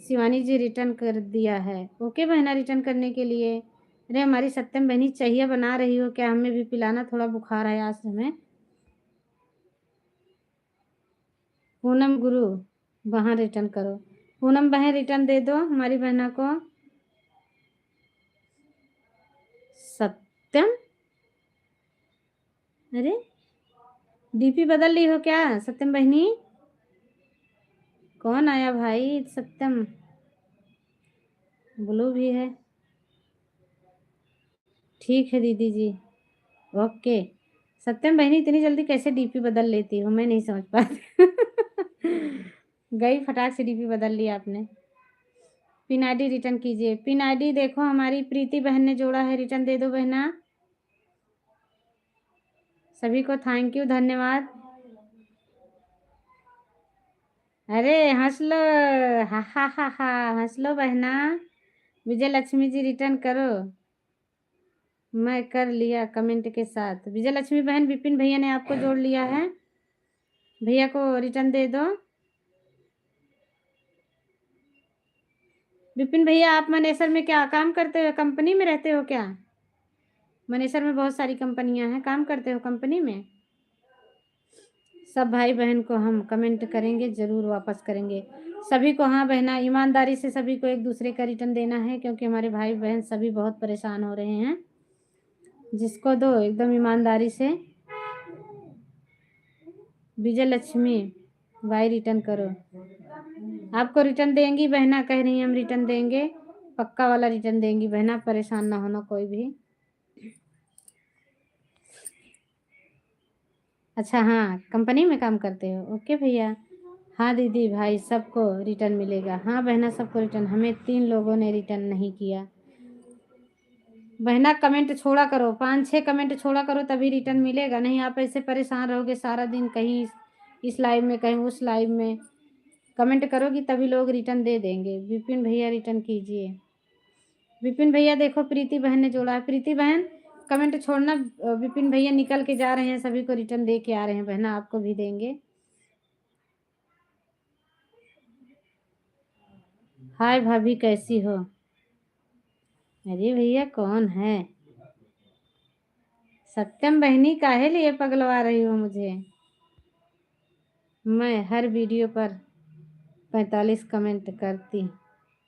शिवानी जी रिटर्न कर दिया है, ओके बहना रिटर्न करने के लिए। अरे हमारी सत्यम बहनी चाहिए बना रही हो क्या? हमें भी पिलाना, थोड़ा बुखार है आज हमें। पूनम गुरु वहाँ रिटर्न करो। पूनम बहन रिटर्न दे दो हमारी बहना को। सत्यम, अरे डीपी बदल ली हो क्या सत्यम बहनी? कौन आया भाई? सत्यम ब्लू भी है, ठीक है दीदी जी, ओके। सत्यम बहनी इतनी जल्दी कैसे डीपी बदल लेती हो, मैं नहीं समझ पाती। गई फटाक से डीपी बदल लिया आपने। पिन आईडी रिटर्न कीजिए। पिन आईडी देखो हमारी प्रीति बहन ने जोड़ा है, रिटर्न दे दो बहना। सभी को थैंक यू, धन्यवाद। अरे हंस लो, हा हा हा हा, हंस लो बहना। विजय लक्ष्मी जी रिटर्न करो। मैं कर लिया कमेंट के साथ। विजय लक्ष्मी बहन, विपिन भैया ने आपको जोड़ लिया है, भैया को रिटर्न दे दो। विपिन भैया आप मनेसर में क्या काम करते हो, कंपनी में रहते हो क्या? मनेसर में बहुत सारी कंपनियां हैं, काम करते हो कंपनी में? सब भाई बहन को हम कमेंट करेंगे, ज़रूर वापस करेंगे सभी को। हाँ बहना, ईमानदारी से सभी को एक दूसरे का रिटर्न देना है, क्योंकि हमारे भाई बहन सभी बहुत परेशान हो रहे हैं। जिसको दो एकदम ईमानदारी से। विजय लक्ष्मी भाई रिटर्न करो। आपको रिटर्न देंगी बहना, कह रही हैं हम रिटर्न देंगे, पक्का वाला रिटर्न देंगी बहना, परेशान ना होना कोई भी। अच्छा हाँ, कंपनी में काम करते हो, ओके भैया। हाँ दीदी भाई सबको रिटर्न मिलेगा। हाँ बहना सबको रिटर्न, हमें 3 लोगों ने रिटर्न नहीं किया। बहना कमेंट छोड़ा करो, 5-6 कमेंट छोड़ा करो तभी रिटर्न मिलेगा, नहीं आप ऐसे परेशान रहोगे सारा दिन, कहीं इस लाइव में कहीं उस लाइव में। कमेंट करोगी तभी लोग रिटर्न दे देंगे। विपिन भैया रिटर्न कीजिए। विपिन भैया देखो प्रीति बहन ने जोड़ा है, प्रीति बहन कमेंट छोड़ना। विपिन भैया निकल के जा रहे हैं, सभी को रिटर्न दे के आ रहे हैं बहना, आपको भी देंगे। हाय भाभी कैसी हो? अरे भैया कौन है? सत्यम बहनी काहे लिए पगलवा रही हो मुझे? मैं हर वीडियो पर 45 कमेंट करती,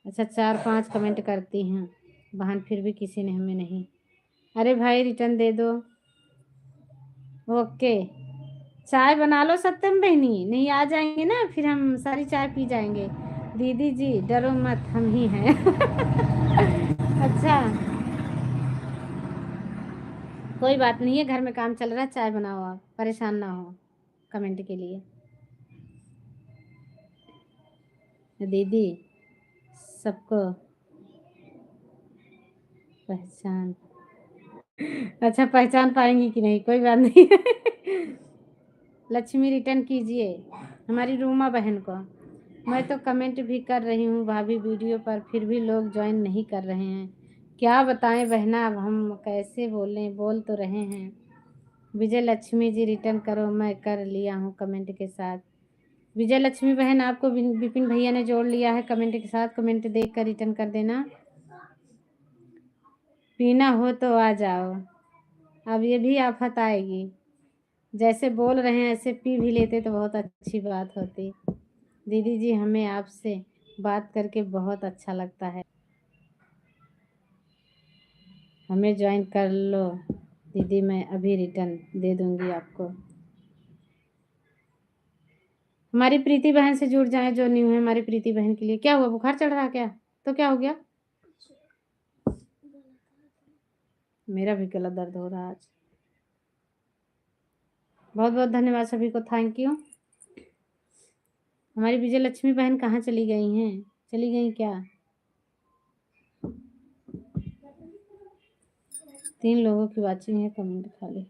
अच्छा 4-5 कमेंट करती हैं बहन, फिर भी किसी ने हमें नहीं। अरे भाई रिटर्न दे दो। ओके, चाय बना लो सत्यम बहनी, नहीं आ जाएंगे ना फिर हम सारी चाय पी जाएंगे। दीदी जी डरो मत, हम ही हैं। अच्छा कोई बात नहीं है, घर में काम चल रहा है, चाय बनाओ, आप परेशान ना हो कमेंट के लिए। दीदी सबको पहचान, अच्छा पहचान पाएंगी कि नहीं, कोई बात नहीं। लक्ष्मी रिटर्न कीजिए हमारी रूमा बहन को। मैं तो कमेंट भी कर रही हूँ भाभी वीडियो पर, फिर भी लोग ज्वाइन नहीं कर रहे हैं, क्या बताएं बहना, अब हम कैसे बोलें, बोल तो रहे हैं। विजय लक्ष्मी जी रिटर्न करो, मैं कर लिया हूँ कमेंट के साथ। विजय लक्ष्मी बहन आपको विपिन भैया ने जोड़ लिया है कमेंट के साथ, कमेंट देख कर रिटर्न कर देना। पीना हो तो आ जाओ, अब ये भी आफत आएगी, जैसे बोल रहे हैं ऐसे पी भी लेते तो बहुत अच्छी बात होती। दीदी जी हमें आपसे बात करके बहुत अच्छा लगता है, हमें ज्वाइन कर लो दीदी, मैं अभी रिटर्न दे दूंगी आपको। हमारी प्रीति बहन से जुड़ जाए जो न्यू है, हमारी प्रीति बहन के लिए। क्या हुआ, बुखार चढ़ रहा क्या? तो क्या हो गया? मेरा भी गला दर्द हो रहा है आज। बहुत बहुत धन्यवाद सभी को, थैंक यू। हमारी विजय लक्ष्मी बहन कहाँ चली गई हैं, चली गई क्या? 3 लोगों की वाचिंग है, कमेंट खाली।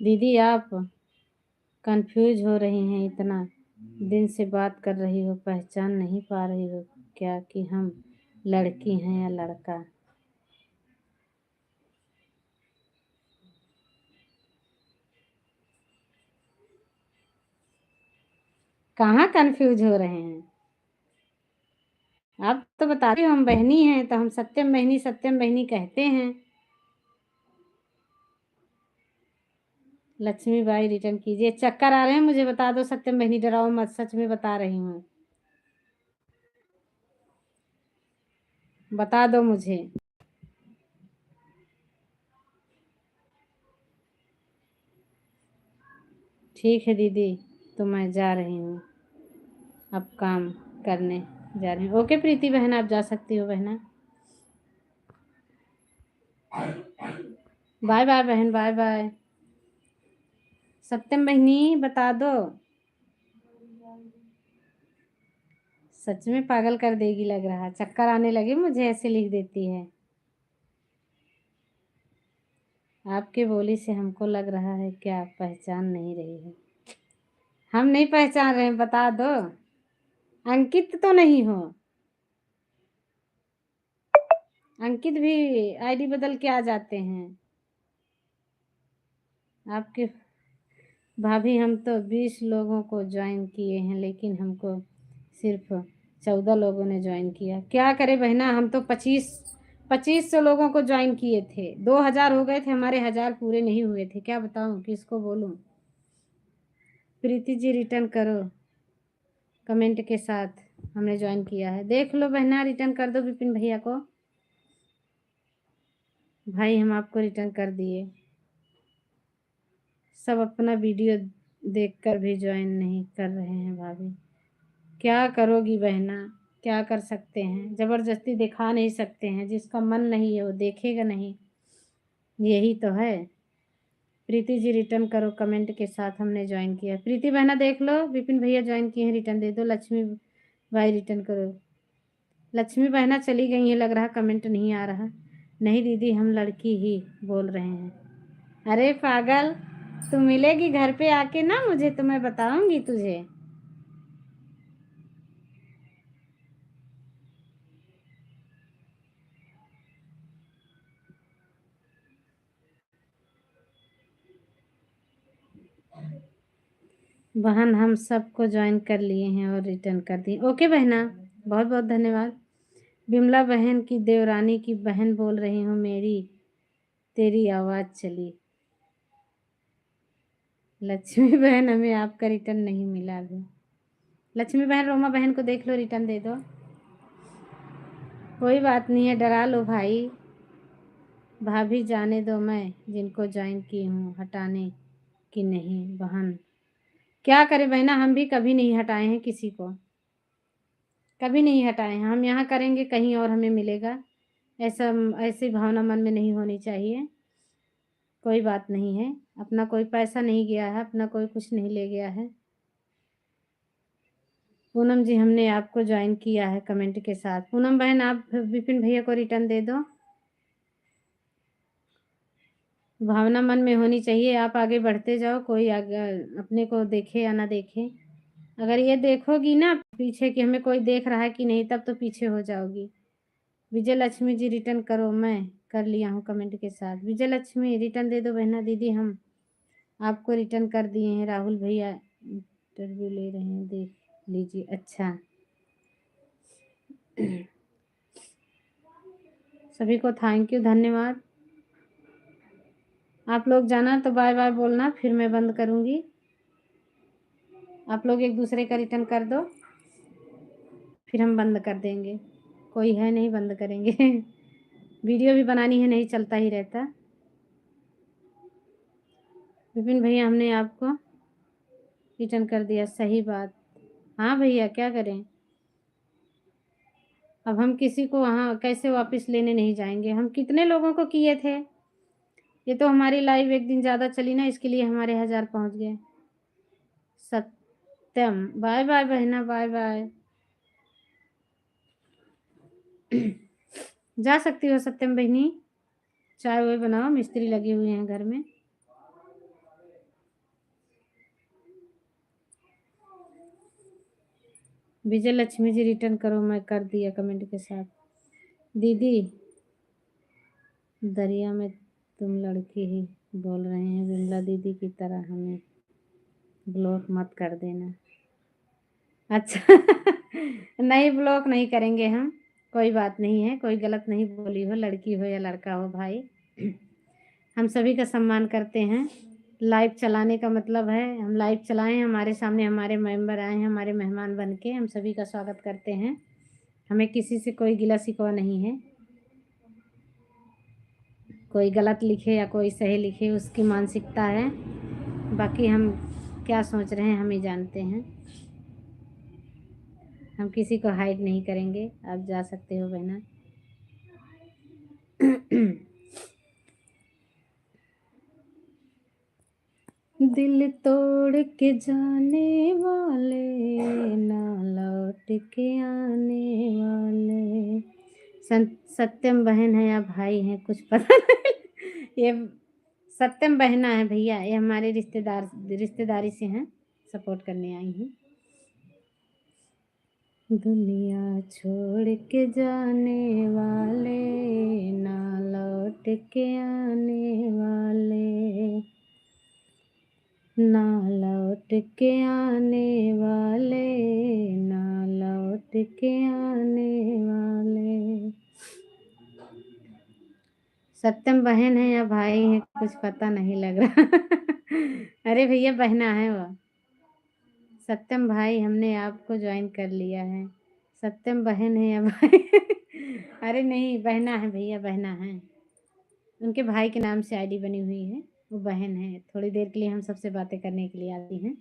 दीदी आप कंफ्यूज हो रही हैं, इतना दिन से बात कर रही हो, पहचान नहीं पा रही हो क्या कि हम लड़की हैं या लड़का? कहाँ कंफ्यूज हो रहे हैं, आप तो बता रही हो हम बहनी हैं, तो हम सत्यम बहनी कहते हैं। लक्ष्मी बाई रिटर्न कीजिए। चक्कर आ रहे हैं मुझे, बता दो सत्यम बहनी, डराओ मत, सच में बता रही हूँ, बता दो मुझे। ठीक है दीदी, तो मैं जा रही हूँ, अब काम करने जा रही हूँ। ओके प्रीति बहन, आप जा सकती हो बहना। बाय बाय बहन, बाय बाय। सत्यम बहनी बता दो, सच में पागल कर देगी लग रहा, चक्कर आने लगे मुझे ऐसे लिख देती है। आपके बोली से हमको लग रहा है कि आप पहचान नहीं रही है। हम नहीं पहचान रहे हैं, बता दो। अंकित तो नहीं हो? अंकित भी आईडी बदल के आ जाते हैं आपके। भाभी हम तो 20 लोगों को ज्वाइन किए हैं, लेकिन हमको सिर्फ 14 लोगों ने ज्वाइन किया। क्या करे बहना, हम तो 2500 लोगों को ज्वाइन किए थे, 2000 हो गए थे, हमारे 1000 पूरे नहीं हुए थे। क्या बताऊं, किसको बोलूं। प्रीति जी रिटर्न करो कमेंट के साथ, हमने ज्वाइन किया है। देख लो बहना, रिटर्न कर दो विपिन भैया को। भाई हम आपको रिटर्न कर दिए। सब अपना वीडियो देखकर भी ज्वाइन नहीं कर रहे हैं भाभी। क्या करोगी बहना, क्या कर सकते हैं, जबरदस्ती दिखा नहीं सकते हैं। जिसका मन नहीं है वो देखेगा नहीं, यही तो है। प्रीति जी रिटर्न करो कमेंट के साथ, हमने ज्वाइन किया। प्रीति बहना देख लो, विपिन भैया ज्वाइन किए हैं, रिटर्न दे दो। लक्ष्मी भाई रिटर्न करो। लक्ष्मी बहना चली गई है लग रहा, कमेंट नहीं आ रहा। नहीं दीदी, हम लड़की ही बोल रहे हैं। अरे पागल, तू मिलेगी घर पे आके ना मुझे, तो मैं बताऊंगी तुझे। बहन हम सबको ज्वाइन कर लिए हैं और रिटर्न कर दिए। ओके बहना, बहुत बहुत धन्यवाद। बिमला बहन की देवरानी की बहन बोल रही हूँ, मेरी तेरी आवाज़ चली। लक्ष्मी बहन, हमें आपका रिटर्न नहीं मिला अभी। लक्ष्मी बहन, रोमा बहन को देख लो, रिटर्न दे दो। कोई बात नहीं है, डरा लो भाई। भाभी जाने दो, मैं जिनको ज्वाइन की हूँ हटाने की नहीं बहन। क्या करे बहना, हम भी कभी नहीं हटाए हैं किसी को, कभी नहीं हटाए हैं। हम यहाँ करेंगे कहीं और हमें मिलेगा, ऐसा ऐसी भावना मन में नहीं होनी चाहिए। कोई बात नहीं है, अपना कोई पैसा नहीं गया है, अपना कोई कुछ नहीं ले गया है। पूनम जी, हमने आपको ज्वाइन किया है कमेंट के साथ। पूनम बहन, आप विपिन भैया को रिटर्न दे दो। भावना मन में होनी चाहिए, आप आगे बढ़ते जाओ, कोई आगे अपने को देखे या ना देखे। अगर ये देखोगी ना पीछे कि हमें कोई देख रहा है कि नहीं, तब तो पीछे हो जाओगी। विजय लक्ष्मी जी रिटर्न करो, मैं कर लिया हूँ कमेंट के साथ। विजय लक्ष्मी रिटर्न दे दो बहना। दीदी हम आपको रिटर्न कर दिए हैं, राहुल भैया इंटरव्यू ले रहे हैं, देख लीजिए। अच्छा सभी को थैंक यू, धन्यवाद। आप लोग जाना तो बाय बाय बोलना, फिर मैं बंद करूँगी। आप लोग एक दूसरे का रिटर्न कर दो, फिर हम बंद कर देंगे। कोई है नहीं, बंद करेंगे वीडियो भी बनानी है, नहीं चलता ही रहता। विपिन भैया, हमने आपको रिटर्न कर दिया, सही बात। हाँ भैया, क्या करें। अब हम किसी को वहाँ कैसे वापस लेने नहीं जाएंगे। हम कितने लोगों को किए थे, ये तो हमारी लाइव एक दिन ज़्यादा चली ना, इसके लिए हमारे 1000 पहुँच गए। सत्यम, बाय बाय बहना, बाय बाय जा सकती हो सत्यम बहनी, चाय वाय बनाओ, मिस्त्री लगे हुए हैं घर में। विजय लक्ष्मी जी रिटर्न करो, मैं कर दिया कमेंट के साथ। दीदी दरिया में तुम लड़की ही बोल रहे हैं, विमला दीदी की तरह हमें ब्लॉक मत कर देना। अच्छा नहीं, ब्लॉक नहीं करेंगे हम, कोई बात नहीं है। कोई गलत नहीं बोली हो, लड़की हो या लड़का हो भाई, हम सभी का सम्मान करते हैं। लाइव चलाने का मतलब है हम लाइव चलाएं, हमारे सामने हमारे मेंबर आए हैं, हमारे मेहमान बन के, हम सभी का स्वागत करते हैं। हमें किसी से कोई गिला शिकवा नहीं है। कोई गलत लिखे या कोई सही लिखे, उसकी मानसिकता है। बाकी हम क्या सोच रहे हैं हम ही जानते हैं। हम किसी को हाइड नहीं करेंगे, आप जा सकते हो बहना। दिल तोड़ के जाने वाले ना लौट के आने वाले। सत्यम बहन है या भाई हैं कुछ पता नहीं। ये सत्यम बहना है भैया, ये हमारे रिश्तेदारी से हैं, सपोर्ट करने आई हैं। दुनिया छोड़ के जाने वाले ना लौट के आने वाले, ना लौट के आने वाले, ना लौट के आने वाले। सत्यम बहन है या भाई है कुछ पता नहीं लग रहा। अरे भैया बहना है वो। सत्यम भाई हमने आपको ज्वाइन कर लिया है। सत्यम बहन है या भाई? अरे नहीं, बहना है भैया, बहना है। उनके भाई के नाम से आईडी बनी हुई है, वो बहन है। थोड़ी देर के लिए हम सबसे बातें करने के लिए आती हैं।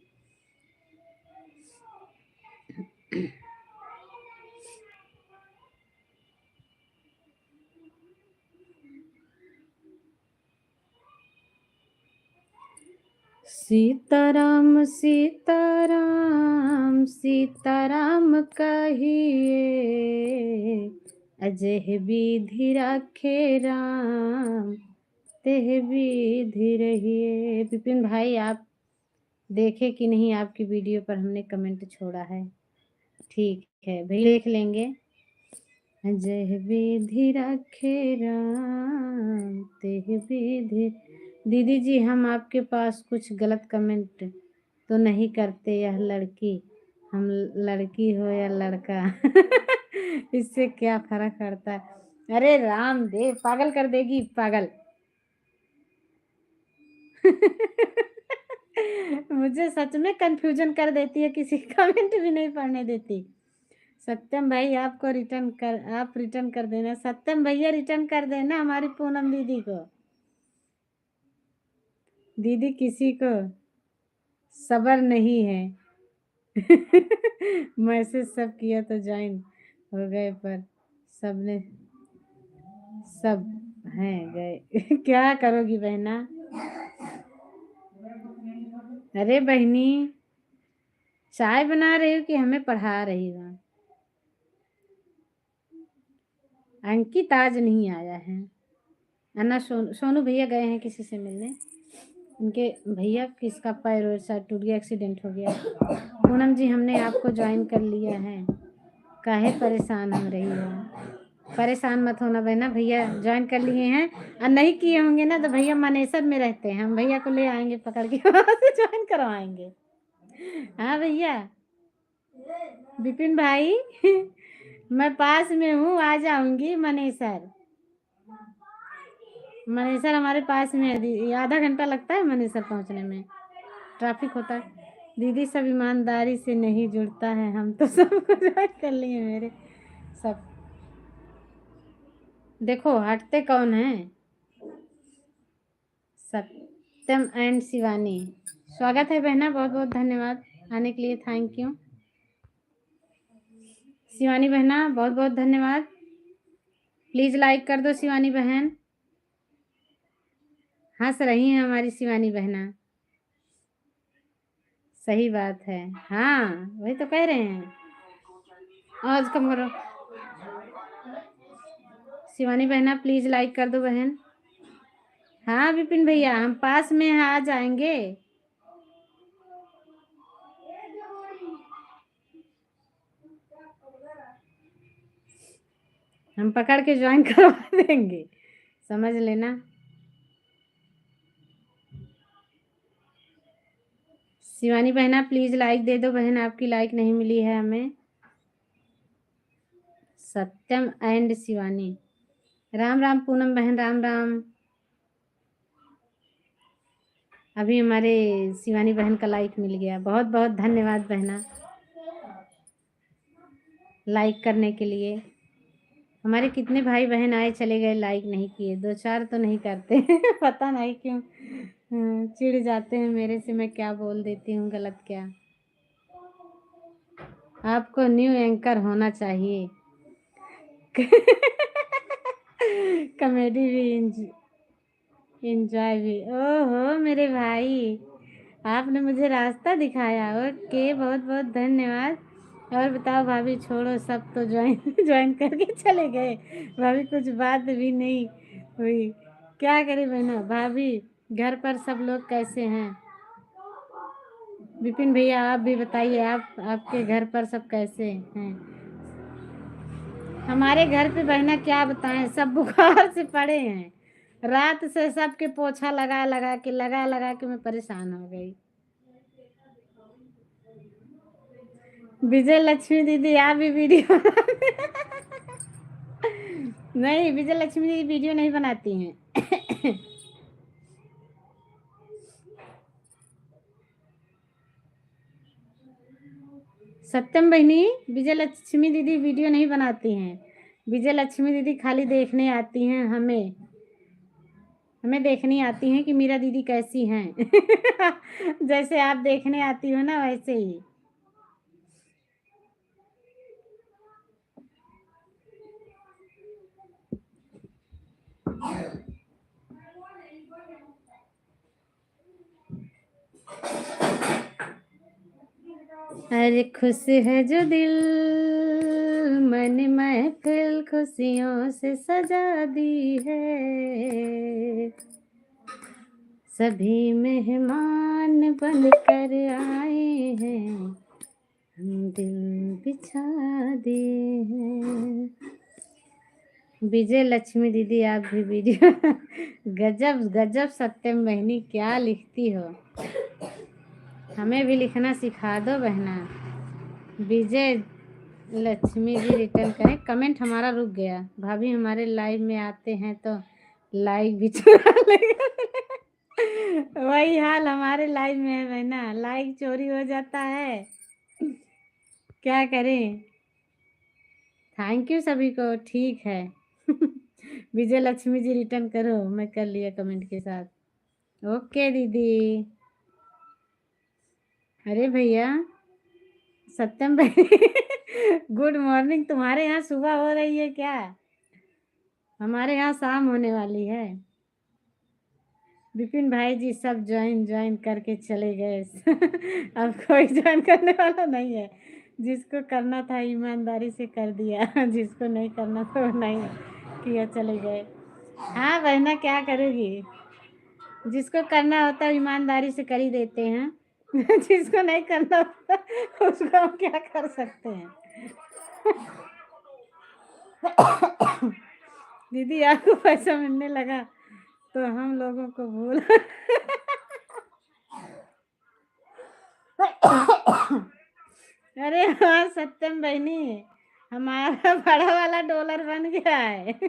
सीताराम सीताराम सीताराम कहिए, अजह विधि रखे राम तेह विधि रहिए। विपिन भाई आप देखे कि नहीं, आपकी वीडियो पर हमने कमेंट छोड़ा है। ठीक है भाई, देख लेंगे। अजह विधि रखे राम तेह विधि। दीदी जी हम आपके पास कुछ गलत कमेंट तो नहीं करते, यह लड़की, हम लड़की हो या लड़का इससे क्या फर्क पड़ता है? अरे राम देव, पागल कर देगी पागल। मुझे सच में कंफ्यूजन कर देती है, किसी कमेंट भी नहीं पढ़ने देती। सत्यम भाई आप रिटर्न कर देना। सत्यम भैया रिटर्न कर देना हमारी पूनम दीदी को। दीदी किसी को सब्र नहीं है। मैसेज सब किया तो ज्वाइन हो गए, पर सबने सब हैं गए। क्या करोगी बहना? अरे बहनी, चाय बना रही हो कि हमें पढ़ा रही हो? अंकित आज नहीं आया है। अन्ना सोनू भैया गए हैं किसी से मिलने। उनके भैया किसका पैर और शायद टूट गया, एक्सीडेंट हो गया। पूनम जी हमने आपको ज्वाइन कर लिया है, काहे परेशान हो रही हो? परेशान मत होना बहना, भैया ज्वाइन कर लिए हैं। और नहीं किए होंगे ना तो भैया मानेसर में रहते हैं, हम भैया को ले आएंगे पकड़ के, वहाँ से ज्वाइन करवाएंगे। हाँ भैया विपिन भाई, मैं पास में हूँ, आ जाऊंगी मनेसर। मनेसर हमारे पास में है, आधा घंटा लगता है मनेसर पहुंचने में, ट्रैफिक होता है। दीदी सब ईमानदारी से नहीं जुड़ता है, हम तो सबको ज्वाइन कर लिए मेरे सब। देखो हटते कौन है? सत्यम एंड शिवानी, स्वागत है बहना, बहुत बहुत धन्यवाद आने के लिए, थैंक यू। शिवानी बहना बहुत बहुत धन्यवाद, प्लीज लाइक कर दो शिवानी बहन। हंस रही हैं हमारी शिवानी बहना, सही बात है। हाँ वही तो कह रहे हैं, आज कम करो। शिवानी बहना प्लीज लाइक कर दो बहन। हाँ विपिन भैया हम पास में हैं, आ जाएंगे। हम पकड़ के ज्वाइन करवा देंगे, समझ लेना। शिवानी बहना प्लीज लाइक दे दो बहन, आपकी लाइक नहीं मिली है हमें। सत्यम एंड शिवानी, राम राम पूनम बहन, राम राम। अभी हमारे शिवानी बहन का लाइक मिल गया, बहुत बहुत धन्यवाद बहना लाइक करने के लिए। हमारे कितने भाई बहन आए चले गए, लाइक नहीं किए, 2-4 तो नहीं करते पता नहीं क्यों। चिढ़ जाते हैं मेरे से, मैं क्या बोल देती हूँ गलत क्या। आपको न्यू एंकर होना चाहिए कॉमेडी भी एंजॉय भी। ओहो मेरे भाई, आपने मुझे रास्ता दिखाया। ओके, बहुत बहुत धन्यवाद। और बताओ भाभी, छोड़ो सब तो ज्वाइन ज्वाइन करके चले गए। भाभी कुछ बात भी नहीं हुई, क्या करे बहना। भाभी घर पर सब लोग कैसे हैं? विपिन भैया आप भी बताइए, आप आपके घर पर सब कैसे हैं? हमारे घर पे बहना क्या बताएं, सब बुखार से पड़े हैं। रात से सबके पोछा लगा के मैं परेशान हो गई। विजय लक्ष्मी दीदी आप भी वीडियो नहीं, विजय लक्ष्मी दीदी वीडियो नहीं बनाती हैं सत्यम बहनी, विजय लक्ष्मी दीदी वीडियो नहीं बनाती हैं। विजय लक्ष्मी दीदी खाली देखने आती हैं, हमें हमें देखने आती हैं कि मीरा दीदी कैसी हैं जैसे आप देखने आती हो ना, वैसे ही। अरे खुश है जो दिल, मन महफिल खुशियों से सजा दी है। सभी मेहमान बनकर आए हैं, हम दिल बिछा दिए हैं। विजय लक्ष्मी दीदी आप भी वीडियो गजब गजब सत्यम बहनी, क्या लिखती हो। हमें भी लिखना सिखा दो बहना। विजय लक्ष्मी जी रिटर्न करें। कमेंट हमारा रुक गया। भाभी हमारे लाइव में आते हैं तो लाइक भी चुरा लेगा वही हाल हमारे लाइव में है बहना, लाइक चोरी हो जाता है, क्या करें। थैंक यू सभी को, ठीक है विजय लक्ष्मी जी रिटर्न करो, मैं कर लिया कमेंट के साथ। ओके दीदी। अरे भैया सत्यम भाई गुड मॉर्निंग। तुम्हारे यहाँ सुबह हो रही है क्या? हमारे यहाँ शाम होने वाली है। विपिन भाई जी सब ज्वाइन ज्वाइन करके चले गए अब कोई ज्वाइन करने वाला नहीं है। जिसको करना था ईमानदारी से कर दिया जिसको नहीं करना था वो नहीं किया, चले गए। हाँ बहना क्या करोगी, जिसको करना होता है ईमानदारी से कर ही देते हैं जिसको नहीं करना होता उसको हम क्या कर सकते हैं दीदी आपको पैसा मिलने लगा तो हम लोगों को भूल अरे हाँ सत्यम बहनी, हमारा बड़ा वाला डॉलर बन गया है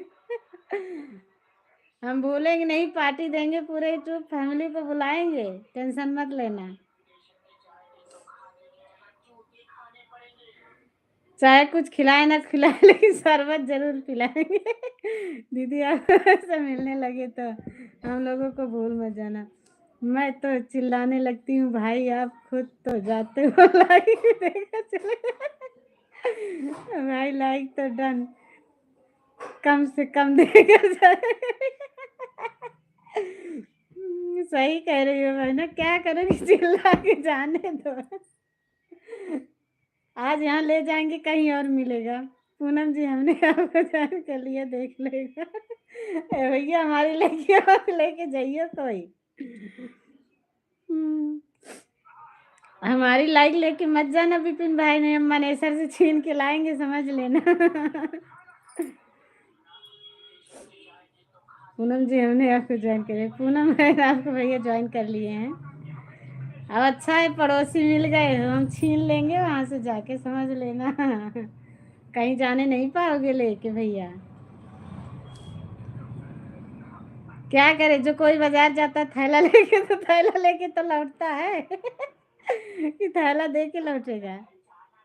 हम भूलेंगे नहीं, पार्टी देंगे, पूरे यूट्यूब फैमिली को बुलाएंगे, टेंशन मत लेना। चाहे कुछ खिलाए ना खिलाए लेकिन शरबत जरूर पिलाएंगे दीदी आप से मिलने लगे तो हम लोगों को भूल मत जाना। मैं तो चिल्लाने लगती हूँ भाई, आप खुद तो जाते हो लाइक देकर चले भाई, लाइक तो डन, कम से कम देकर जाए सही कह रही हो भाई ना, क्या करोगी, चिल्ला के जाने दो आज यहाँ ले जाएंगे कहीं और मिलेगा। पूनम जी हमने आपको ज्वाइन कर लिया, देख लेगा भैया हमारी लेके जाइए कोई हमारी लाइक लेके मत जाना विपिन भाई, ने हम मनेसर से छीन के लाएंगे, समझ लेना पूनम जी हमने आपको ज्वाइन करे, पूनम है आपको भैया ज्वाइन कर लिए हैं। अब अच्छा है पड़ोसी मिल गए, हम छीन लेंगे वहां से जाके, समझ लेना कहीं जाने नहीं पाओगे लेके भैया। क्या करे, जो कोई बाजार जाता है थैला लेके तो थैला लेके तो लौटता है कि थैला दे के लौटेगा।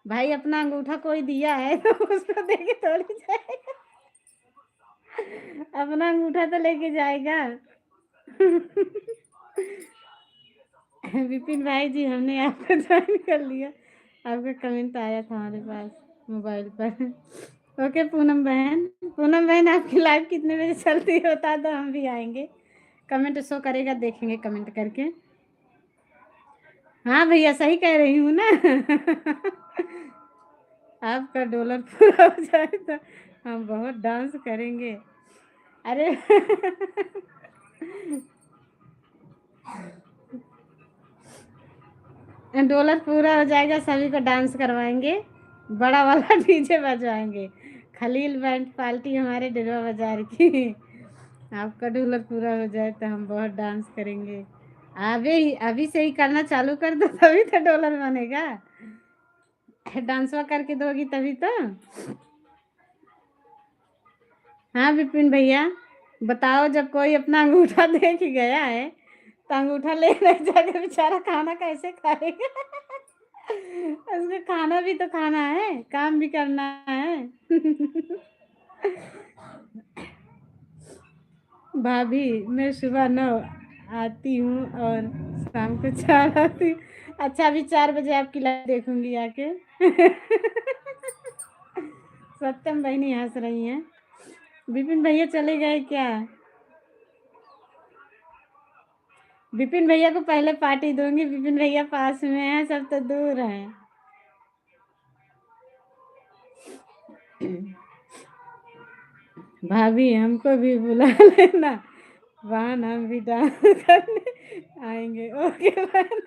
भाई अपना अंगूठा कोई दिया है तो उसको दे के थोड़ी जाएगा अपना अंगूठा तो लेके जाएगा। विपिन भाई जी, हमने आपको ज्वाइन कर लिया। आपका कमेंट आया था हमारे पास मोबाइल पर। ओके पूनम बहन, पूनम बहन आपकी लाइव कितने बजे चलती है बता दो, हम भी आएंगे। कमेंट शो करेगा, देखेंगे कमेंट करके। हाँ भैया सही कह रही हूँ ना। आपका डॉलर पूरा हो जाए तो हम बहुत डांस करेंगे। अरे डॉलर पूरा हो जाएगा, सभी को डांस करवाएंगे, बड़ा वाला डीजे बजवाएंगे। खलील बैंड पार्टी हमारे डेरवा बाजार की। आपका डॉलर पूरा हो जाए तो हम बहुत डांस करेंगे। अभी अभी से ही करना चालू कर दो, तभी तो डॉलर बनेगा। डांसवा करके दोगी तभी तो। हाँ विपिन भैया बताओ, जब कोई अपना अंगूठा देख गया है तो अंगूठा ले जाकर बेचारा खाना कैसे खाएगा। उसको खाना भी तो खाना है, काम भी करना है। भाभी मैं सुबह 9 आती हूँ और शाम को 4 आती हूँ। अच्छा अभी 4 बजे आपकी लाइव देखूंगी आके। सत्यम बहनी हंस रही हैं। विपिन भैया चले गए क्या? विपिन भैया को पहले पार्टी दूंगी, विपिन भैया पास में हैं, सब तो दूर हैं। भाभी हमको भी बुला लेना, बहन हम भी डांस करने आएंगे। ओके बहन।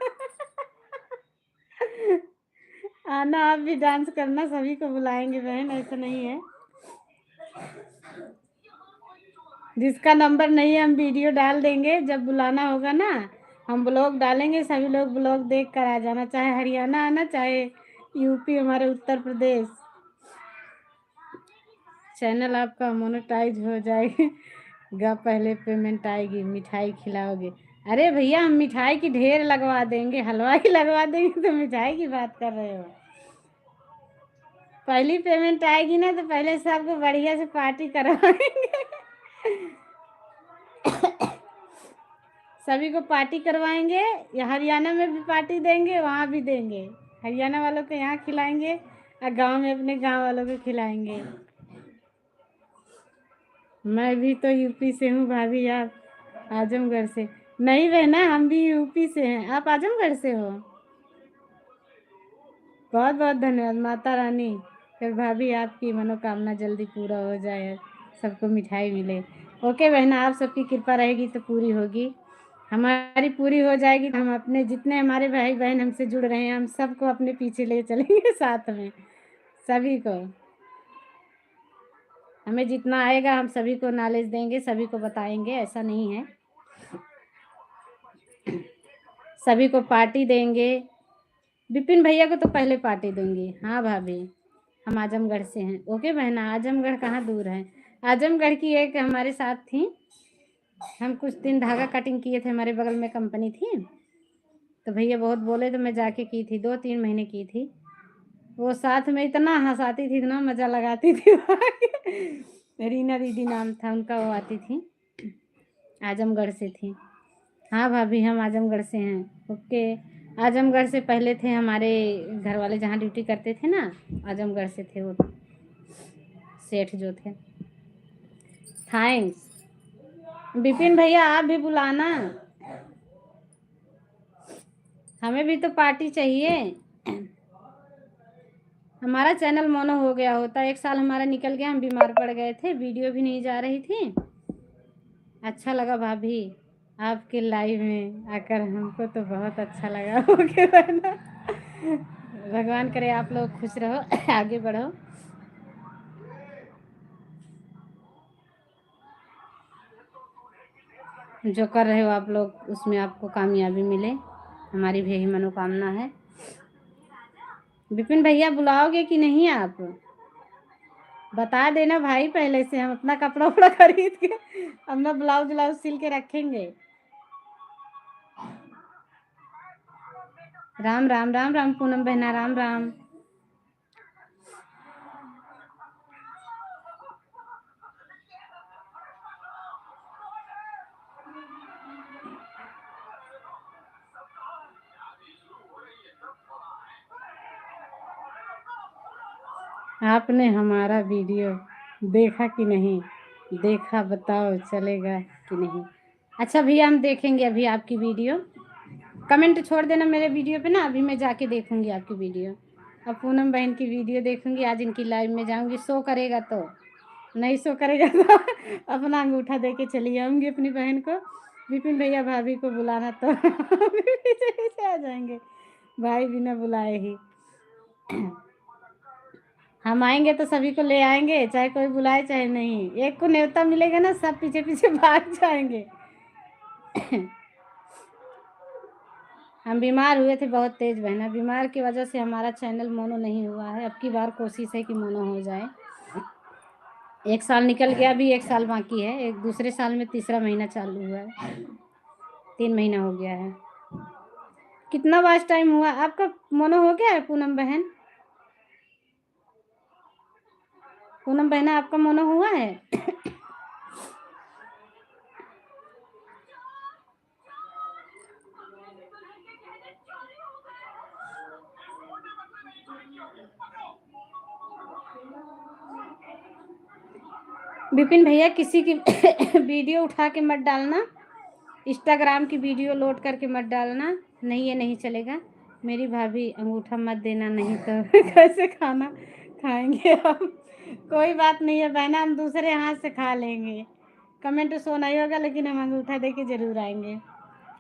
आना, आप भी डांस करना, सभी को बुलाएंगे बहन, ऐसा नहीं है। जिसका नंबर नहीं है हम वीडियो डाल देंगे, जब बुलाना होगा ना हम ब्लॉग डालेंगे, सभी लोग ब्लॉग देख कर आ जाना, चाहे हरियाणा आना चाहे यूपी हमारे उत्तर प्रदेश। चैनल आपका मोनेटाइज हो जाएगा, पहले पेमेंट आएगी, मिठाई खिलाओगे। अरे भैया हम मिठाई की ढेर लगवा देंगे, हलवाई लगवा देंगे, तो मिठाई की बात कर रहे हो। पहली पेमेंट आएगी ना तो पहले सबको बढ़िया से पार्टी करवाएंगे। सभी को पार्टी करवाएंगे, या हरियाणा में भी पार्टी देंगे, वहाँ भी देंगे। हरियाणा वालों को यहाँ खिलाएंगे और गांव में अपने गांव वालों को खिलाएंगे। मैं भी तो यूपी से हूँ भाभी, आप आजमगढ़ से। नहीं बहना हम भी यूपी से हैं, आप आजमगढ़ से हो। बहुत बहुत धन्यवाद माता रानी। फिर भाभी आपकी मनोकामना जल्दी पूरा हो जाए, सबको मिठाई मिले। ओके बहना, आप सबकी कृपा रहेगी तो पूरी होगी, हमारी पूरी हो जाएगी तो हम अपने जितने हमारे भाई बहन हमसे जुड़ रहे हैं हम सबको अपने पीछे ले चलेंगे साथ में, सभी को। हमें जितना आएगा हम सभी को नॉलेज देंगे, सभी को बताएंगे, ऐसा नहीं है। सभी को पार्टी देंगे। विपिन भैया को तो पहले पार्टी दूंगी। हाँ भाभी हम आजमगढ़ से हैं। ओके बहना, आजमगढ़ कहाँ दूर है। आजमगढ़ की एक हमारे साथ थी, हम कुछ दिन धागा कटिंग किए थे, हमारे बगल में कंपनी थी, तो भैया बहुत बोले तो मैं जाके की थी, 2-3 महीने की थी। वो साथ में इतना हंसाती थी, इतना मजा लगाती थी। रीना दीदी नाम था उनका, वो आती थी, आजमगढ़ से थी। हाँ भाभी हम आजमगढ़ से हैं। ओके, आजमगढ़ से पहले थे हमारे घर वाले, जहाँ ड्यूटी करते थे ना, आजमगढ़ से थे वो सेठ जो थे। थैंक्स विपिन भैया, आप भी बुलाना, हमें भी तो पार्टी चाहिए। हमारा चैनल मोनो हो गया होता, 1 साल हमारा निकल गया, हम बीमार पड़ गए थे, वीडियो भी नहीं जा रही थी। अच्छा लगा भाभी आपके लाइव में आकर, हमको तो बहुत अच्छा लगा। ओके बहना, भगवान करे आप लोग खुश रहो, आगे बढ़ो। जो कर रहे हो आप लोग उसमें आपको कामयाबी मिले, हमारी भी यही मनोकामना है। विपिन भैया बुलाओगे कि नहीं आप, बता देना भाई पहले से, हम अपना कपड़ा उपड़ा खरीद के अपना ब्लाउज व्लाउज सिल के रखेंगे। राम राम राम राम पूनम बहना, राम राम। आपने हमारा वीडियो देखा कि नहीं? देखा बताओ चलेगा कि नहीं? अच्छा भैया हम देखेंगे अभी आपकी वीडियो। कमेंट छोड़ देना मेरे वीडियो पे ना, अभी मैं जाके देखूँगी आपकी वीडियो। अब पूनम बहन की वीडियो देखूँगी, आज इनकी लाइव में जाऊँगी, शो करेगा तो। नहीं शो करेगा तो अपना अंगूठा दे के चली आऊँगी अपनी बहन को। विपिन भैया भाभी को बुलाना तो पीछे पीछे आ जाएँगे, भाई बिना बुलाए ही। हम आएँगे तो सभी को ले आएँगे, चाहे कोई बुलाए चाहे नहीं। एक को न्योता मिलेगा ना, सब पीछे-पीछे भाग जाएँगे। हम बीमार हुए थे बहुत तेज़ बहना, बीमार की वजह से हमारा चैनल मोनो नहीं हुआ है। अब की बार कोशिश है कि मोनो हो जाए। 1 साल निकल गया, अभी 1 साल बाकी है। एक दूसरे साल में तीसरा महीना चालू हुआ है, 3 महीना हो गया है। कितना वॉच टाइम हुआ? आपका मोनो हो गया है पूनम बहन? पूनम बहना आपका मोनो हुआ है? विपिन भैया किसी की वीडियो उठा के मत डालना, इंस्टाग्राम की वीडियो लोड करके मत डालना। नहीं ये नहीं चलेगा। मेरी भाभी अंगूठा मत देना, नहीं तो कैसे खाना खाएंगे हम? कोई बात नहीं है बहना, हम दूसरे हाथ से खा लेंगे। कमेंट शो नहीं होगा लेकिन हम अंगूठा दे के ज़रूर आएंगे।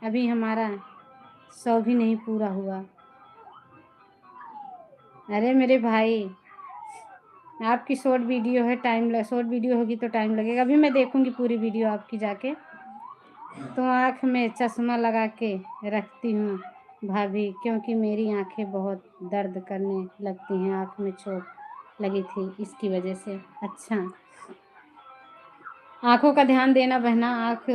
अभी हमारा 100 भी नहीं पूरा हुआ। अरे मेरे भाई, आपकी शॉर्ट वीडियो है, शॉर्ट वीडियो होगी तो टाइम लगेगा। अभी मैं देखूंगी पूरी वीडियो आपकी जाके। तो आँख में चश्मा लगा के रखती हूँ भाभी, क्योंकि मेरी आँखें बहुत दर्द करने लगती हैं। आँख में चोट लगी थी इसकी वजह से। अच्छा, आँखों का ध्यान देना बहना। आँख,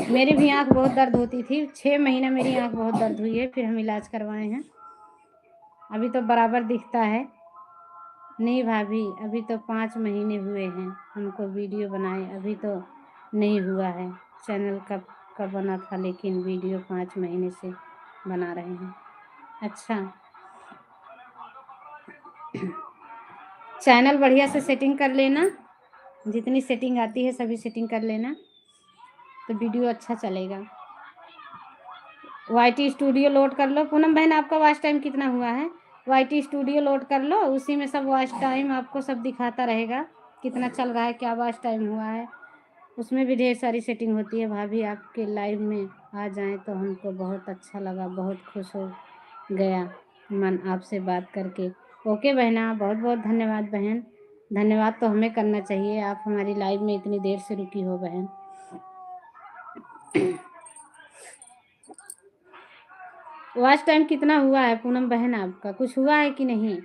मेरी भी आँख बहुत दर्द होती थी। 6 महीने मेरी आँख बहुत दर्द हुई है, फिर हम इलाज करवाए हैं। अभी तो बराबर दिखता है। नहीं भाभी, अभी तो 5 महीने हुए हैं हमको वीडियो बनाए, अभी तो नहीं हुआ है। चैनल कब का बना था, लेकिन वीडियो 5 महीने से बना रहे हैं। अच्छा, चैनल बढ़िया से सेटिंग कर लेना, जितनी सेटिंग आती है सभी सेटिंग कर लेना, तो वीडियो अच्छा चलेगा। YT स्टूडियो लोड कर लो। पूनम बहन आपका वॉच टाइम कितना हुआ है? YT स्टूडियो लोड कर लो, उसी में सब वॉच टाइम आपको सब दिखाता रहेगा, कितना चल रहा है, क्या वॉच टाइम हुआ है। उसमें भी ढेर सारी सेटिंग होती है। भाभी आपके लाइव में आ जाएं तो हमको बहुत अच्छा लगा, बहुत खुश हो गया मन आपसे बात करके। ओके बहना, बहुत बहुत धन्यवाद बहन। धन्यवाद तो हमें करना चाहिए, आप हमारी लाइव में इतनी देर से रुकी हो बहन। वॉच टाइम कितना हुआ है पूनम बहन आपका? कुछ हुआ है कि नहीं?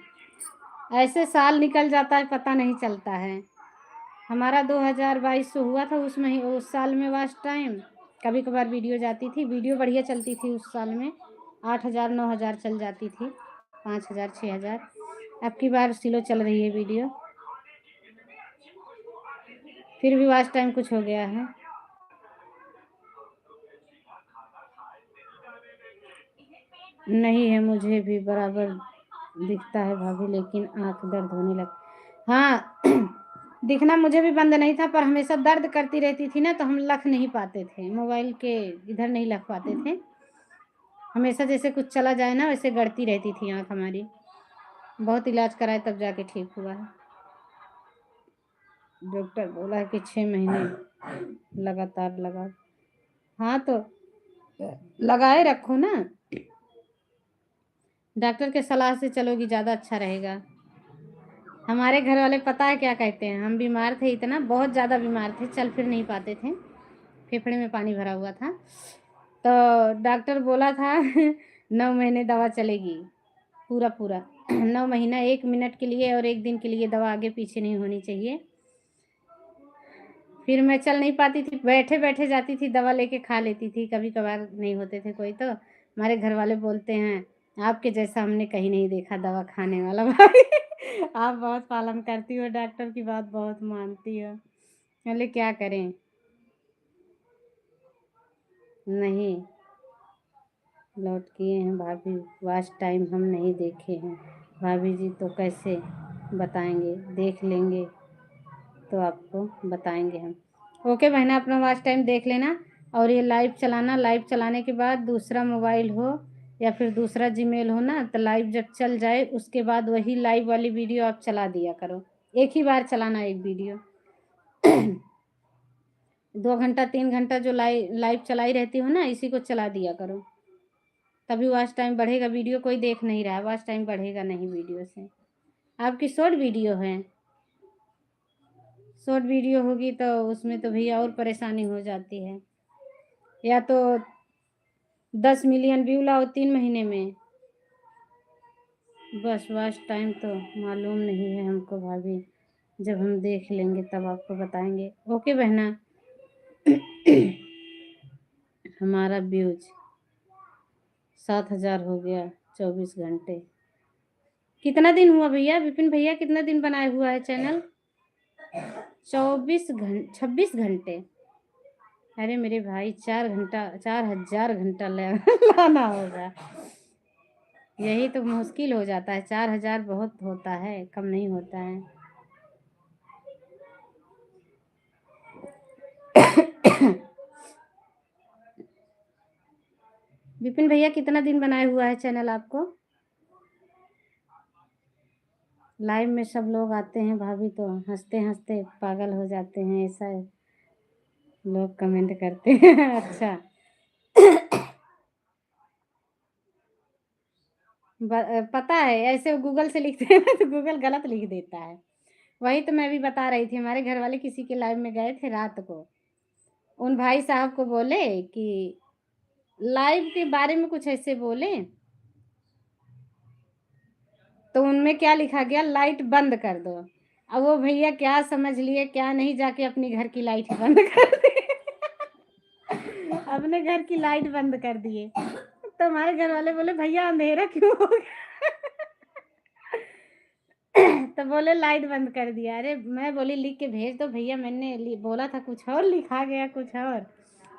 ऐसे साल निकल जाता है, पता नहीं चलता है। हमारा 2022 से हुआ था, उसमें उस साल में वॉच टाइम कभी कभार वीडियो जाती थी, वीडियो बढ़िया चलती थी उस साल में। 8,000 9,000 चल जाती थी, 5,000 6,000। अब की बार स्लो चल रही है वीडियो, फिर भी वॉच टाइम कुछ हो गया है। नहीं है, मुझे भी बराबर दिखता है भाभी, लेकिन आँख दर्द होने लग। हाँ दिखना मुझे भी बंद नहीं था, पर हमेशा दर्द करती रहती थी ना, तो हम लख नहीं पाते थे, मोबाइल के इधर नहीं लख पाते थे। हमेशा जैसे कुछ चला जाए ना, वैसे गड़ती रहती थी आँख हमारी। बहुत इलाज कराए तब जाके ठीक हुआ है। डॉक्टर बोला है कि 6 महीने लगातार लगा। हाँ तो लगाए रखो ना, डॉक्टर के सलाह से चलोगी ज़्यादा अच्छा रहेगा। हमारे घर वाले पता है क्या कहते हैं? हम बीमार थे, इतना बहुत ज़्यादा बीमार थे, चल फिर नहीं पाते थे, फेफड़े में पानी भरा हुआ था। तो डॉक्टर बोला था 9 महीने दवा चलेगी, पूरा पूरा 9 महीना, 1 मिनट के लिए और 1 दिन के लिए दवा आगे पीछे नहीं होनी चाहिए। फिर मैं चल नहीं पाती थी, बैठे बैठे जाती थी, दवा लेके खा लेती थी, कभी कभार नहीं होते थे कोई तो हमारे घर वाले बोलते हैं आपके जैसा हमने कहीं नहीं देखा दवा खाने वाला भाई। आप बहुत पालन करती हो, डॉक्टर की बात बहुत मानती हो। बोले क्या करें, नहीं लौट किए हैं भाभी, वॉच टाइम हम नहीं देखे हैं भाभी जी, तो कैसे बताएंगे, देख लेंगे तो आपको बताएंगे हम। ओके बहना, अपना वॉच टाइम देख लेना। और ये लाइव चलाना, लाइव चलाने के बाद दूसरा मोबाइल हो या फिर दूसरा जीमेल हो ना, तो लाइव जब चल जाए उसके बाद वही लाइव वाली वीडियो आप चला दिया करो। एक ही बार चलाना एक वीडियो। 2 घंटा 3 घंटा जो लाइव चलाई रहती हो ना, इसी को चला दिया करो, तभी वॉच टाइम बढ़ेगा। वीडियो कोई देख नहीं रहा है, वॉच टाइम बढ़ेगा नहीं वीडियो से। आपकी शॉर्ट वीडियो है, शॉर्ट वीडियो होगी तो उसमें तो भैया और परेशानी हो जाती है। या तो 10 मिलियन व्यू लाओ 3 महीने में, बस वॉच टाइम तो मालूम नहीं है हमको भाभी, जब हम देख लेंगे तब आपको बताएंगे। ओके बहना। हमारा व्यूज 7,000 हो गया 24 घंटे। कितना दिन हुआ भैया, विपिन भैया कितना दिन बनाए हुआ है चैनल? 26 घंटे। अरे मेरे भाई 4 घंटा 4,000 घंटा लाना होगा। यही तो मुश्किल हो जाता है, 4,000 बहुत होता है, कम नहीं होता है। विपिन भैया कितना दिन बनाए हुआ है चैनल आपको? लाइव में सब लोग आते हैं भाभी तो हंसते हंसते पागल हो जाते हैं, ऐसा लोग कमेंट करते हैं। अच्छा। पता है, ऐसे गूगल से लिखते हैं तो गूगल गलत लिख देता है। वही तो मैं भी बता रही थी, हमारे घर वाले किसी के लाइव में गए थे रात को, उन भाई साहब को बोले कि लाइव के बारे में कुछ ऐसे बोले, तो उनमें क्या लिखा गया, लाइट बंद कर दो। अब वो भैया क्या समझ लिए क्या नहीं, जाके अपनी घर की लाइट ही बंद कर दी। अपने घर की लाइट बंद कर दिए। तो हमारे घर वाले बोले भैया अंधेरा क्यों हो गया? तो बोले लाइट बंद कर दिया। अरे मैं बोली लिख के भेज दो भैया, मैंने बोला था कुछ और, लिखा गया कुछ और।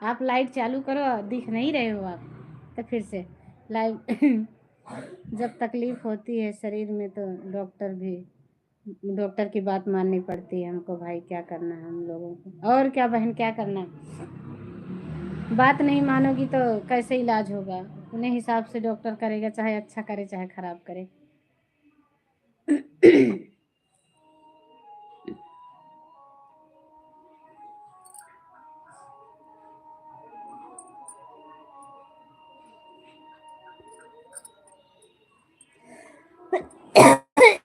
आप लाइट चालू करो, दिख नहीं रहे हो आप। तो फिर से लाइट। जब तकलीफ होती है शरीर में तो डॉक्टर की बात माननी पड़ती है हमको भाई, क्या करना है हम लोगों को, और क्या बहन क्या करना है। बात नहीं मानोगी तो कैसे इलाज होगा, अपने हिसाब से डॉक्टर करेगा, चाहे अच्छा करे चाहे खराब करे।